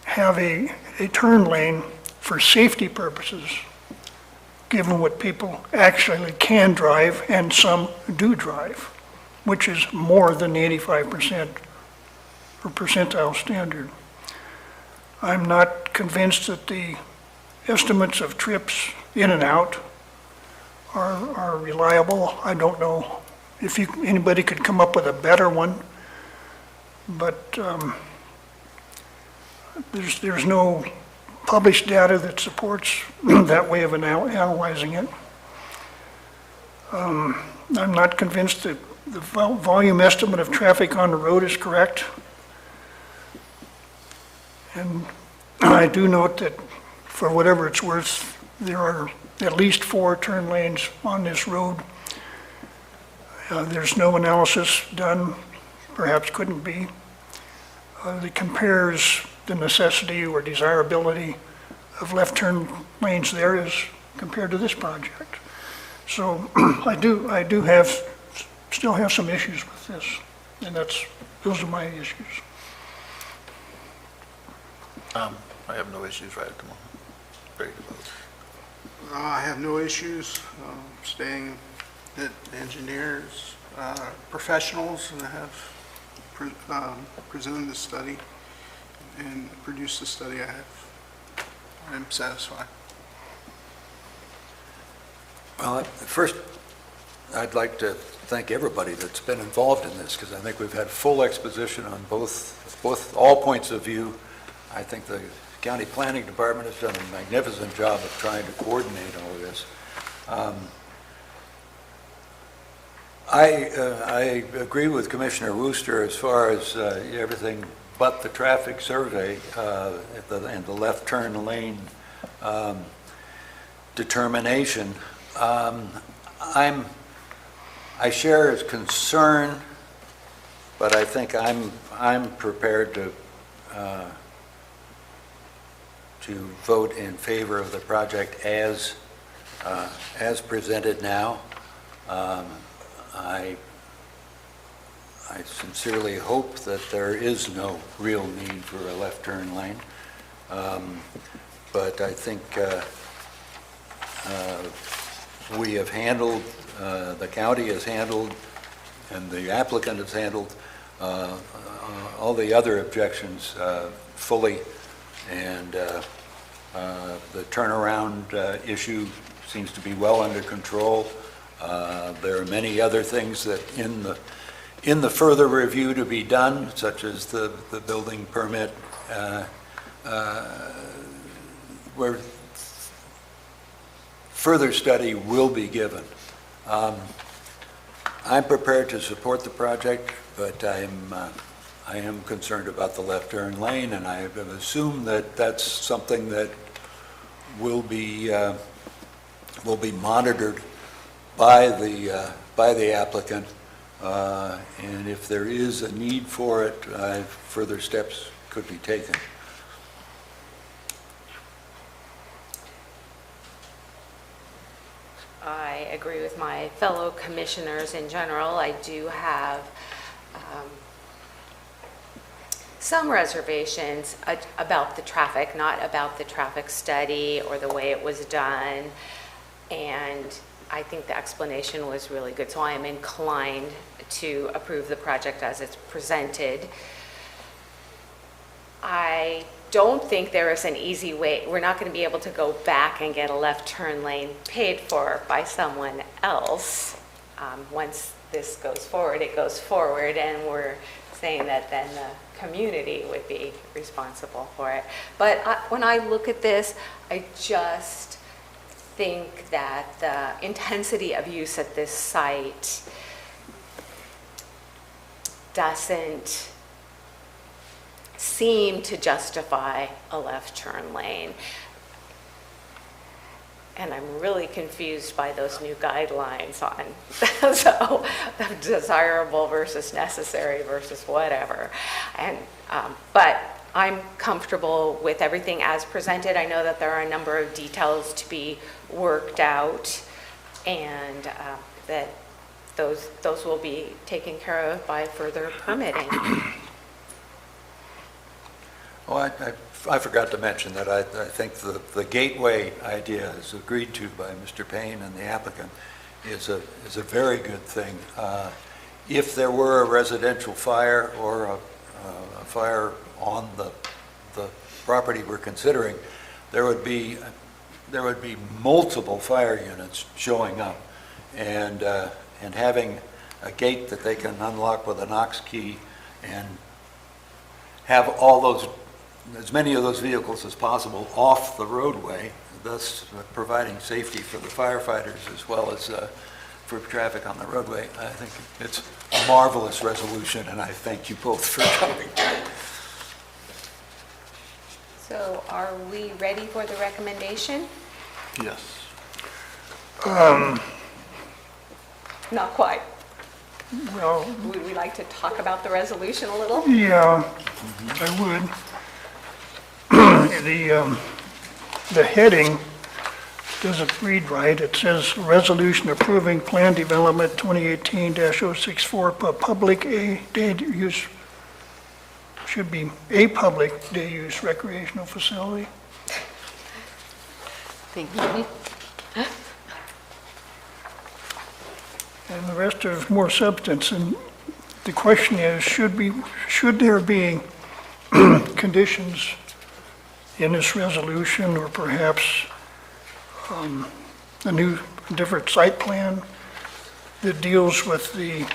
Speaker 6: have a turn lane for safety purposes, given what people actually can drive and some do drive, which is more than the 85% or percentile standard. I'm not convinced that the estimates of trips in and out are reliable. I don't know if anybody could come up with a better one, but there's no published data that supports that way of analyzing it. I'm not convinced that the volume estimate of traffic on the road is correct. And I do note that, for whatever it's worth, there are at least 4 turn lanes on this road. There's no analysis done, perhaps couldn't be, that compares the necessity or desirability of left turn lanes there as compared to this project. So I still have some issues with this, and those are my issues.
Speaker 2: I have no issues right at the moment. Ready to vote. I have no issues staying that engineers, professionals, and have presented the study and produced the study. I'm satisfied.
Speaker 4: Well, first, I'd like to thank everybody that's been involved in this, because I think we've had full exposition on all points of view. I think the County Planning Department has done a magnificent job of trying to coordinate all of this. I agree with Commissioner Wooster as far as everything but the traffic survey and the left turn lane determination. I share his concern, but I think I'm prepared to vote in favor of the project as presented now. I sincerely hope that there is no real need for a left turn lane, but I think we have handled, the county has handled, and the applicant has handled all the other objections fully, and the turnaround issue seems to be well under control. There are many other things that in the further review to be done, such as the building permit, where further study will be given. I'm prepared to support the project, but I am concerned about the left turn lane, and I have assumed that that's something that will be monitored by the applicant, and if there is a need for it, further steps could be taken.
Speaker 1: I agree with my fellow commissioners in general. I do have some reservations about the traffic, not about the traffic study or the way it was done, and I think the explanation was really good, so I am inclined to approve the project as it's presented. I don't think there is an easy way. We're not going to be able to go back and get a left turn lane paid for by someone else. Once this goes forward, it goes forward, and we're saying that then the community would be responsible for it. But when I look at this, I just think that the intensity of use at this site doesn't seem to justify a left turn lane. And I'm really confused by those new guidelines on so desirable versus necessary versus whatever. And but I'm comfortable with everything as presented. I know that there are a number of details to be worked out, and that those will be taken care of by further permitting.
Speaker 4: Oh, I forgot to mention that I think the gateway idea is agreed to by Mr. Payne and the applicant is a very good thing. If there were a residential fire or a fire on the property we're considering, there would be multiple fire units showing up, and having a gate that they can unlock with a Knox key and have as many of those vehicles as possible off the roadway, thus providing safety for the firefighters as well as for traffic on the roadway. I think it's a marvelous resolution, and I thank you both for coming.
Speaker 1: So are we ready for the recommendation?
Speaker 6: Yes.
Speaker 1: Not quite.
Speaker 6: Well,
Speaker 1: Would we like to talk about the resolution a little?
Speaker 6: yeah, I would. The heading doesn't read right. It says resolution approving plan development 2018-064 for public day use, should be a public day use recreational facility.
Speaker 5: Thank you.
Speaker 6: And the rest is more substance, and the question is, should there be conditions in this resolution, or perhaps a new, different site plan that deals with the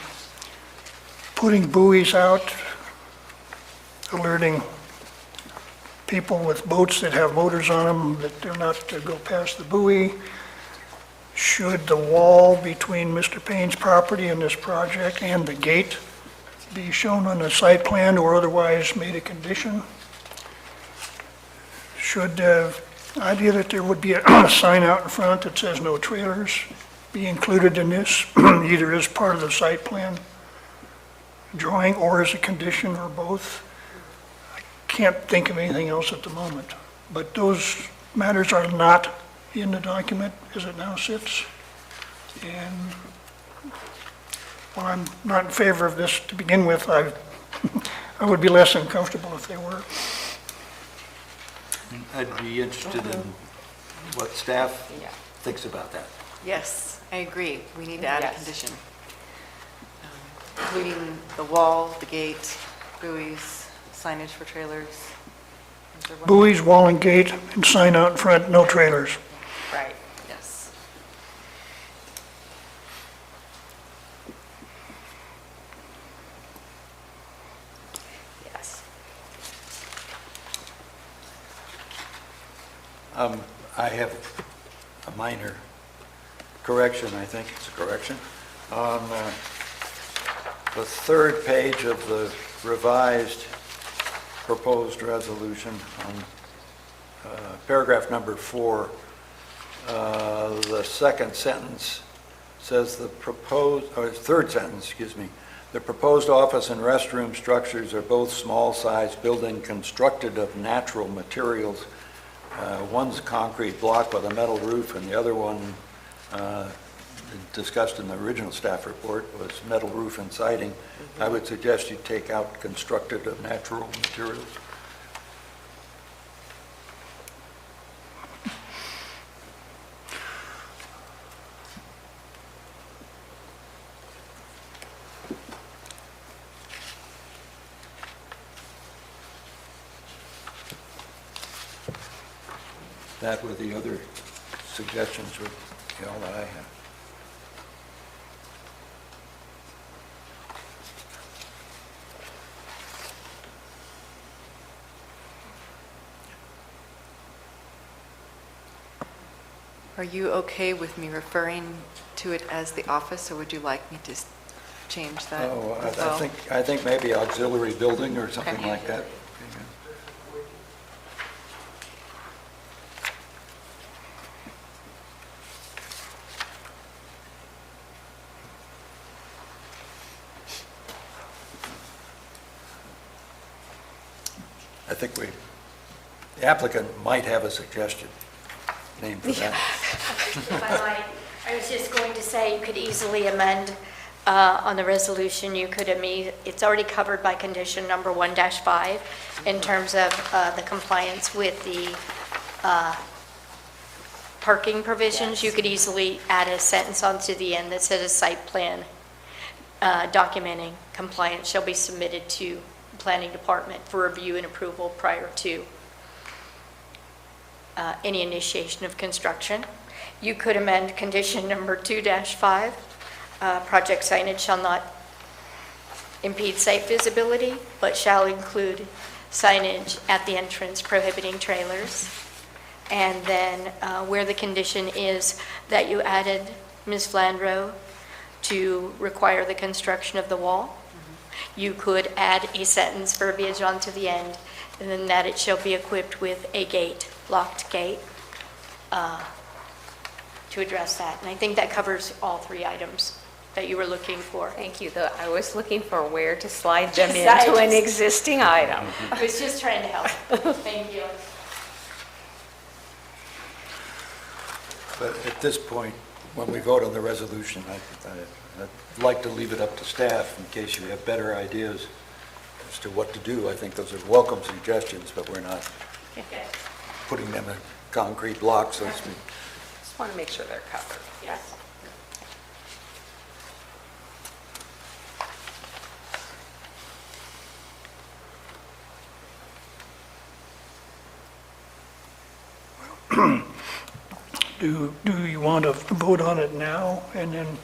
Speaker 6: putting buoys out, alerting people with boats that have motors on them, that they're not to go past the buoy. Should the wall between Mr. Payne's property and this project and the gate be shown on the site plan or otherwise made a condition? Should the idea that there would be a sign out in front that says no trailers be included in this, either as part of the site plan drawing or as a condition or both? I can't think of anything else at the moment, but those matters are not in the document as it now sits. And while I'm not in favor of this to begin with, I would be less than comfortable if they were.
Speaker 4: I'd be interested in what staff thinks about that.
Speaker 5: Yes, I agree. We need to add a
Speaker 1: Yes.
Speaker 5: condition, including the wall, the gate, buoys, signage for trailers. Is there one-
Speaker 6: Buoys, wall and gate, and sign out in front, no trailers.
Speaker 1: Right.
Speaker 5: Yes.
Speaker 1: Yes.
Speaker 4: I have a minor correction, I think it's a correction. On the third page of the revised proposed resolution, on paragraph number 4, the second sentence says third sentence, excuse me, the proposed office and restroom structures are both small-sized building constructed of natural materials. One's a concrete block with a metal roof, and the other one, discussed in the original staff report, was metal roof and siding. I would suggest you take out constructed of natural materials. That were the other suggestions, were all that I have.
Speaker 5: Are you okay with me referring to it as the office, or would you like me to change that
Speaker 4: Oh,
Speaker 5: as well?
Speaker 4: I think maybe auxiliary building or something
Speaker 5: Okay.
Speaker 4: like that. I think the applicant might have a suggestion name for that.
Speaker 3: If I might, I was just going to say, you could easily amend on the resolution, it's already covered by condition number 1-5 in terms of the compliance with the parking provisions. You could easily add a sentence onto the end that says a site plan documenting compliance shall be submitted to the planning department for review and approval prior to any initiation of construction. You could amend condition number 2-5. Project signage shall not impede site visibility, but shall include signage at the entrance prohibiting trailers. And then where the condition is that you added, Ms. Flandreau, to require the construction of the wall, you could add a sentence verbiage onto the end, and then that it shall be equipped with a gate, locked gate, to address that. And I think that covers all three items that you were looking for.
Speaker 1: Thank you. I was looking for where to slide them
Speaker 3: Slide
Speaker 1: into an
Speaker 3: it.
Speaker 1: existing item.
Speaker 3: I was just trying to help. Thank you.
Speaker 4: But at this point, when we vote on the resolution, I'd like to leave it up to staff in case you have better ideas as to what to do. I think those are welcome suggestions, but we're not putting them in concrete blocks, so to speak.
Speaker 1: Just want to make sure they're covered.
Speaker 3: Yes.
Speaker 6: Do you want to vote on it now and then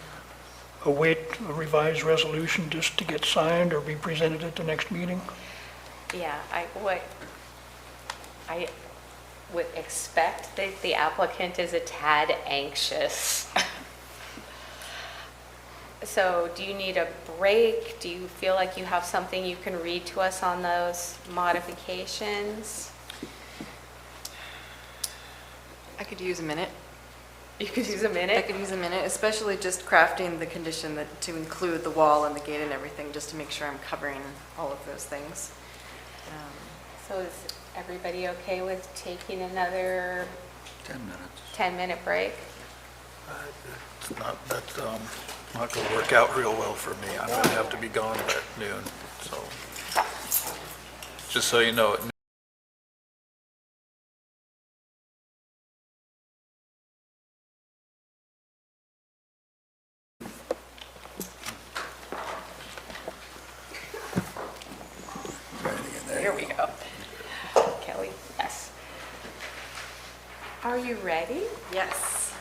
Speaker 6: await a revised resolution just to get signed or be presented at the next meeting?
Speaker 1: Yeah, I would expect that the applicant is a tad anxious. So do you need a break? Do you feel like you have something you can read to us on those modifications?
Speaker 5: I could use a minute.
Speaker 1: You could use a minute?
Speaker 5: I could use a minute, especially just crafting the condition that, to include the wall and the gate and everything, just to make sure I'm covering all of those things.
Speaker 1: So is everybody okay with taking another
Speaker 4: 10 minutes.
Speaker 1: 10-minute break?
Speaker 2: That's not going to work out real well for me. I'm going to have to be gone at noon, so, just so you know.
Speaker 1: Here we go. Kelly, yes. Are you ready?
Speaker 5: Yes.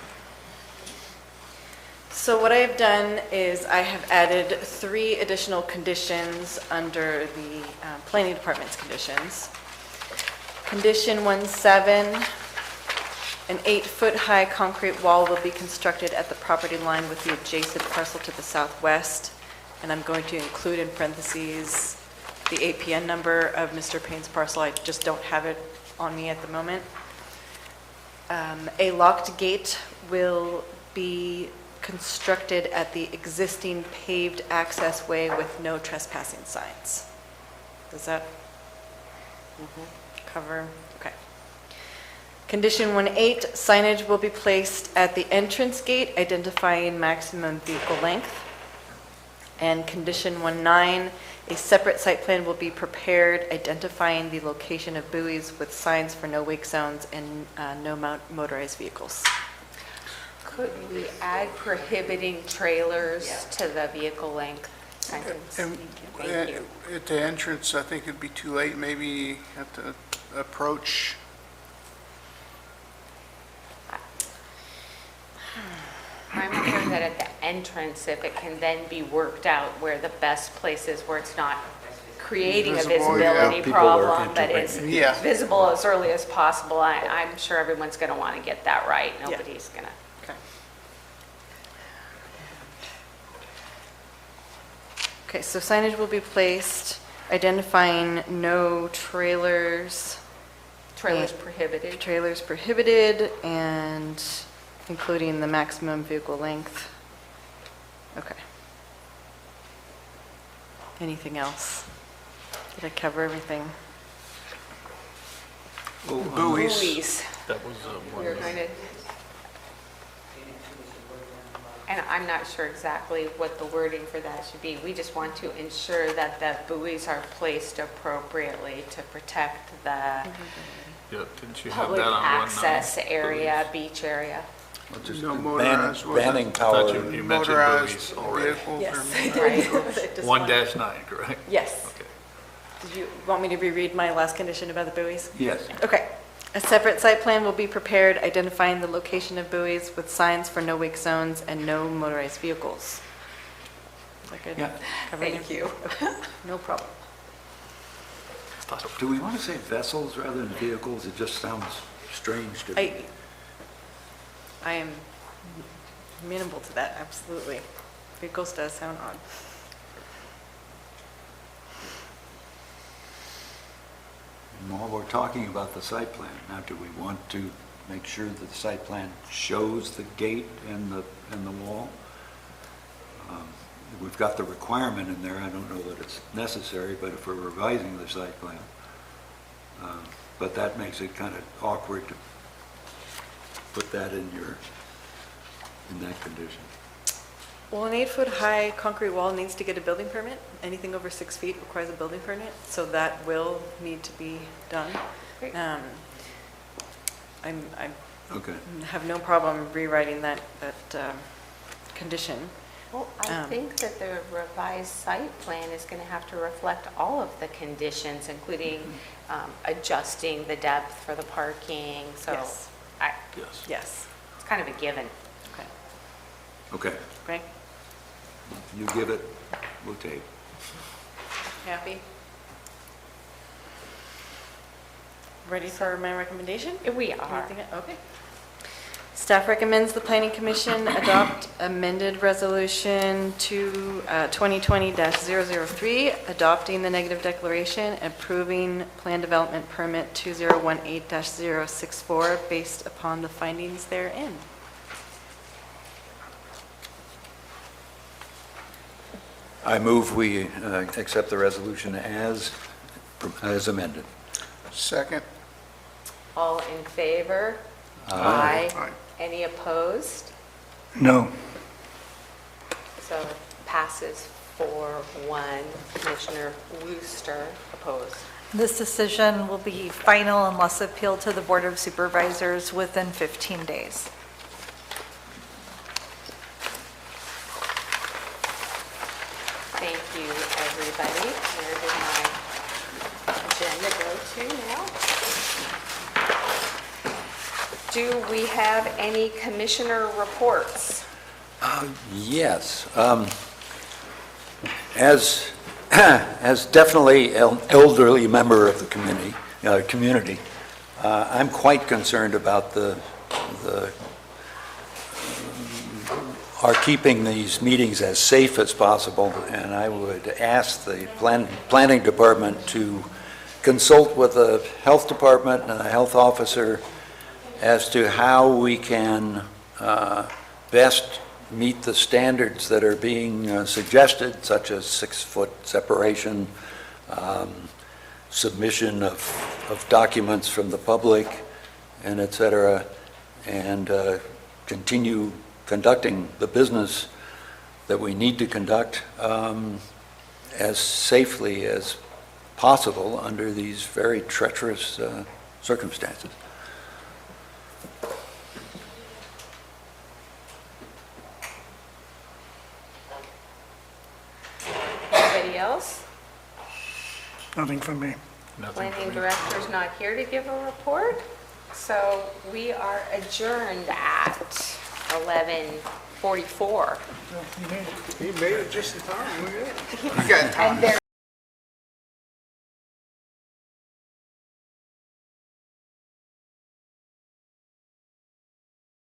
Speaker 5: So what I have done is I have added 3 additional conditions under the planning department's conditions. Condition 1.7, an 8-foot-high concrete wall will be constructed at the property line with the adjacent parcel to the southwest. And I'm going to include in parentheses the APN number of Mr. Payne's parcel. I just don't have it on me at the moment. A locked gate will be constructed at the existing paved access way with no trespassing signs. Does that cover? Okay. Condition 1.8, signage will be placed at the entrance gate identifying maximum vehicle length. And condition 1.9, a separate site plan will be prepared identifying the location of buoys with signs for no wake zones and no motorized vehicles.
Speaker 1: Could we add prohibiting trailers to the vehicle length sentence?
Speaker 2: And
Speaker 1: Thank you.
Speaker 2: at the entrance, I think it'd be too late, maybe at the approach.
Speaker 1: I'm okay that at the entrance, if it can then be worked out where the best place is, where it's not creating a
Speaker 2: Visible, yeah.
Speaker 1: visibility
Speaker 4: People are
Speaker 1: problem, but it's
Speaker 4: entering.
Speaker 2: Yeah.
Speaker 1: visible as early as possible. I'm sure everyone's going to want to get that right. Nobody's going to.
Speaker 5: Okay. Okay, so signage will be placed identifying no trailers.
Speaker 1: Trailers prohibited.
Speaker 5: Trailers prohibited and including the maximum vehicle length. Okay. Anything else? Did I cover everything?
Speaker 2: Buoys.
Speaker 1: Buoys.
Speaker 2: That was
Speaker 1: We're going to, and I'm not sure exactly what the wording for that should be. We just want to ensure that the buoys are placed appropriately to protect the
Speaker 2: Yeah, didn't you have
Speaker 1: public
Speaker 2: that on 1.9?
Speaker 1: access area, beach area.
Speaker 4: Well, just
Speaker 2: No
Speaker 4: ban-
Speaker 2: motorized, was it?
Speaker 4: banning
Speaker 2: I thought
Speaker 4: power.
Speaker 2: you mentioned
Speaker 5: Yes,
Speaker 2: buoys already.
Speaker 5: I did. Just one-
Speaker 2: 1-9, correct?
Speaker 5: Yes.
Speaker 2: Okay.
Speaker 5: Did you want me to reread my last condition about the buoys?
Speaker 4: Yes.
Speaker 5: Okay. A separate site plan will be prepared identifying the location of buoys with signs for no wake zones and no motorized vehicles. Is that good?
Speaker 4: Yeah.
Speaker 5: Covered
Speaker 1: Thank
Speaker 5: you?
Speaker 1: you.
Speaker 5: No problem.
Speaker 4: Do we want to say vessels rather than vehicles? It just sounds strange to me.
Speaker 5: I am amenable to that, absolutely. Vehicles does sound odd.
Speaker 4: And while we're talking about the site plan, now do we want to make sure that the site plan shows the gate and the wall? We've got the requirement in there. I don't know that it's necessary, but if we're revising the site plan, but that makes it kind of awkward to put that in that condition.
Speaker 5: Well, an 8-foot-high concrete wall needs to get a building permit. Anything over 6 feet requires a building permit, so that will need to be done.
Speaker 1: Great.
Speaker 5: I
Speaker 4: Okay.
Speaker 5: have no problem rewriting that condition.
Speaker 1: Well, I think that the revised site plan is going to have to reflect all of the conditions, including adjusting the depth for the parking. So
Speaker 5: Yes.
Speaker 2: Yes.
Speaker 5: Yes.
Speaker 1: it's kind of a given.
Speaker 5: Okay.
Speaker 4: Okay.
Speaker 5: Right?
Speaker 4: You give it, we'll take.
Speaker 5: Happy? Ready for my recommendation?
Speaker 1: We are.
Speaker 5: Anything- Okay. Staff recommends the Planning Commission adopt amended resolution to 2020-003, adopting the negative declaration, approving plan development permit 2018-064 based upon the findings therein.
Speaker 4: I move we accept the resolution as amended.
Speaker 2: Second.
Speaker 1: All in favor?
Speaker 4: Aye.
Speaker 2: Aye.
Speaker 1: Any opposed?
Speaker 6: No.
Speaker 1: So it passes 4-1. Commissioner Wooster opposed.
Speaker 16: This decision will be final unless appealed to the Board of Supervisors within 15 days.
Speaker 1: Thank you, everybody. Where did my agenda go to now? Do we have any commissioner reports?
Speaker 4: Yes. As definitely elderly member of the community, I'm quite concerned about our keeping these meetings as safe as possible, and I would ask the planning department to consult with the health department and the health officer as to how we can best meet the standards that are being suggested, such as 6-foot separation, submission of documents from the public, and et cetera, and continue conducting the business that we need to conduct as safely as possible under these very treacherous circumstances.
Speaker 1: Anybody else?
Speaker 6: Nothing from me.
Speaker 1: Planning director's not here to give a report, so we are adjourned at 11:44.
Speaker 2: He made it just in time. Look at that. You got time.